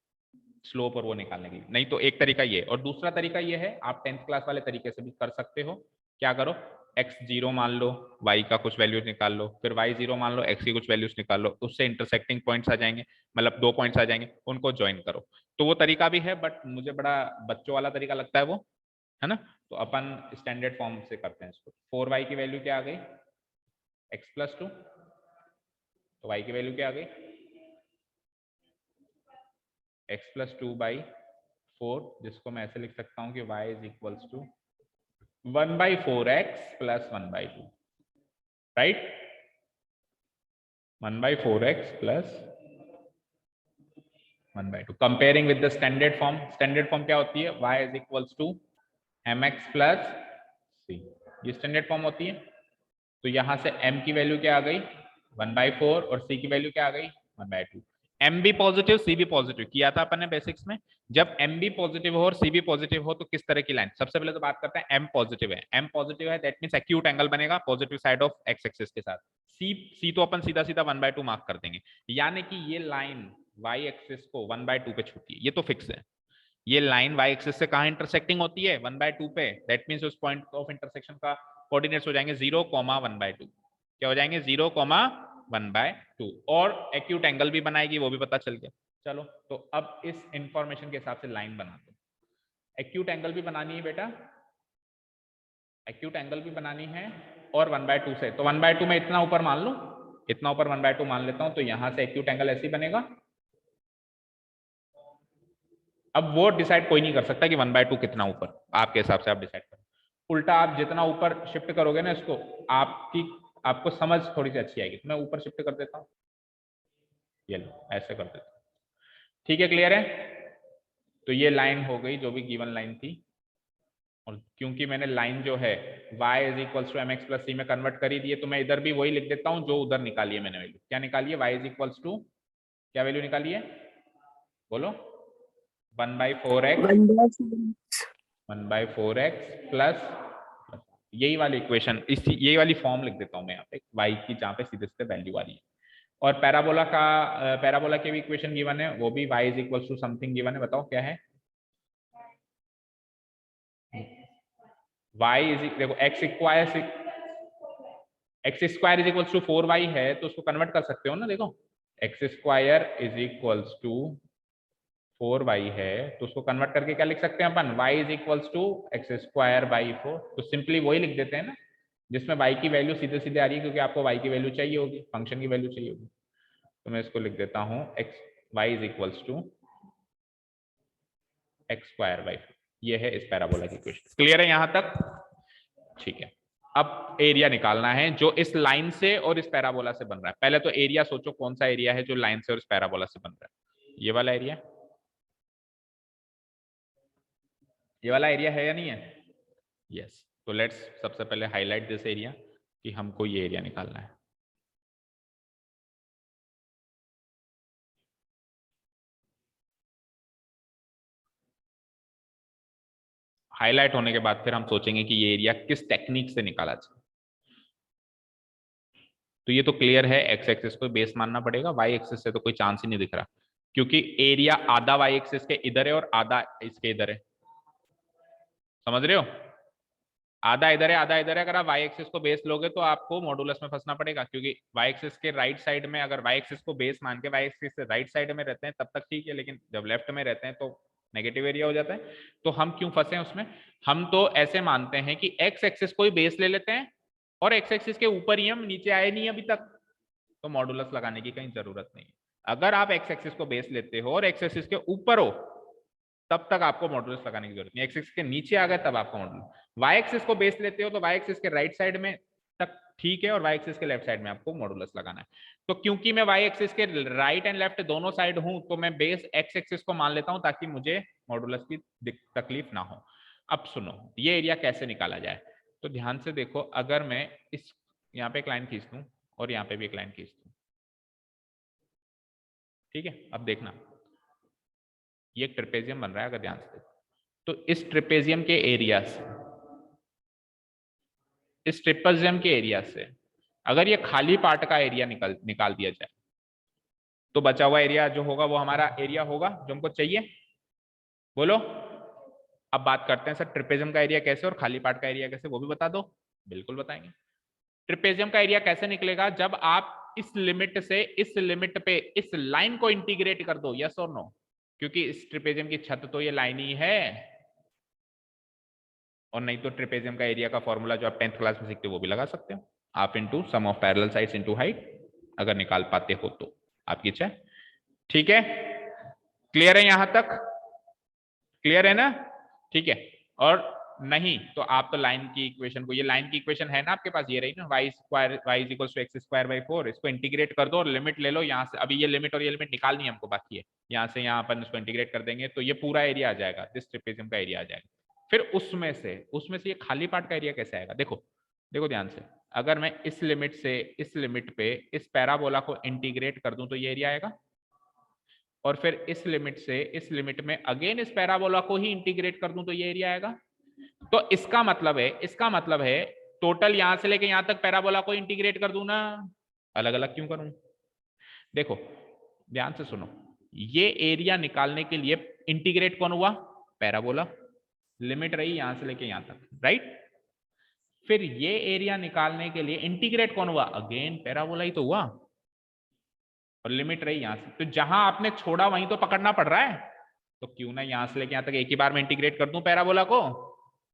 स्लोप और वो निकालने के लिए। नहीं तो एक तरीका ये, और दूसरा तरीका ये है, आप 10th क्लास वाले तरीके से भी कर सकते हो। क्या करो, x 0 मान लो, y का कुछ वैल्यूज निकाल लो, फिर y 0 मान लो, x की कुछ वैल्यूज निकाल लो, उससे इंटरसेक्टिंग पॉइंट्स आ जाएंगे, मतलब 2 पॉइंट्स आ जाएंगे, उनको ज्वाइन करो। तो वो तरीका भी है, बट मुझे बड़ा बच्चों वाला तरीका लगता है वो, है ना। तो अपन स्टैंडर्ड फॉर्म से करते हैं इसको। 4y की वैल्यू क्या आ गई, x प्लस 2, तो y की वैल्यू क्या आ गई, x प्लस 2 बाई 4, जिसको मैं ऐसे लिख सकता हूं कि y is equals to 1/4x plus 1/2, right, 1/4x plus 1/2। Comparing with the standard form, standard form क्या होती है, y is equals to mx plus c, ये स्टैंडर्ड फॉर्म होती है। तो यहां से m की वैल्यू क्या आ गई 1/4 और c की वैल्यू क्या आ गई 1/2। m भी पॉजिटिव c भी पॉजिटिव किया था अपन ने बेसिक्स में। जब m भी पॉजिटिव हो और c भी पॉजिटिव हो तो किस तरह की लाइन, सबसे पहले तो बात करते हैं m पॉजिटिव है, m पॉजिटिव है दैट मींस एक्यूट एंगल बनेगा positive side of x axis के साथ। c तो अपन सीधा सीधा 1/2 मार्क कर देंगे, यानी कि ये लाइन y एक्सिस को 1/2 पे छूती है, ये तो फिक्स है। ये लाइन y एक्सिस से कहां इंटरसेक्टिंग होती है 1/2 पे, दैट मींस उस पॉइंट ऑफ इंटरसेक्शन का कोऑर्डिनेट्स हो जाएंगे 0, 1/2। क्या हो जाएंगे 0, 1/2, और एक्यूट एंगल भी बनाएगी, वो भी पता चल गया। चलो तो अब इस इंफॉर्मेशन के हिसाब से लाइन बनाते हैं। एक्यूट एंगल भी बनानी है बेटा, एक्यूट एंगल भी बनानी है, और 1/2 से, तो 1/2 में इतना ऊपर मान लो, इतना ऊपर 1/2 मान लेता हूं, तो यहां से एक्यूट एंगल ऐसे ही बनेगा। अब वो डिसाइड कोई नहीं कर सकता कि 1/2 कितना ऊपर, आपके हिसाब से आप डिसाइड करो। उल्टा आप जितना ऊपर शिफ्ट करोगे ना इसको, आपको समझ थोड़ी सी अच्छी आएगी। तो मैं ऊपर शिफ्ट कर देता हूँ, ये लो ऐसे कर देता हूँ, ठीक है, क्लियर है। तो ये लाइन हो गई जो भी गिवन लाइन थी, और क्योंकि मैंने लाइन जो है y is equals to mx plus c में कन्वर्ट करी दी है, तो मैं इधर भी वही लिख देता हूँ जो उधर निकाली है मैंने वैल्यू। क्या निकाली है, y इज इक्वल्स टू, क्या वैल्यू निकाली है बोलो, 1/4x 1/4x प्लस, यही वाली इक्वेशन, इस यही वाली फॉर्म लिख देता हूं मैं यहाँ पे y की, जहाँ पे सीधे सीधे वैल्यू वाली है। और पैराबोला की भी इक्वेशन गिवन है, वो भी y is equals to something given है, बताओ क्या है। y इज, देखो x square is equals to 4y है, तो उसको कन्वर्ट कर सकते हो ना, देखो x square is equals to 4y है, तो उसको कन्वर्ट करके क्या लिख सकते हैं अपन, y is equals to x square by 4। तो सिंपली वही लिख देते हैं ना जिसमें y की वैल्यू सीधे सीधे आ रही है, क्योंकि आपको y की वैल्यू चाहिए होगी, फंक्शन की वैल्यू चाहिए होगी। तो मैं इसको लिख देता हूँ y is equals to x square by 4। ये है इस पैराबोला की इक्वेशन, क्लियर है यहाँ तक, ठीक है। अब एरिया निकालना है जो इस लाइन से और इस पैराबोला से बन रहा है। पहले तो एरिया सोचो कौन सा एरिया है जो लाइन से और इस पैराबोला से बन रहा है, ये वाला एरिया, ये वाला एरिया है या नहीं है, यस। तो लेट्स सबसे पहले हाईलाइट दिस एरिया कि हमको ये एरिया निकालना है। हाईलाइट होने के बाद फिर हम सोचेंगे कि ये एरिया किस टेक्निक से निकाला जाए। तो ये तो क्लियर है, एक्स एक्सिस को बेस मानना पड़ेगा, वाई एक्सिस से तो कोई चांस ही नहीं दिख रहा, क्योंकि एरिया आधा वाई एक्सिस के इधर है और आधा इसके इधर है, समझ रहे हो, आधा इधर है आधा इधर है। अगर आप वाई एक्सिस को बेस लोगे तो आपको मॉडुलस में फंसना पड़ेगा, क्योंकि वाई एक्सिस के राइट साइड में, अगर वाई एक्सिस को बेस मान के वाई एक्सिस से राइट साइड में रहते हैं तब तक ठीक है, लेकिन जब लेफ्ट में रहते हैं तो नेगेटिव एरिया हो जाता है। तो हम क्यों फंसे हैं उसमें? हम तो ऐसे मानते हैं कि एक्स एक्सिस को ही बेस ले लेते हैं और एक्स एक्सिस के ऊपर ही हम, नीचे आए नहीं अभी तक, तो मॉडुलस लगाने की कहीं जरूरत नहीं है। अगर आप एक्स एक्सिस को बेस लेते हो और एक्स एक्सिस के ऊपर हो तब तक आपको मॉडुलस लगाने की जरूरत नहीं। एक्स एक्सिस के नीचे आ गए तब आपको मॉडुलस। वाई एक्सिस को बेस लेते हो तो वाई एक्सिस के राइट साइड में तक ठीक है और वाई एक्सिस के लेफ्ट साइड में आपको मॉडुलस लगाना है। तो क्योंकि मैं वाई एक्सिस के राइट एंड लेफ्ट दोनों साइड हूं तो मैं बेस एक्स एक्सिस को मान लेता हूं ताकि मुझे मॉडुलस की तकलीफ ना हो। अब सुनो ये एरिया कैसे निकाला जाए, तो ध्यान से देखो। अगर मैं इस यहाँ पे एक लाइन खींच दूं और यहाँ पे भी एक लाइन खींच दूं, ठीक है, अब देखना ये एक ट्रेपेजियम बन रहा है। अगर ध्यान से देखो तो इस ट्रेपेजियम के एरिया से, इस ट्रेपेजियम के एरिया से अगर ये खाली पार्ट का एरिया निकाल दिया जाए तो बचा हुआ एरिया जो होगा वो हमारा एरिया होगा जो हमको चाहिए। बोलो। अब बात करते हैं सर ट्रेपेजियम का एरिया कैसे और खाली पार्ट का एरिया कैसे, वो भी बता दो। बिल्कुल बताएंगे। ट्रेपेजियम का एरिया कैसे निकलेगा? जब आप इस लिमिट से इस लिमिट पे इस लाइन को इंटीग्रेट कर दो, यस और नो, क्योंकि इस ट्रेपेजियम की छत तो ये लाइन ही है। और नहीं तो ट्रेपेजियम का एरिया का फॉर्मूला जो आप 10th क्लास में सीखते हो वो भी लगा सकते हो, आप into sum of parallel sides into height, अगर निकाल पाते हो तो आपकी इच्छा है। ठीक है, क्लियर है यहां तक? क्लियर है ना? ठीक है। और नहीं तो आप तो लाइन की इक्वेशन को, ये लाइन की इक्वेशन है ना आपके पास, ये रही ना, y square y is equal to x square by 4, इसको इंटीग्रेट कर दो और लिमिट ले लो यहाँ से। अभी ये लिमिट और ये लिमिट निकालनी है हमको, बाकी है यहाँ से यहाँ अपन इसको इंटीग्रेट कर देंगे तो ये पूरा एरिया आ जाएगा, दिस ट्रेपेजियम का एरिया आ जाएगा। फिर उसमें से ये खाली पार्ट का एरिया कैसे आएगा? देखो देखो ध्यान से, अगर मैं इस लिमिट से इस लिमिट पे इस पैराबोला को इंटीग्रेट कर दूं तो ये एरिया आएगा, और फिर इस लिमिट से इस लिमिट में अगेन इस पैराबोला को ही इंटीग्रेट कर दूं तो ये एरिया आएगा। तो इसका मतलब है टोटल यहां से लेके यहां तक पैराबोला को इंटीग्रेट कर दूं ना, अलग अलग क्यों करूं? देखो ध्यान से सुनो, ये एरिया निकालने के लिए इंटीग्रेट कौन हुआ? पैराबोला। लिमिट रही यहां से लेके यहां तक, राइट। फिर ये एरिया निकालने के लिए इंटीग्रेट कौन हुआ? अगेन पैराबोला ही तो हुआ, और लिमिट रही यहां से। तो जहां आपने छोड़ा वहीं तो पकड़ना पड़ रहा है, तो क्यों ना यहां से लेके यहां तक एक ही बार में इंटीग्रेट कर दूं पैराबोला को,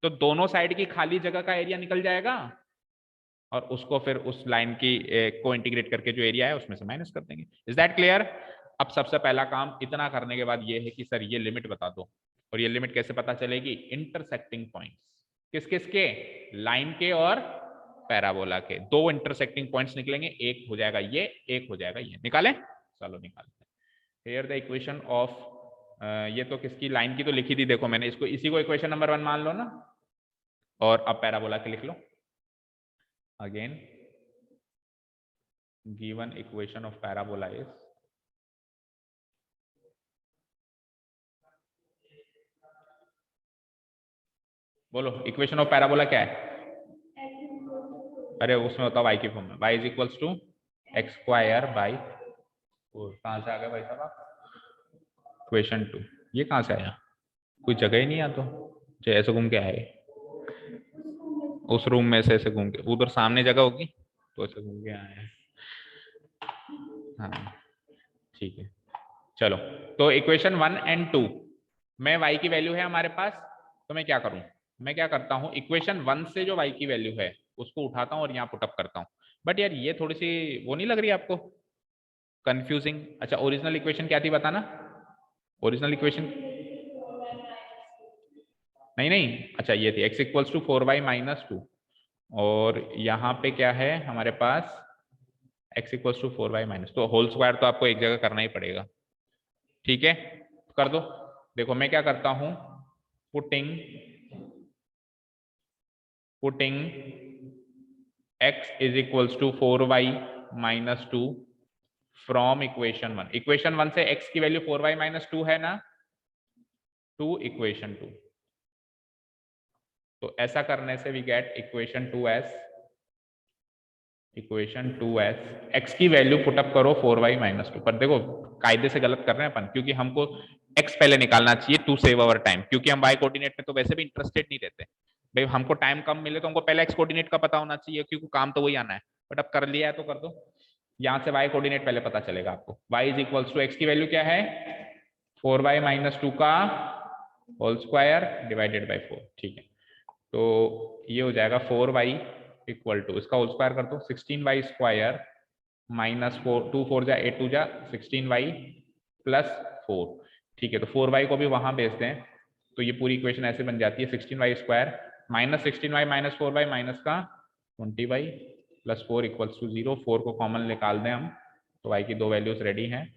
तो दोनों साइड की खाली जगह का एरिया निकल जाएगा और उसको फिर उस लाइन की को इंटीग्रेट करके जो एरिया है उसमें से माइनस कर देंगे। Is that clear? अब सबसे पहला काम इतना करने के बाद ये है कि सर ये लिमिट बता दो, और ये लिमिट कैसे पता चलेगी? इंटरसेक्टिंग पॉइंट्स, किस किस के? लाइन के और पैराबोला के। दो इंटरसेक्टिंग पॉइंट्स निकलेंगे, एक हो जाएगा ये, एक हो जाएगा ये। निकालें? चलो निकालते हैं। हियर द इक्वेशन ऑफ, ये तो किसकी लाइन की तो लिखी थी, देखो मैंने इसको, इसी को इक्वेशन नंबर 1 मान लो ना, और अब पैराबोला के लिख लो। Again given equation of parabola is, बोलो इक्वेशन ऑफ पैराबोला क्या है? अरे उसमें होता y की फॉर्म में, y is equals to x square by, कहां से आ गया भाई साहब आप? इक्वेशन 2, ये कहां से आया? कोई जगह ही नहीं आ, तो जो ऐसे घूम के आए उस रूम में से ऐसे घूम के, उधर सामने जगह होगी तो ऐसे घूम के आए हैं। हाँ ठीक है, चलो। तो इक्वेशन 1 एंड 2 में y की वैल्यू है हमारे पास, तो मैं क्या करूं? मैं क्या करता हूं, इक्वेशन 1 से जो y की वैल्यू है उसको उठाता हूं और यहाँ पुटअप करता हूं। बट यार ये थोड़ी सी वो नहीं लग रही आपको कंफ्यूजिंग? अच्छा ओरिजिनल इक्वेशन क्या थी बताना? ओरिजिनल इक्वेशन नहीं, अच्छा ये थी x equals to 4y minus 2, और यहाँ पे क्या है हमारे पास? x equals to 4y minus, तो होल स्क्वायर तो आपको एक जगह करना ही पड़ेगा, ठीक है, कर दो। देखो मैं क्या करता हूं, putting x is equals to 4y minus 2 from equation 1। Equation 1 से x की वैल्यू 4y माइनस 2 है ना, टू इक्वेशन 2। तो ऐसा करने से we get equation 2s, x की वैल्यू पुटअप करो 4y माइनस 2 पर। देखो कायदे से गलत कर रहे हैं अपन, क्योंकि हमको x पहले निकालना चाहिए टू सेव अवर टाइम, क्योंकि हम y कोऑर्डिनेट में तो वैसे भी इंटरेस्टेड नहीं रहते भाई। हमको टाइम कम मिले तो हमको पहले x कोऑर्डिनेट का पता होना चाहिए, क्योंकि काम तो वही आना है। बट अब कर लिया है तो कर दो, यहाँ से y कोऑर्डिनेट पहले पता चलेगा आपको। y is equals to x की वैल्यू क्या है? 4y माइनस 2 का होल स्क्वायर डिवाइडेड बाई 4, ठीक है। तो ये हो जाएगा 4y इक्वल टू, इसका होल स्क्वायर कर दो, 16y स्क्वायर माइनस 4, 2 4 जा 8 2 जा 16y प्लस 4, ठीक है। तो 4y को भी वहां भेज दें तो ये पूरी इक्वेशन ऐसे बन जाती है 16y square minus 16y minus 4y minus का 20y प्लस 4 इक्वल्स टू 0। 4 को कॉमन निकाल दें हम तो y की दो वैल्यूज रेडी हैं,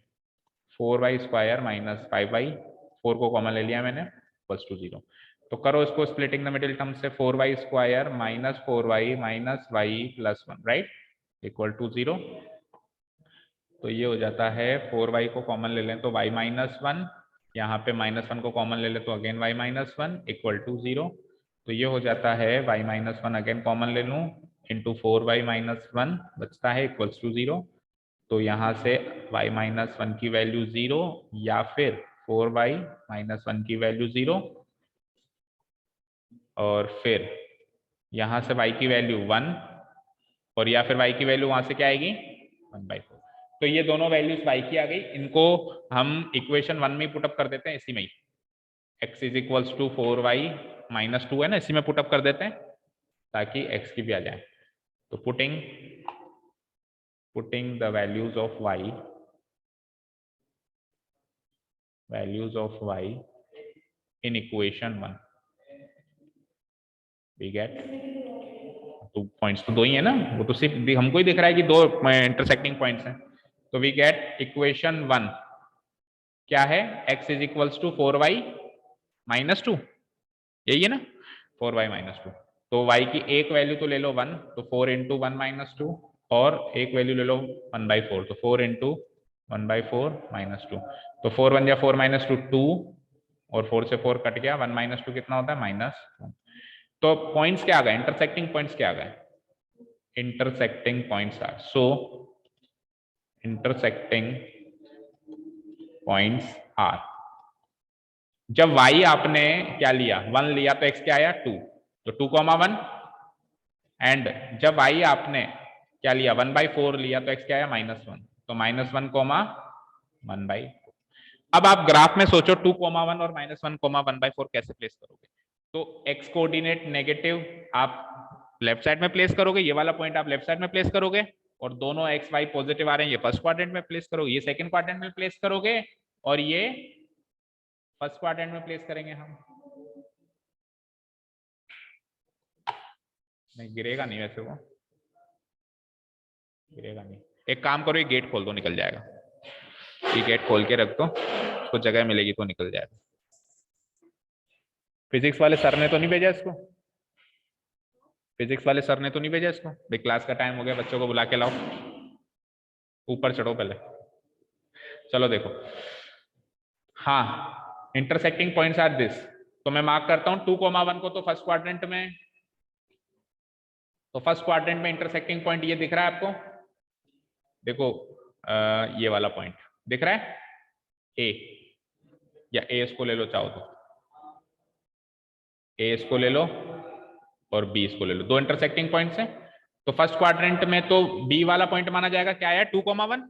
4y स्क्वायर माइनस 5y, 4 को कॉमन ले लिया मैंने, इक्वल्स टू 0। तो करो इसको स्प्लिटिंग द मिडिल टर्म से, 4y square minus 4y minus y plus 1, right, equal to 0। तो ये हो जाता है 4y को कॉमन ले लें तो y माइनस 1, यहाँ पे माइनस 1 को कॉमन ले लें तो again y minus 1 equal to 0। तो ये हो जाता है y माइनस 1 अगेन कॉमन ले लूँ इंटू 4y माइनस 1 बचता है इक्वल्स टू 0। तो यहाँ से y माइनस 1 की वैल्यू 0 या फिर 4y माइनस 1 की वैल्यू 0 और फिर यहाँ से y की वैल्यू 1 और या फिर y की वैल्यू वहां से क्या आएगी 1/4। तो ये दोनों वैल्यूज y की आ गई, इनको हम इक्वेशन 1 में पुटअप कर देते हैं इसी में ही, x is equals to 4y minus 2 है ना, इसी में पुटअप कर देते हैं ताकि x की भी आ जाए। तो putting the values of y in equation 1 we get 2 points, तो दो ही है ना, वो तो सिर्फ हमको ही दिख रहा है कि दो इंटरसेक्टिंग पॉइंट्स हैं। तो वी गेट इक्वेशन 1 क्या है, x is equals to 4y minus 2, यही है ना 4y माइनस 2। तो y की एक वैल्यू तो ले लो 1, तो 4 इंटू 1 माइनस 2, और एक वैल्यू ले लो 1/4, तो 4 इंटू 1/4 माइनस 2। तो 4 1 या 4 माइनस 2 2, और 4 से 4 कट गया, 1 माइनस 2 कितना होता है -1। तो पॉइंट्स क्या आ गए, इंटरसेक्टिंग पॉइंट्स क्या आ गए, intersecting points are, so intersecting points are, जब y आपने क्या लिया 1 लिया तो x क्या आया 2, तो 2,1, एंड जब y आपने क्या लिया 1/4 लिया तो x क्या आया -1, तो -1,1/4। अब आप ग्राफ में सोचो 2,1 और -1,1/4 कैसे प्लेस करोगे। तो x कोऑर्डिनेट नेगेटिव आप लेफ्ट साइड में प्लेस करोगे, ये वाला पॉइंट आप लेफ्ट साइड में प्लेस करोगे, और दोनों x y पॉजिटिव आ रहे हैं ये फर्स्ट क्वाड्रेंट में प्लेस करोगे, ये सेकंड क्वाड्रेंट में प्लेस करोगे, और ये फर्स्ट क्वाड्रेंट में प्लेस करेंगे हम। नहीं गिरेगा नहीं, वैसे वो गिरेगा नहीं। एक काम करो, ये गेट खोल दो, निकल जाएगा, ये गेट खोल के रख दो, उसको जगह मिलेगी तो निकल जाएगा। फिजिक्स वाले सर ने तो नहीं भेजा इसको, फिजिक्स वाले सर ने तो नहीं भेजा इसको, भाई क्लास का टाइम हो गया, बच्चों को बुला के लाओ, ऊपर चढ़ो पहले। चलो देखो, हाँ इंटरसेक्टिंग पॉइंट्स आर दिस, तो मैं मार्क करता हूं 2,1 को तो फर्स्ट क्वाड्रेंट में, तो फर्स्ट क्वाड्रेंट में इंटरसेक्टिंग पॉइंट ये दिख रहा है आपको, देखो ये वाला पॉइंट दिख रहा है, ए, या ए इसको ले लो चाहो तो, ए इसको ले लो और बी इसको ले लो, दो इंटरसेक्टिंग पॉइंट्स हैं। तो फर्स्ट क्वाड्रेंट में तो बी वाला पॉइंट माना जाएगा, क्या आया 2,1,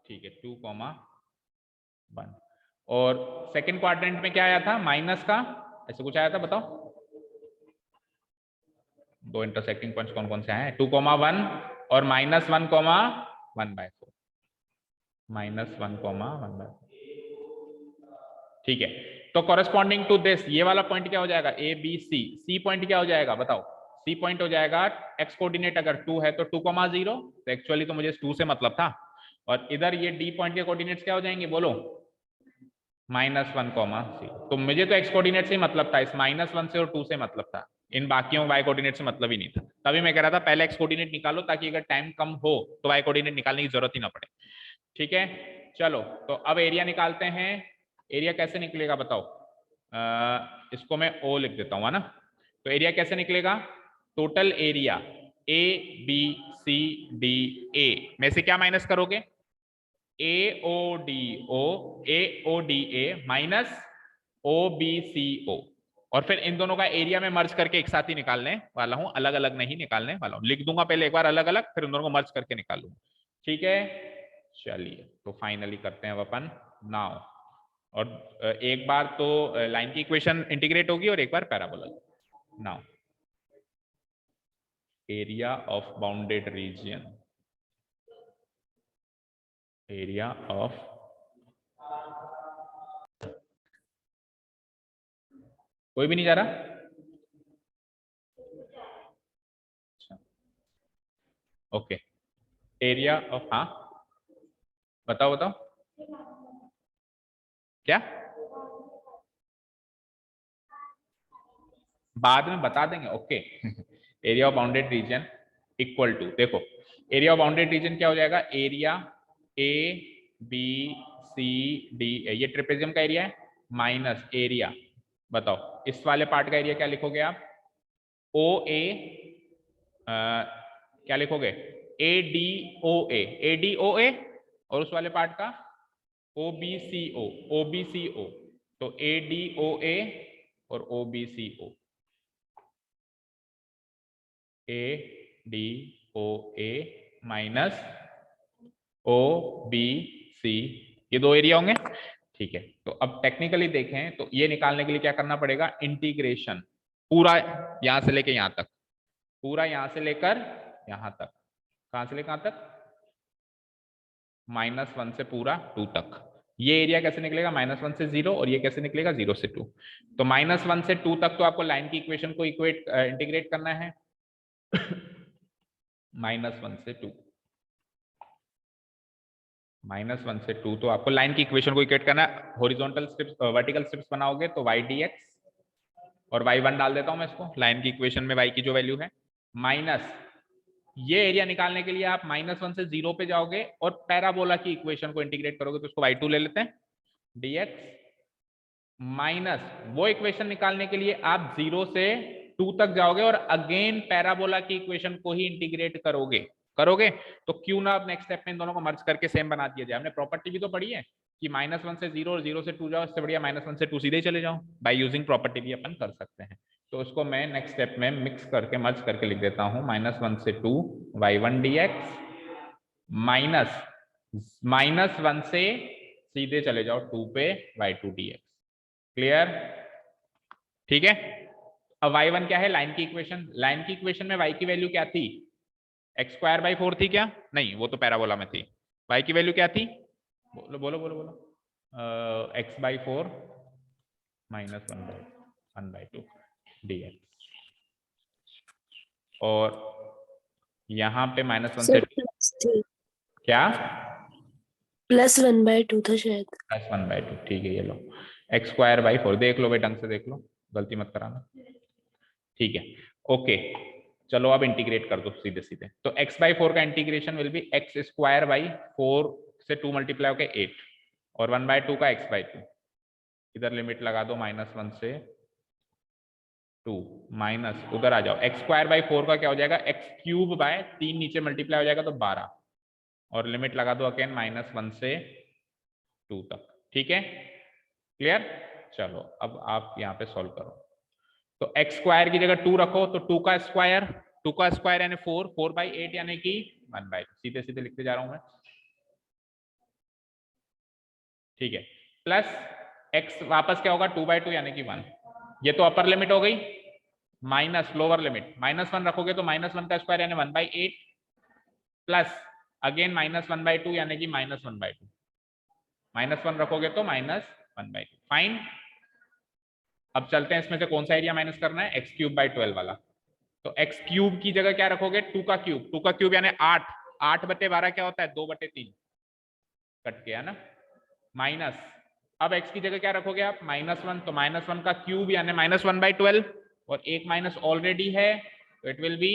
ठीक है 2,1, और सेकंड क्वाड्रेंट में क्या आया था माइनस का, ऐसे कुछ आया था बताओ, दो इंटरसेक्टिंग पॉइंट्स कौन कौन से आए हैं, 2,1 और -1,1/4, -1,1/4, ठीक है। तो कॉरेस्पॉन्डिंग टू दिस ये वाला पॉइंट क्या हो जाएगा, ए बी सी, सी पॉइंट क्या हो जाएगा बताओ, सी पॉइंट हो जाएगा एक्स कोऑर्डिनेट अगर 2 है तो 2,0, तो एक्चुअली तो मुझे 2 से मतलब था, और इधर ये डी पॉइंट के कोऑर्डिनेट्स क्या हो जाएंगे बोलो, -1,0। तो मुझे तो एक्स कोऑर्डिनेट से ही मतलब था, इस -1 से और 2 से मतलब था, इन बाकियों वाई कोऑर्डिनेट से मतलब ही नहीं था। तभी मैं कह रहा था पहले एक्स कोऑर्डिनेट निकालो ताकि अगर टाइम कम हो तो वाई कोऑर्डिनेट निकालने की जरूरत ही ना पड़े, ठीक है। चलो तो अब एरिया निकालते हैं, एरिया कैसे निकलेगा बताओ, इसको मैं ओ लिख देता हूँ, है ना। तो एरिया कैसे निकलेगा, total area A B C D A में से क्या माइनस करोगे, A O D A minus O B C O, और फिर इन दोनों का एरिया में मर्ज करके एक साथ ही निकालने वाला हूं, अलग अलग नहीं निकालने वाला हूं, लिख दूंगा पहले एक बार अलग अलग, फिर इन दोनों को मर्ज करके निकालूंगा, ठीक है। चलिए तो फाइनली करते हैं अपन नाउ, और एक बार तो लाइन की इक्वेशन इंटीग्रेट होगी और एक बार parabola. Now area of bounded region, area of कोई भी नहीं जा रहा। ओके एरिया ऑफ, हाँ बताओ बताओ क्या, बाद में बता देंगे। Okay area of bounded region equal to, देखो एरिया ऑफ बाउंडेड रीजन क्या हो जाएगा, area A B C D A, ये ट्रेपेजियम का एरिया है, माइनस एरिया, बताओ इस वाले पार्ट का एरिया क्या लिखोगे आप, ओ ए, क्या लिखोगे, ए डी ओ ए, और उस वाले पार्ट का ओ बी सी ओ, तो ए डी ओ ए और O B C O, A D O A minus O B C, ये दो एरिया होंगे। ठीक है, तो अब टेक्निकली देखें तो ये निकालने के लिए क्या करना पड़ेगा, इंटीग्रेशन पूरा यहां से लेके यहां तक, पूरा यहां से लेकर यहां तक, कहां से लेकर कहां तक, -1 से पूरा 2 तक। ये एरिया कैसे निकलेगा, -1 से 0, और ये कैसे निकलेगा 0 से 2। तो -1 से 2 तक तो आपको लाइन की इक्वेशन को इक्वेट इंटीग्रेट करना है -1 से 2, -1 से 2 तो आपको लाइन की इक्वेशन को इक्वेट करना है। हॉरिजॉन्टल स्ट्रिप्स, वर्टिकल स्ट्रिप्स बनाओगे तो y dx, और y1 डाल देता हूं मैं इसको, लाइन की इक्वेशन में y की जो वैल्यू है, माइनस ये एरिया निकालने के लिए आप -1 से 0 पे जाओगे और पैराबोला की इक्वेशन को इंटीग्रेट करोगे, तो इसको y2 ले लेते हैं dx, माइनस वो इक्वेशन निकालने के लिए आप 0 से 2 तक जाओगे और अगेन पैराबोला की इक्वेशन को ही इंटीग्रेट करोगे। तो क्यों ना अब नेक्स्ट स्टेप में इन दोनों को मर्ज करके सेम बना दिया जाए। हमने प्रॉपर्टी भी तो पढ़ी है कि -1 से 0 और 0 से 2 जाओ, इससे बढ़िया -1 से 2 सीधे चले जाओ, बाय यूजिंग प्रॉपर्टी भी अपन कर सकते हैं। तो उसको मैं नेक्स्ट स्टेप में मिक्स करके मर्ज करके लिख देता हूं, -1 से 2 y1 dx, माइनस -1 से सीधे चले जाओ 2 पे y2 dx। क्लियर, ठीक है। अब y1 क्या है, लाइन की इक्वेशन, लाइन की इक्वेशन में y की वैल्यू क्या थी, x²/4 थी क्या, नहीं वो तो पैराबोला में थी। y की वैल्यू क्या थी, बोलो बोलो बोलो बोलो, x/4 -1/2 dx, और यहाँ पे -1 से क्या, +1/2 था शायद, +1/2, ठीक है। ये लो x²/4, देख लो भाई ढंग से देख लो, गलती मत कराना, ठीक है। ओके चलो अब इंटीग्रेट कर दो सीधे सीधे, तो x/4 का इंटीग्रेशन विल बी x²/4 से 2 मल्टीप्लाई होकर 8, और 1/2 का x/2, इधर लिमिट लगा दो -1 से 2, माइनस उधर आ जाओ, x²/4 का क्या हो जाएगा, x³/3 नीचे मल्टीप्लाई हो जाएगा तो 12, और लिमिट लगा दो अगेन -1 से 2 तक। ठीक है, क्लियर। चलो अब आप यहाँ पे सॉल्व करो, तो x² की जगह 2 रखो, तो 2 का स्क्वायर यानी 4, 4/8 यानी कि 1/2, सीधे सीधे लिखते जा रहा हूं मैं, ठीक है। प्लस x वापस क्या होगा, 2/2 यानी कि 1, ये तो अपर लिमिट हो गई, माइनस लोअर लिमिट, -1 रखोगे तो -1 का स्क्वायर यानी 1/8, प्लस अगेन -1/2 यानी कि -1/2, -1 रखोगे तो -1/2, फाइन। अब चलते हैं इसमें से कौन सा एरिया माइनस करना है, x³/12 वाला, तो x³ की जगह क्या रखोगे, 2 का क्यूब यानी 8, 8/12 क्या होता है, 2/3, कट गया ना, माइनस, अब x की जगह क्या रखोगे आप, -1, तो -1 का क्यूब यानी -1/12, और एक माइनस ऑलरेडी है तो इट विल बी,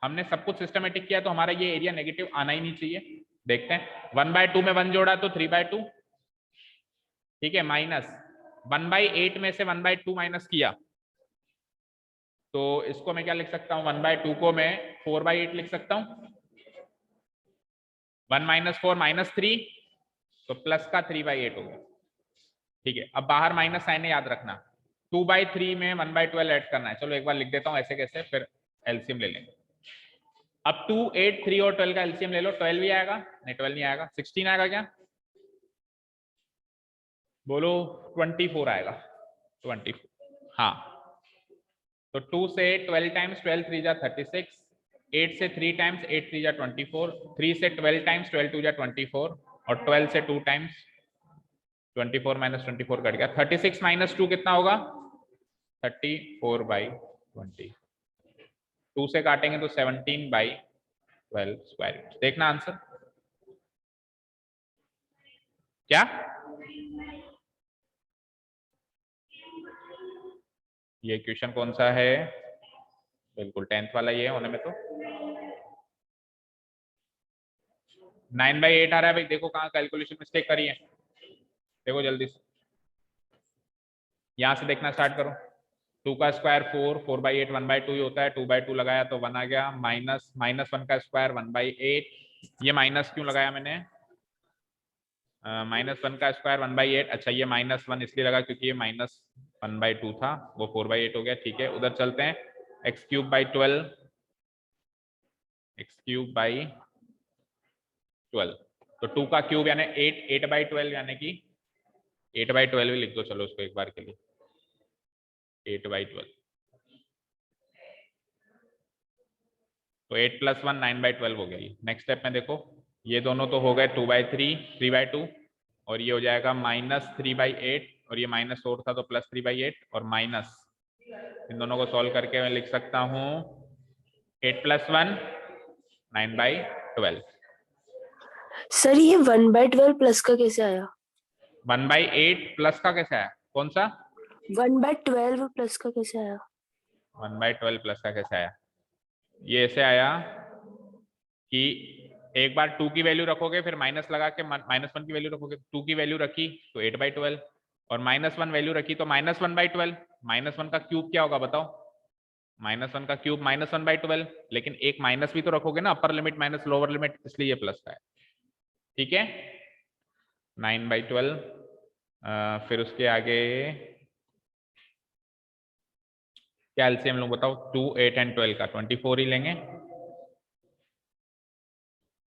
हमने सब कुछ सिस्टमेटिक किया तो हमारा ये एरिया नेगेटिव आना ही नहीं चाहिए। देखते हैं 1/2 में 1 जोड़ा तो 3/2, ठीक है, माइनस 1/8 में से 1/2 माइनस किया तो इसको मैं क्या लिख सकता हूं, 1/2 को मैं 4/8 लिख सकता हूं, 1 - 4 -3, तो प्लस का 3/8 हो गया। ठीक है, अब बाहर माइनस साइन है, याद रखना, 2/3 में 1/12 ऐड करना है। चलो एक बार लिख देता हूं ऐसे कैसे, फिर एलसीएम ले लेंगे। अब 2, 8, 3 और 12 का एलसीएम ले लो, 12 भी आएगा, नहीं 12 नहीं आएगा, 16 आएगा क्या, बोलो 24 आएगा, 24। हाँ, तो 2 से 12 टाइम्स 12 3 जा 36, 8 से 3 टाइम्स 8 3 जा 24, 3 से 12 टाइम्स 12 2 जा 24, और 12 से 2 टाइम्स 24 माइनस 24 कट गया। 36 माइनस 2 कितना होगा? 34/20। 2 से काटेंगे तो 17/12 स्क्वायर रूट। देखना आंसर क्या? ये क्वेश्चन कौन सा है? बिल्कुल 10th वाला ये होने में तो 9/8 आ रहा है भाई। देखो कहाँ कैलकुलेशन मिस्टेक करी है, देखो जल्दी से, यहां से देखना स्टार्ट करो। 2 का स्क्वायर 4, 4/8 1/2 ही होता है, 2/2 लगाया तो 1 आ गया, माइनस -1 का स्क्वायर 1/8। ये माइनस क्यों लगाया मैंने? -1 का स्क्वायर 1/8। अच्छा, ये -1 इसलिए लगा क्योंकि ये -1/2 था, वो 4/8 हो गया। ठीक है, उधर चलते हैं। x³/12, x³/12, तो 2 का क्यूब यानी 8, 8/12 यानी कि 8/12 ही लिख दो। चलो उसको एक बार के लिए 8/12, तो 8 + 1 9/12 हो गया। ये नेक्स्ट स्टेप में देखो, ये दोनों तो हो गए 2/3, 3/2, और ये हो जाएगा -3/8, और ये -4 था तो +3/8, और माइनस इन दोनों को सॉल्व करके मैं लिख सकता हूँ 8 + 1 9/12। सर ये 1/12 प्लस का कैसे आया? 1/8 प्लस का कैसे आया? कौन सा? 1/12 प्लस का कैसे आया? 1/12 प्लस का कैसे आया? ये ऐसे आया कि एक बार 2 की वैल्यू रखोगे, फिर माइनस लगा के -1 की वैल्यू रखोगे। 2 की वैल्यू रखी तो 8/12, और -1 वैल्यू रखी तो -1/12। -1 का क्यूब क्या होगा बताओ? -1 का क्यूब -1/12, लेकिन एक माइनस भी तो रखोगे ना, upper limit minus lower limit, इसलिए ये प्लस का है। ठीक है, 9/12। फिर उसके आगे क्या एलसीएम लोग बताओ? 2, 8 एंड 12 का 24 ही लेंगे।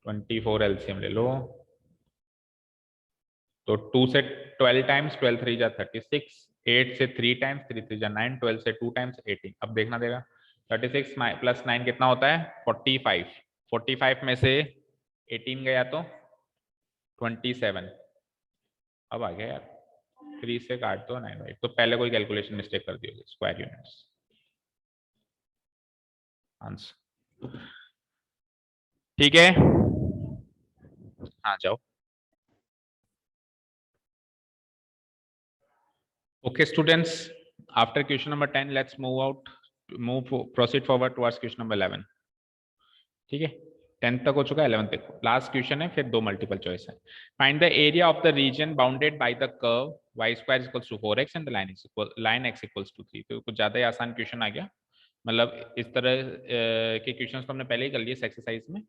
24 एलसीएम ले लो, तो 2 से 12 टाइम्स 12 3 जा 36, 8 से 3 टाइम्स 3 3 जा 9, 12 से 2 टाइम्स 18। अब देखना देगा 36 + 9 कितना होता है? 45। 45 में से 18 गया तो 27। अब आ गया यार, 3 से काट दो 9/8, तो पहले कोई कैलकुलेशन मिस्टेक कर दी होगी। Square units answer. ठीक है, हाँ जाओ। Okay, students, after question number 10, let's proceed forward towards question number 11. ठीक है, 10th तक हो चुका है, 11th देखो, लास्ट क्वेश्चन है, फिर 2 मल्टीपल चॉइस है। Find the area of the region bounded by the curve y² = 4x and the line x = 3। तो कुछ ज्यादा ही आसान क्वेश्चन आ गया, मतलब इस तरह के क्वेश्चंस तो हमने पहले ही कर लिए इस एक्सरसाइज में।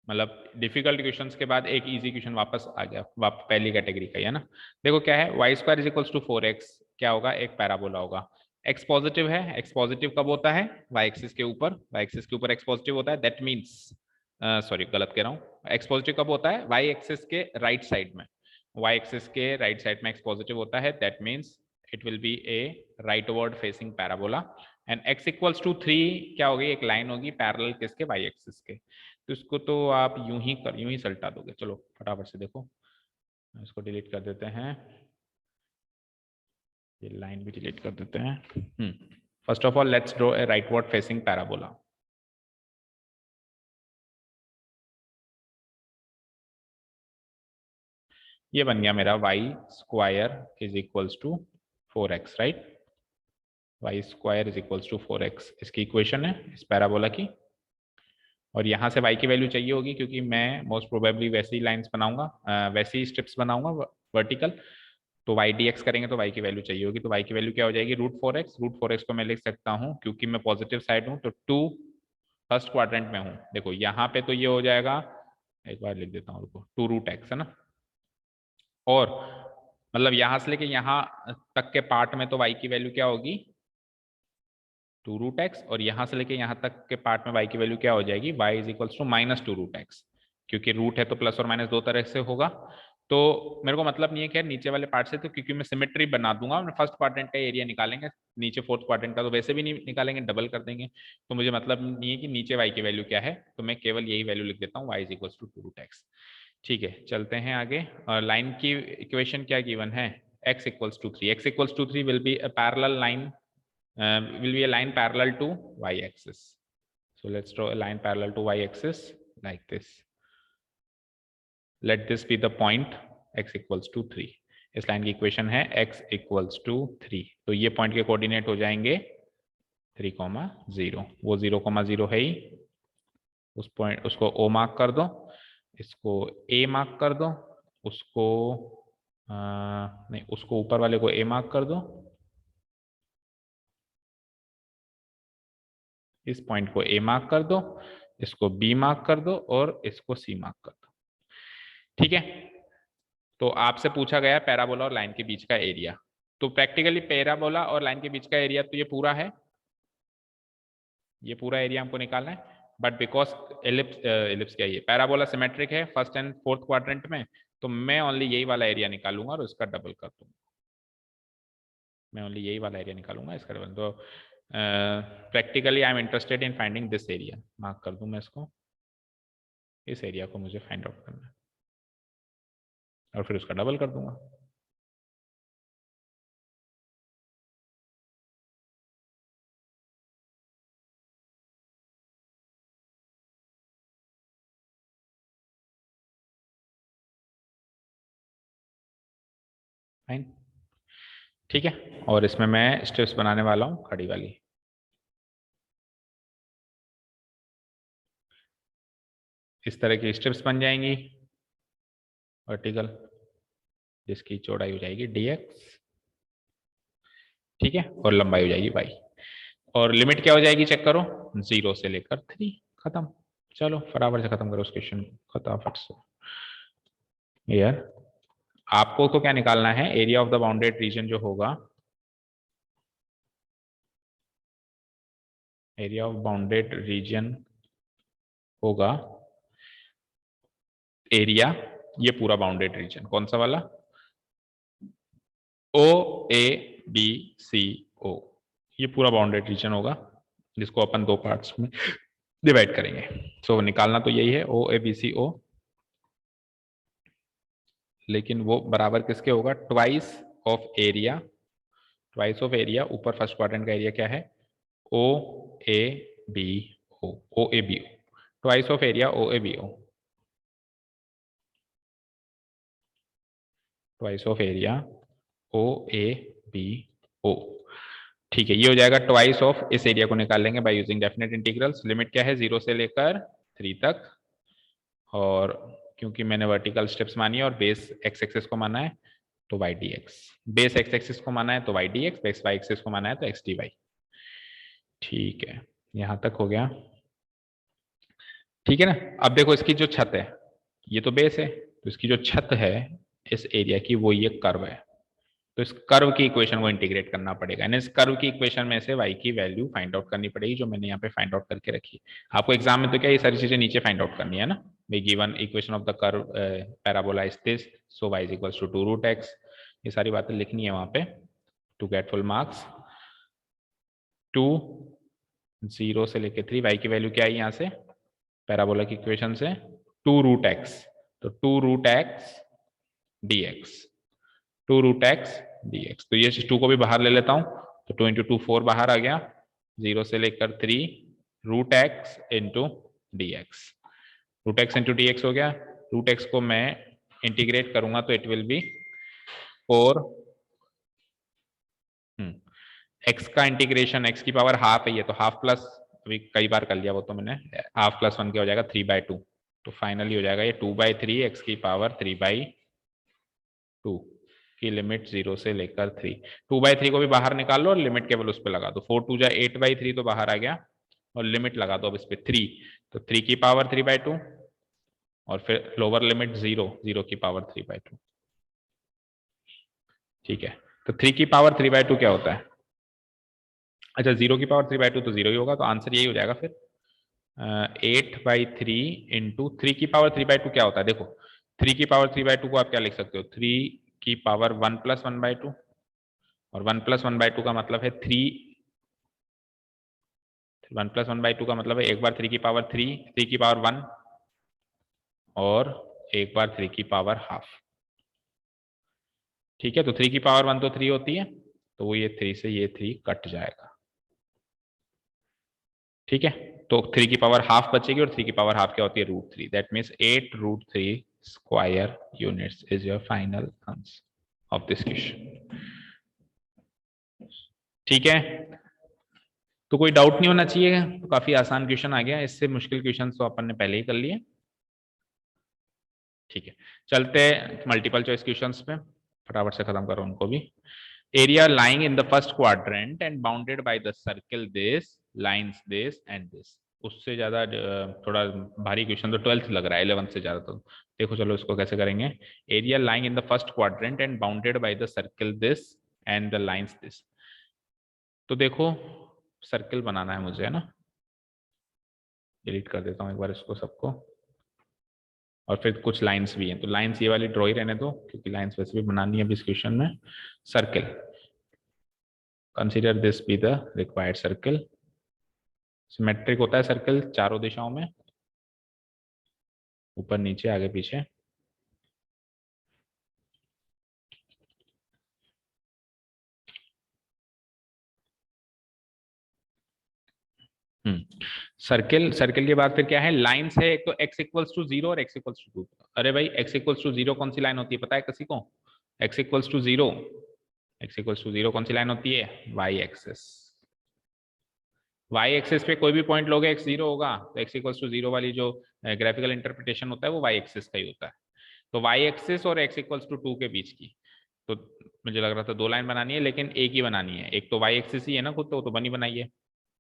मतलब डिफिकल्ट क्वेश्चंस के बाद एक इजी क्वेश्चन वापस आ गया, पहली कैटेगरी का ही है ना। देखो क्या है, y² = 4x, क्या होगा? एक पैराबोला होगा। x पॉजिटिव है, x पॉजिटिव कब होता है? y एक्सिस के ऊपर, y एक्सिस के ऊपर x पॉजिटिव होता है। दैट मींस, सॉरी गलत कह रहा हूँ, x पॉजिटिव कब होता है? y एक्सिस के राइट साइड में, y एक्सिस के राइट साइड में x पॉजिटिव होता है। That means it will B A rightward facing parabola. And x = 3 क्या होगी? एक लाइन होगी पैरेलल किसके? y एक्सिस के। तो इसको तो आप यूं ही सल्टा दोगे। चलो फटाफट से देखो, इसको डिलीट कर देते हैं, ये लाइन भी डिलीट कर देते हैं। First of all let's draw a rightward facing parabola. ये बन गया मेरा y² = 4x, right? y² = 4x इसकी इक्वेशन है इस पैराबोला की। और यहाँ से y की वैल्यू चाहिए होगी, क्योंकि मैं मोस्ट प्रोबेबली वैसी लाइंस बनाऊंगा, वैसी स्ट्रिप्स बनाऊंगा वर्टिकल। तो y dx करेंगे तो y की वैल्यू चाहिए होगी। तो y की वैल्यू क्या हो जाएगी? √4x। √4x को मैं लिख सकता हूँ, क्योंकि मैं पॉजिटिव साइड हूँ तो 2 फर्स्ट क्वाड्रेंट में हूँ। देखो यहाँ पे तो ये हो जाएगा, एक बार लिख देता हूँ, 2√x है ना। और मतलब यहाँ से लेके यहाँ तक के पार्ट में तो y की वैल्यू क्या होगी? 2√x। और यहाँ से लेके यहाँ तक के पार्ट में y की वैल्यू क्या हो जाएगी? y = -2√x, क्योंकि रूट है तो प्लस और माइनस दो तरह से होगा। तो मेरे को मतलब नहीं है कि नीचे वाले पार्ट से, तो क्योंकि मैं सिमेट्री बना दूंगा, फर्स्ट क्वाड्रेंट का एरिया निकालेंगे, नीचे फोर्थ क्वाड्रेंट का तो वैसे भी नहीं निकालेंगे, डबल कर देंगे, तो मुझे मतलब नहीं है कि नीचे y की वैल्यू क्या है, तो मैं केवल यही वैल्यू लिख देता हूँ, y is equal to 2√x। ठीक है, चलते हैं आगे। और लाइन की इक्वेशन क्या गिवन है, x equals to 3, x equals to 3 will be a parallel line, will be a line parallel to y axis. So let's draw a line parallel to y axis like this. Let this be the point x equals to 3. इस लाइन की इक्वेशन है x equals to 3, तो ये पॉइंट के कोऑर्डिनेट हो जाएंगे 3,0, वो 0,0 है ही, उस पॉइंट उसको O मार्क कर दो, इसको A मार्क कर दो, उसको नहीं, उसको ऊपर वाले को A मार्क कर दो, इस पॉइंट को A मार्क कर दो, इसको B मार्क कर दो और इसको C मार्क कर दो। ठीक है, तो आपसे पूछा गया पैराबोला और लाइन के बीच का एरिया, तो प्रैक्टिकली पैराबोला और लाइन के बीच का एरिया तो ये पूरा है, ये पूरा एरिया हमको निकालना है, बट बिकॉज एलिप्स क्या है, पैराबोला सिमेट्रिक है फर्स्ट एंड फोर्थ क्वाड्रेंट में, तो मैं ओनली यही वाला एरिया निकालूंगा और इसका डबल कर दूंगा, मैं ओनली यही वाला एरिया निकालूंगा, इसका डबल। तो practically I am interested in finding this area, mark कर दूं मैं इसको, इस एरिया को मुझे फाइंड आउट करना है और फिर उसका डबल कर दूंगा। फाइन, ठीक है, और इसमें मैं स्टेप्स बनाने वाला हूं खड़ी वाली। इस तरह की स्टेप्स बन जाएंगी वर्टिकल, जिसकी चौड़ाई हो जाएगी dx, ठीक है, और लंबाई हो जाएगी y, और लिमिट क्या हो जाएगी चेक करो, 0 से लेकर 3, खत्म। चलो फटाफट से खत्म करो उस क्वेश्चन को, फटाफट से। यार आपको तो क्या निकालना है, area of the bounded reason जो होगा, एरिया ऑफ बाउंडेड रीजन होगा, एरिया ये पूरा बाउंडेड रीजन कौन सा वाला, OABCO, ये पूरा बाउंडेड रीजन होगा, जिसको अपन दो पार्ट्स में डिवाइड करेंगे। सो निकालना तो यही है OABCO, लेकिन वो बराबर किसके होगा, twice of area, twice of area, ऊपर फर्स्ट क्वाड्रेंट का एरिया क्या है, OABO, OABO, twice of area OABO, twice of area OABO। ठीक है, ये हो जाएगा ट्वाइस ऑफ, इस एरिया को निकाल लेंगे by using definite integrals, limit क्या है 0 से लेकर 3 तक, और क्योंकि मैंने वर्टिकल स्टेप्स मानी है और बेस एक्स एक्सिस को माना है तो y dx, base x axis को माना है तो y dx, base y axis को माना है तो x dy। ठीक है, यहां तक हो गया, ठीक है ना। अब देखो इसकी जो छत है, ये तो बेस है, तो इसकी जो छत है इस एरिया की वो ये कर्व है, तो इस कर्व की इक्वेशन को इंटीग्रेट करना पड़ेगा, यानी इस कर्व की इक्वेशन में से y की वैल्यू फाइंड आउट करनी पड़ेगी, जो मैंने यहाँ पे फाइंड आउट करके रखी है। आपको एग्जाम में तो क्या ये सारी चीजें नीचे फाइंड आउट करनी है ना, we given equation of the curve parabola is this, so y is equals to 2√x, ये सारी बातें लिखनी है वहां पे टू गेट फुल मार्क्स। 2 0 से लेके 3, y की वैल्यू क्या है यहाँ से पैराबोला की इक्वेशन से 2√x, तो 2√x dx, 2√x dx, तो ये 2 को भी बाहर ले लेता हूं, तो 2 × 2 4 बाहर आ गया, 0 से लेकर 3 √x × dx, √x × dx हो गया, √x को मैं इंटीग्रेट करूंगा तो इट विल बी 4, x का इंटीग्रेशन x की पावर हाफ है, ये तो हाफ प्लस, अभी कई बार कर लिया वो तो मैंने, हाफ प्लस 1 क्या हो जाएगा 3/2, तो फाइनली हो जाएगा ये 2/3 x की पावर 3/2 की लिमिट 0 से लेकर 3, 2/3 को भी बाहर निकाल लो और लिमिट केवल उस पर लगा दो, 4 2 8/3 तो बाहर आ गया, और लिमिट लगा दो अब इस पे 3, तो 3 की पावर 3/2 और फिर लोअर लिमिट 0, 0 की पावर 3/2। ठीक है, तो 3 की पावर 3/2 क्या होता है, अच्छा 0 की पावर 3/2 तो 0 ही होगा, तो आंसर यही हो जाएगा फिर 8/3 × 3 की पावर 3/2 क्या होता है, देखो 3 की पावर 3/2 को आप क्या लिख सकते हो, 3 की पावर 1 + 1/2, और 1 + 1/2 का मतलब है 3, 1 + 1/2 का मतलब है एक बार 3 की पावर 3, 3 की पावर 1 और एक बार 3 की पावर ½ ठीक है। तो 3 की पावर 1 तो 3 होती है, तो वो ये 3 से ये 3 कट जाएगा, ठीक है। तो 3 की पावर ½ बचेगी, और 3 की पावर ½ क्या होती है, √3। That means 8√3 square units is your final answer of this question, ठीक है। तो कोई डाउट नहीं होना चाहिए, तो काफी आसान क्वेश्चन आ गया, इससे मुश्किल क्वेश्चन तो अपन ने पहले ही कर लिए, ठीक है। चलते मल्टीपल चॉइस क्वेश्चंस पे, फटाफट से खत्म करो उनको भी। Area lying in the first quadrant and bounded by the circle this, lines this and this. उससे ज्यादा थोड़ा भारी क्वेश्चन तो 12th लग रहा है, 11th से ज्यादा। तो देखो चलो इसको कैसे करेंगे। Area lying in the first quadrant and bounded by the circle this and the lines this. तो देखो सर्किल बनाना है मुझे, है ना, डिलीट कर देता हूँ एक बार इसको सबको, और फिर कुछ लाइंस भी हैं, तो लाइंस ये वाली ड्रॉ ही रहने दो, क्योंकि लाइंस वैसे भी बनानी है इस क्वेश्चन में। Circle, consider this be the required circle. Symmetric होता है सर्किल चारों दिशाओं में, ऊपर नीचे आगे पीछे। सर्किल, सर्किल के बाद फिर क्या है, लाइंस है, एक तो x = 0 और x = 2। अरे भाई x = 0 कौन सी लाइन होती है पता है किसी को, x = 0, x = 0 कौन सी लाइन होती है, y एक्सिस। y एक्सिस पे कोई भी पॉइंट लोगे x 0 होगा, तो x = 0 वाली जो ग्राफिकल इंटरप्रिटेशन होता है वो y एक्सिस का ही होता है। तो y एक्सिस और x = 2 के बीच की, तो मुझे लग रहा था 2 लाइन बनानी है, लेकिन एक ही बनानी है, एक तो y एक्सिस ही है ना खुद, तो बनी बनाई है।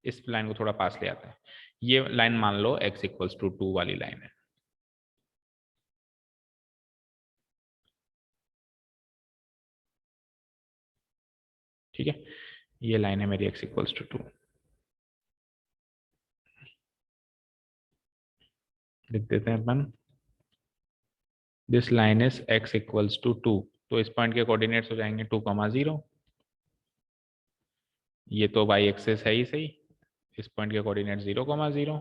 इस लाइन को थोड़ा पास ले आता है, ये लाइन मान लो x = 2 वाली लाइन है, ठीक है। ये लाइन है मेरी x = 2, लिख देते हैं अपन, दिस लाइन इज x = 2। तो इस पॉइंट के कोऑर्डिनेट्स हो जाएंगे 2, 0। ये तो y एक्सिस है ही सही, इस पॉइंट के कोऑर्डिनेट 0, 0,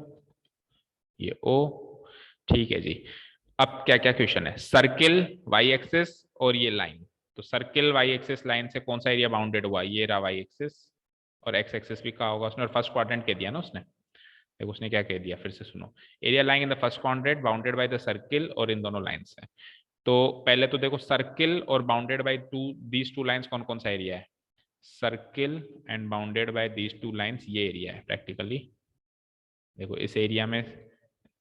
ये O, ठीक है जी। अब क्या क्या क्वेश्चन है, सर्किल, y एक्सिस और ये लाइन। तो सर्किल y एक्सिस लाइन से कौन सा एरिया बाउंडेड हुआ, ये रहा y एक्सिस, और x एक्सिस भी कहा होगा उसने, और फर्स्ट क्वाड्रेंट कह दिया ना उसने। देखो उसने क्या कह दिया, फिर से सुनो। Area lying in the first quadrant bounded by the circle, और इन दोनों लाइंस है। तो पहले तो देखो सर्किल और bounded by these two lines कौन कौन सा एरिया है, circle and bounded by these two lines, ये एरिया है प्रैक्टिकली। देखो इस एरिया में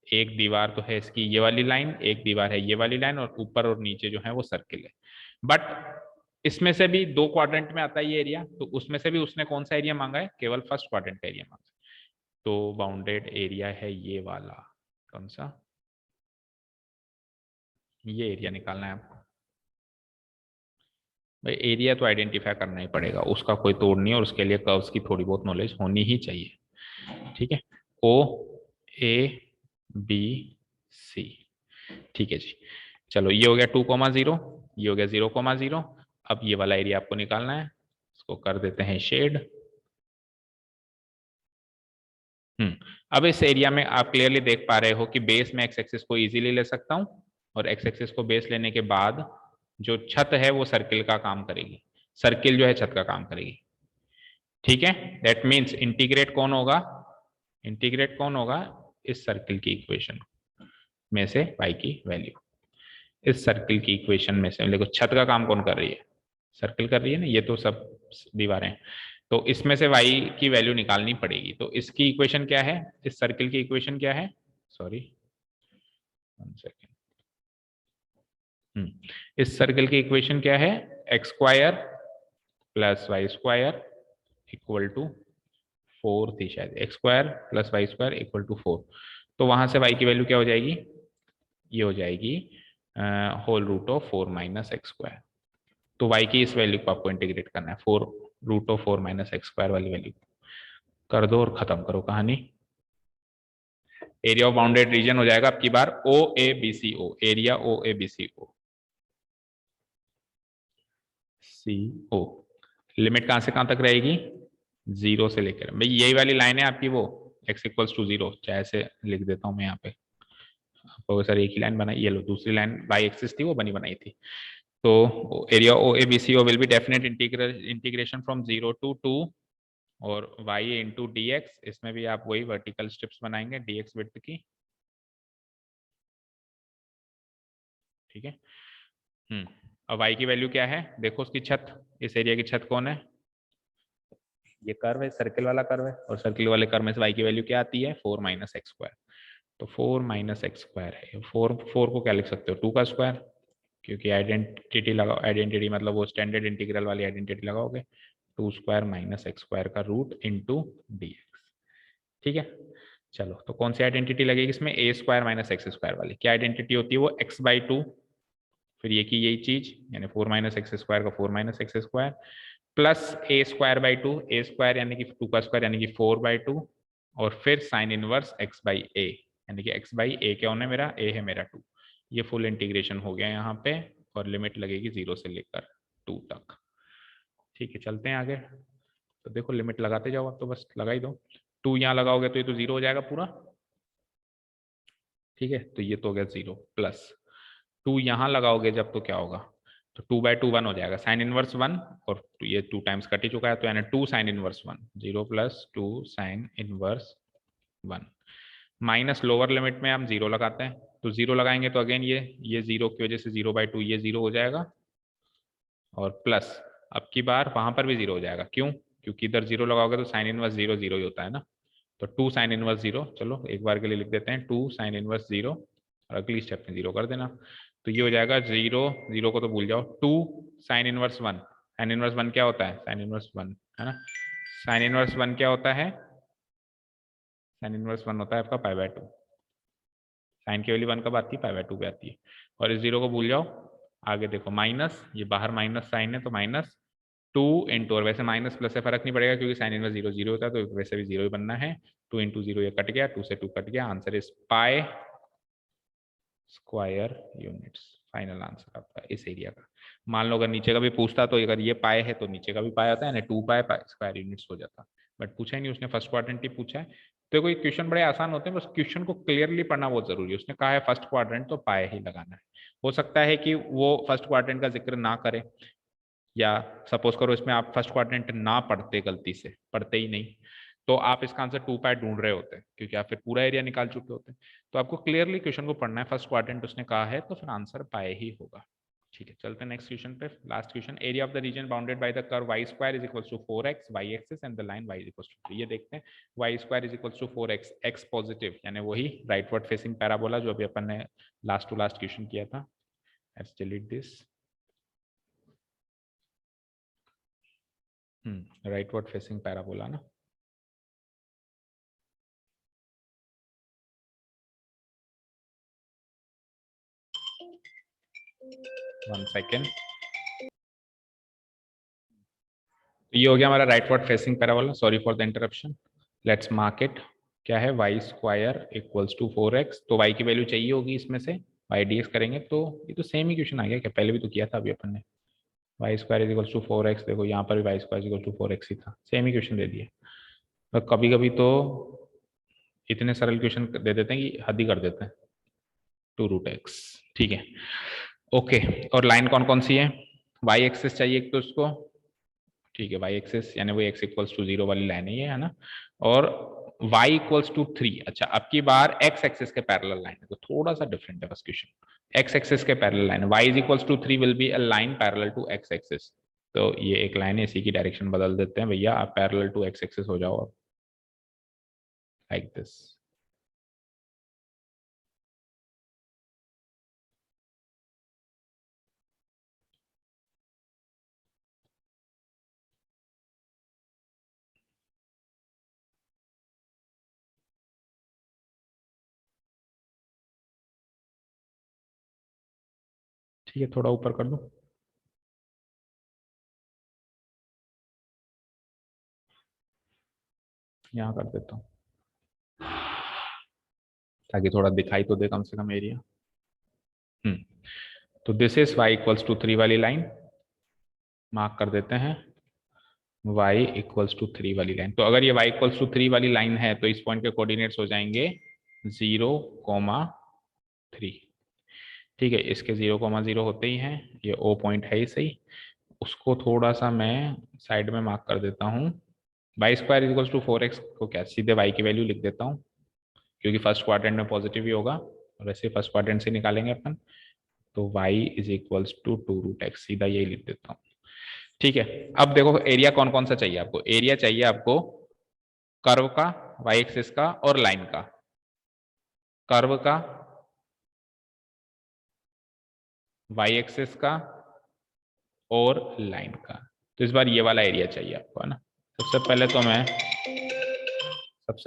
एक दीवार तो है इसकी ये वाली लाइन, एक दीवार है ये वाली लाइन, और ऊपर और नीचे जो है वो सर्किल है। बट इसमें से भी 2 क्वाड्रेंट में आता है ये एरिया, तो उसमें से भी उसने कौन सा एरिया मांगा है, केवल फर्स्ट क्वाड्रेंट का एरिया मांगा है। तो बाउंडेड एरिया है ये वाला, कौन सा, ये एरिया निकालना है आपको। भाई एरिया तो आइडेंटिफाई करना ही पड़ेगा, उसका कोई तोड़ नहीं है, और उसके लिए कर्व्स की थोड़ी बहुत नॉलेज होनी ही चाहिए, ठीक है। O A B C, ठीक है जी। चलो ये हो गया 2, 0, ये हो गया 0, 0। अब ये वाला एरिया आपको निकालना है, इसको कर देते हैं शेड। अब इस एरिया में आप क्लियरली देख पा रहे हो कि बेस में x एक्सिस को इजीली ले सकता हूं, और x एक्सिस को बेस लेने के बाद जो छत है वो सर्किल का काम करेगी, सर्किल जो है छत का काम करेगी, ठीक है। दैट मीन्स इंटीग्रेट कौन होगा, इंटीग्रेट कौन होगा, इस सर्किल की इक्वेशन में से y की वैल्यू, इस सर्किल की इक्वेशन में से। देखो छत का काम कौन कर रही है, सर्किल कर रही है ना, ये तो सब दीवारें हैं, तो इसमें से y की वैल्यू निकालनी पड़ेगी। तो इसकी इक्वेशन क्या है, इस सर्किल की इक्वेशन क्या है, सॉरी 1 सेकेंड, इस सर्किल की इक्वेशन क्या है, x² + y² = 4 थी शायद, x² + y² = 4। तो वहां से y की वैल्यू क्या हो जाएगी, ये हो जाएगी √4 - x²। तो y की इस वैल्यू को आपको इंटीग्रेट करना है, √4 - x² वाली वैल्यू कर दो और खत्म करो कहानी। एरिया ऑफ बाउंडेड रीजन हो जाएगा आपकी बार O A B C O, area O A B C O C O. Limit कहां से कहां तक रहेगी, 0 से लेकर, भाई यही वाली लाइन है आपकी, वो x इक्वल्स टू 0, चाहे ऐसे लिख देता हूं मैं यहाँ पे आपको, सर एक ही लाइन बनाई, ये लो दूसरी लाइन बाई एक्सिस थी वो बनी बनाई थी। तो area O A B C O will be definite integration from 0 to 2 और y इंटू डी एक्स, इसमें भी आप वही वर्टिकल स्ट्रिप्स बनाएंगे dx विड्थ की, ठीक है। अब y की वैल्यू क्या है, देखो उसकी छत, इस एरिया की छत कौन है, ये कर्व है, सर्किल वाला कर्व है, और सर्किल वाले कर्व में से y की वैल्यू क्या आती है, 4 माइनस एक्स स्क्वायर। तो 4 माइनस एक्स स्क्वायर है, 4 को क्या लिख सकते हो, 2 का स्क्वायर, क्योंकि आइडेंटिटी लगाओ, आइडेंटिटी मतलब वो स्टैंडर्ड इंटीग्रल वाली आइडेंटिटी लगाओगे, 2 स्क्वायर माइनस एक्स स्क्वायर का रूट इंटू डी एक्स, ठीक है। चलो तो कौन सी आइडेंटिटी लगेगी इसमें, ए स्क्वायर माइनस एक्स स्क्वायर वाली, क्या आइडेंटिटी होती है वो, एक्स बाई टू, फिर ये की यही चीज, यानी 4 माइनस एक्स स्क्वायर का 4 minus x square plus A square by two, a square यानी कि 2 का स्क्वायर यानी कि 4 बाई टू, और फिर साइन इनवर्स एक्स बाई ए, यानी कि एक्स बाई ए क्या होना है मेरा, ए है मेरा 2। ये फुल इंटीग्रेशन हो गया यहाँ पे, और लिमिट लगेगी 0 से लेकर 2 तक, ठीक है। चलते हैं आगे, तो देखो लिमिट लगाते जाओ आप, तो बस लगा ही दो, 2 यहाँ लगाओगे तो ये तो 0 हो जाएगा पूरा, ठीक है। तो ये तो हो गया 0 प्लस 2 यहाँ लगाओगे जब, तो क्या होगा, तो 2 बाई टू 1 हो जाएगा, साइन इनवर्स 1, और ये 2 टाइम्स कट ही चुका है, तो यानी 2 sine inverse 1, 0 plus 2 sine inverse 1, minus lower limit में हम 0 लगाते हैं, तो 0 लगाएंगे तो अगेन ये 0 की वजह से 0 बाई टू ये 0 हो जाएगा, और प्लस अब की बार वहां पर भी 0 हो जाएगा, क्यों, क्योंकि इधर 0 लगाओगे तो साइन इनवर्स 0 0 ही होता है ना, तो 2 साइन इनवर्स 0, चलो एक बार के लिए लिख देते हैं 2 साइन इनवर्स 0, और अगली स्टेप में 0 कर देना, तो ये हो जाएगा 0, 0 को तो भूल जाओ, 2 साइन इनवर्स 1, साइन इनवर्स 1 क्या होता है, साइन इनवर्स 1 है ना, साइन इनवर्स 1 क्या होता है, साइन इनवर्स 1 होता है आपका पाई बाय 2, साइन की वैल्यू 1 कब आती है, पाई बाय 2 पे आती है, और इस 0 को भूल जाओ, आगे देखो माइनस, ये बाहर माइनस साइन है तो माइनस 2 इंटू, और वैसे माइनस प्लस से फर्क नहीं पड़ेगा क्योंकि साइन इनवर्स 0 0 होता है, तो वैसे भी 0 ही बनना है, 2 इंटू 0 ये कट गया, 2 से 2 कट गया, answer is pi square units, final answer आपका इस एरिया का। मान लो अगर नीचे का भी पूछता तो अगर ये पाए है तो नीचे का भी पाए आता है, 2 पाए स्क्वायर यूनिट्स हो जाता, बट पूछा ही नहीं उसने, फर्स्ट क्वाड्रेंट ही पूछा है। तो कोई क्वेश्चन बड़े आसान होते हैं, बस क्वेश्चन को क्लियरली पढ़ना बहुत जरूरी है, उसने कहा है फर्स्ट क्वाड्रेंट तो पाए ही लगाना है, हो सकता है कि वो फर्स्ट क्वाड्रेंट का जिक्र ना करे, या सपोज करो इसमें आप फर्स्ट क्वाड्रेंट ना पढ़ते, गलती से पढ़ते ही नहीं, तो आप इसका आंसर 2 पाई ढूंढ रहे होते हैं, क्योंकि आप फिर पूरा एरिया निकाल चुके होते हैं, तो आपको क्लियरली क्वेश्चन को पढ़ना है, फर्स्ट क्वाड्रेंट उसने कहा है तो फिर आंसर पाए ही होगा, ठीक है। चलते हैं नेक्स्ट क्वेश्चन पे, last question, area of the region bounded by the curve y square is equals to 4x y axis and the line y is equals to 3, ये देखते हैं, y square is equals to 4x, x positive यानी वही राइटवर्ड फेसिंग पैराबोला जो अभी अपन ने लास्ट टू लास्ट क्वेश्चन किया था, let's delete this, rightward facing parabola ना, वन सेकेंड, ये हो गया हमारा rightward facing parabola, sorry for the interruption, let's mark it, क्या है y square equals to 4x, तो y की वैल्यू चाहिए होगी इसमें से, y dx करेंगे तो ये तो सेम ही क्वेश्चन आ गया क्या, पहले भी तो किया था अभी अपन ने, y square is equals to 4x, देखो यहाँ पर भी y square is equal to 4x ही था, सेम ही क्वेश्चन दे दिए, तो कभी कभी तो इतने सरल क्वेश्चन दे देते हैं कि हद ही कर देते हैं, 2√x, ठीक है, ओके। और लाइन कौन कौन सी है, y एक्सिस चाहिए एक तो उसको, ठीक है, y एक्सिस यानी वो x इक्वल्स टू 0 वाली लाइन है ना, और y इक्वल्स टू 3, अच्छा अब की बार x एक्सिस के पैरेलल लाइन है, तो थोड़ा सा डिफरेंट है बस क्वेश्चन, x एक्सिस के parallel line, y is equals to 3 will be a line parallel to x axis, तो ये एक लाइन है, इसी की डायरेक्शन बदल देते हैं भैया, आप पैरेलल टू x एक्सिस हो जाओ, लाइक दिस, ठीक है, थोड़ा ऊपर कर दो, यहाँ कर देता हूँ, ताकि थोड़ा दिखाई तो दे कम से कम एरिया। तो this is y equals to 3 वाली लाइन, मार्क कर देते हैं y इक्वल्स टू 3 वाली लाइन। तो अगर ये y इक्वल्स टू 3 वाली लाइन है तो इस पॉइंट के कोऑर्डिनेट्स हो जाएंगे 0,3। ठीक है, इसके 0,0 होते ही हैं, ये O पॉइंट है ही सही, उसको थोड़ा सा मैं साइड में मार्क कर देता हूँ। Y square equals to 4x को क्या सीधे y की वैल्यू लिख देता हूँ, क्योंकि फर्स्ट क्वाड्रेंट में पॉजिटिव ही होगा और वैसे फर्स्ट क्वाड्रेंट से निकालेंगे अपन, तो y is equals to 2√x, सीधा यही लिख देता हूँ। ठीक है, अब देखो एरिया कौन कौन सा चाहिए आपको। एरिया चाहिए आपको कर्व का, y एक्सिस का और लाइन का। कर्व का, y एक्सिस का और लाइन का। तो इस बार ये वाला एरिया चाहिए आपको, है ना। सबसे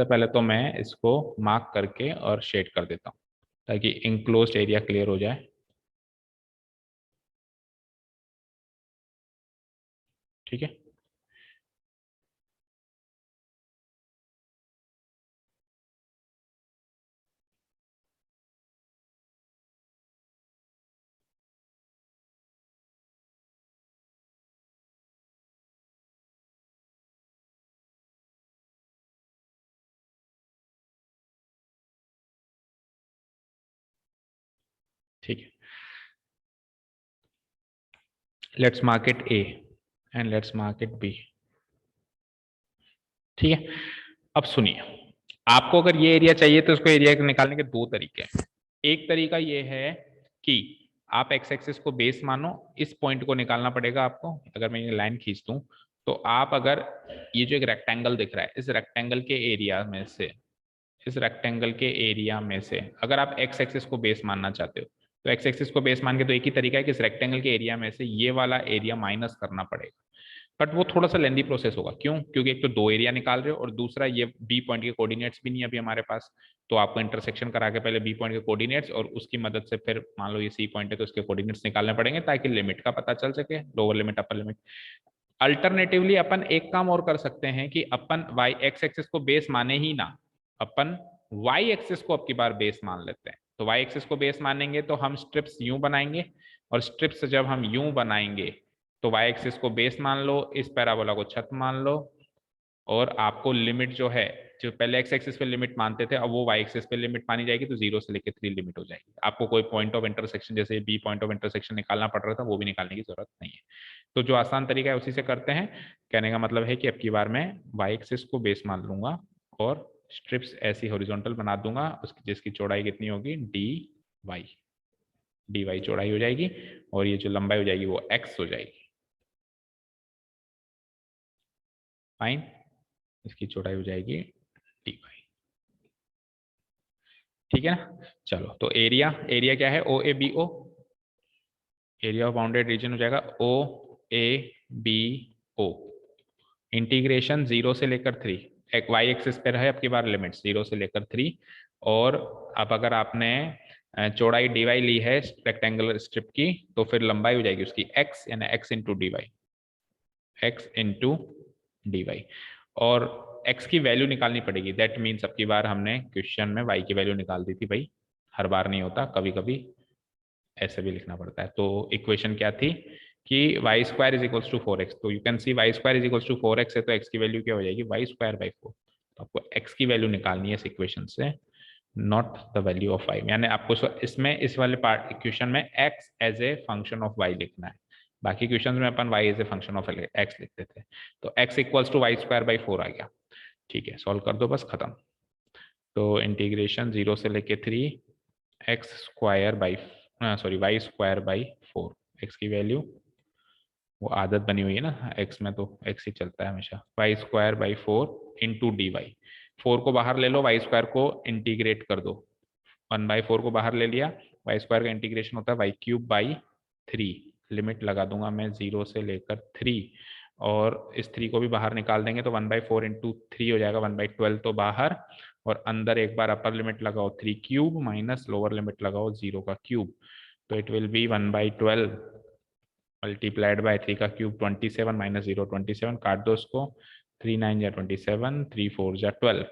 पहले तो मैं इसको मार्क करके और शेड कर देता हूँ ताकि इनक्लोज्ड एरिया क्लियर हो जाए। ठीक है, ठीक है। Let's mark it A and let's mark it be. ठीक है, अब सुनिए, आपको अगर ये एरिया चाहिए तो उसको एरिया निकालने के दो तरीके हैं। एक तरीका ये है कि आप एक्स एक्सिस को बेस मानो, इस पॉइंट को निकालना पड़ेगा आपको। अगर मैं ये लाइन खींच दूं तो आप अगर ये जो एक रेक्टेंगल दिख रहा है, इस रेक्टेंगल के एरिया में से, इस रेक्टेंगल के एरिया में से अगर आप एक्स एक्सिस को बेस मानना चाहते हो तो एक्स एक्सिस को बेस मान के तो एक ही तरीका है कि इस रेक्टेंगल के एरिया में से ये वाला एरिया माइनस करना पड़ेगा। बट वो थोड़ा सा लेंदी प्रोसेस होगा। क्यों? क्योंकि एक तो दो एरिया निकाल रहे हो और दूसरा ये बी पॉइंट के कोऑर्डिनेट्स भी नहीं है अभी हमारे पास, तो आपको इंटरसेक्शन करा के पहले बी पॉइंट के कोऑर्डिनेट्स और उसकी मदद से फिर मान लो ये सी पॉइंट है तो उसके कोऑर्डिनेट्स निकालने पड़ेंगे ताकि लिमिट का पता चल सके, lower limit upper limit. Alternatively अपन एक काम और कर सकते हैं कि अपन वाई एक्स एक्सिस को बेस माने ही ना, अपन वाई एक्सिस को अब की बार बेस मान लेते हैं। तो वाई एक्सिस को बेस मानेंगे तो हम स्ट्रिप्स यूं बनाएंगे, और स्ट्रिप्स जब हम यूं बनाएंगे तो वाई एक्सिस को बेस मान लो, इस पैराबोला को छत मान लो, और आपको लिमिट जो है, जो पहले एक्स एक्सिस पे लिमिट मानते थे अब वो वाई एक्सिस पे लिमिट मानी जाएगी, तो 0 से लेकर 3 लिमिट हो जाएगी। आपको कोई पॉइंट ऑफ इंटरसेक्शन जैसे बी पॉइंट ऑफ इंटरसेक्शन निकालना पड़ रहा था वो भी निकालने की जरूरत नहीं है। तो जो आसान तरीका है उसी से करते हैं। कहने का मतलब है कि अब की बार मैं वाई एक्सिस को बेस मान लूंगा और स्ट्रिप्स ऐसी हॉरिजॉन्टल बना दूंगा उसकी जिसकी चौड़ाई कितनी होगी, डी वाई चौड़ाई हो जाएगी, और ये जो लंबाई हो जाएगी वो एक्स हो जाएगी। फाइन, इसकी चौड़ाई हो जाएगी डी वाई। ठीक है ना। चलो, तो एरिया क्या है, O A B O, area of bounded region हो जाएगा ओ ए बी ओ। इंटीग्रेशन 0 से लेकर 3, एक वाई एक्सिस पे रहे अब की बार लिमिट 0 से लेकर 3, और अब अगर आपने चौड़ाई डी वाई ली है रेक्टेंगुलर स्ट्रिप की तो फिर लंबाई हो जाएगी उसकी एक्स, यानी x into d y, x into d y. और x की वैल्यू निकालनी पड़ेगी। दैट मीन्स अब की बार हमने क्वेश्चन में y की वैल्यू निकाल दी थी भाई, हर बार नहीं होता, कभी कभी ऐसे भी लिखना पड़ता है। तो इक्वेशन क्या थी कि y square is equals to 4x, तो you can see y square is equals to 4x है तो x की वैल्यू क्या हो जाएगी, वाई स्क्वायर बाई 4। तो आपको x की वैल्यू निकालनी है इस इक्वेशन से, not the value of y। यानी आपको इसमें इस वाले पार्ट इक्वेशन में x as a function of y लिखना है, बाकी क्वेश्चन में अपन y as a function of x लिखते थे। तो x equals to y square by 4 आ गया। ठीक है, सॉल्व कर दो बस, खत्म। तो इंटीग्रेशन 0 से लेके 3 x square by y square by 4, x की वैल्यू, वो आदत बनी हुई है ना एक्स में, तो एक्स ही चलता है हमेशा, y square by 4 into d y. 4 को बाहर ले लो, वाई स्क्वायर को इंटीग्रेट कर दो, 1/4 को बाहर ले लिया, वाई स्क्वायर का इंटीग्रेशन होता है वाई क्यूब बाई 3। लिमिट लगा दूंगा मैं 0 से लेकर 3, और इस 3 को भी बाहर निकाल देंगे तो 1/4 इंटू 3 हो जाएगा 1/12 तो बाहर, और अंदर एक बार अपर लिमिट लगाओ 3 क्यूब माइनस लोअर लिमिट लगाओ 0 का क्यूब, तो it will B 1/12 multiplied by 3 का क्यूब 27 माइनस 0 27, काट दो उसको, 3 9 जा 27, 3 4 जा 12,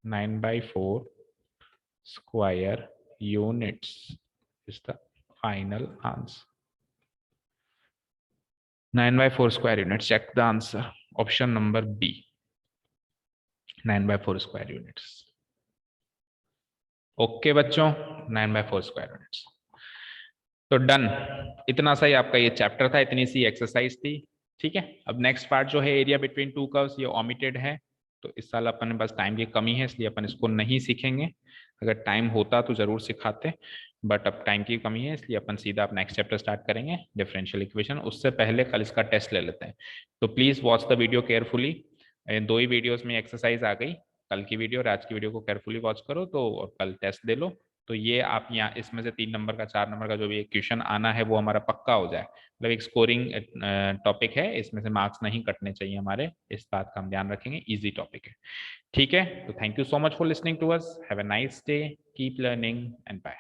9/4 square units is the final answer. 9/4 square units. Check the answer. Option number B. 9/4 square units. Okay बच्चों, 9/4 स्क्वायर यूनिट्स। तो डन, इतना सा ही आपका ये चैप्टर था, इतनी सी एक्सरसाइज थी। ठीक है, अब नेक्स्ट पार्ट जो है एरिया बिटवीन टू कर्व्स, ये ओमिटेड है, तो इस साल अपन बस टाइम की कमी है इसलिए अपन इसको नहीं सीखेंगे। अगर टाइम होता तो जरूर सिखाते, बट अब टाइम की कमी है इसलिए अपन सीधा अब नेक्स्ट चैप्टर स्टार्ट करेंगे, डिफरेंशियल इक्वेशन। उससे पहले कल इसका टेस्ट ले लेते हैं, तो please watch the video carefully. 2 he videos में एक्सरसाइज आ गई, कल की वीडियो और आज की वीडियो को केयरफुली वॉच करो, तो और कल टेस्ट दे लो। तो ये आप यहाँ इसमें से 3 नंबर का 4 नंबर का जो भी क्वेश्चन आना है वो हमारा पक्का हो जाए। मतलब एक स्कोरिंग टॉपिक है, इसमें से मार्क्स नहीं कटने चाहिए हमारे, इस बात का हम ध्यान रखेंगे, इजी टॉपिक है। ठीक है, तो thank you so much for listening to us, have a nice day, keep learning and bye.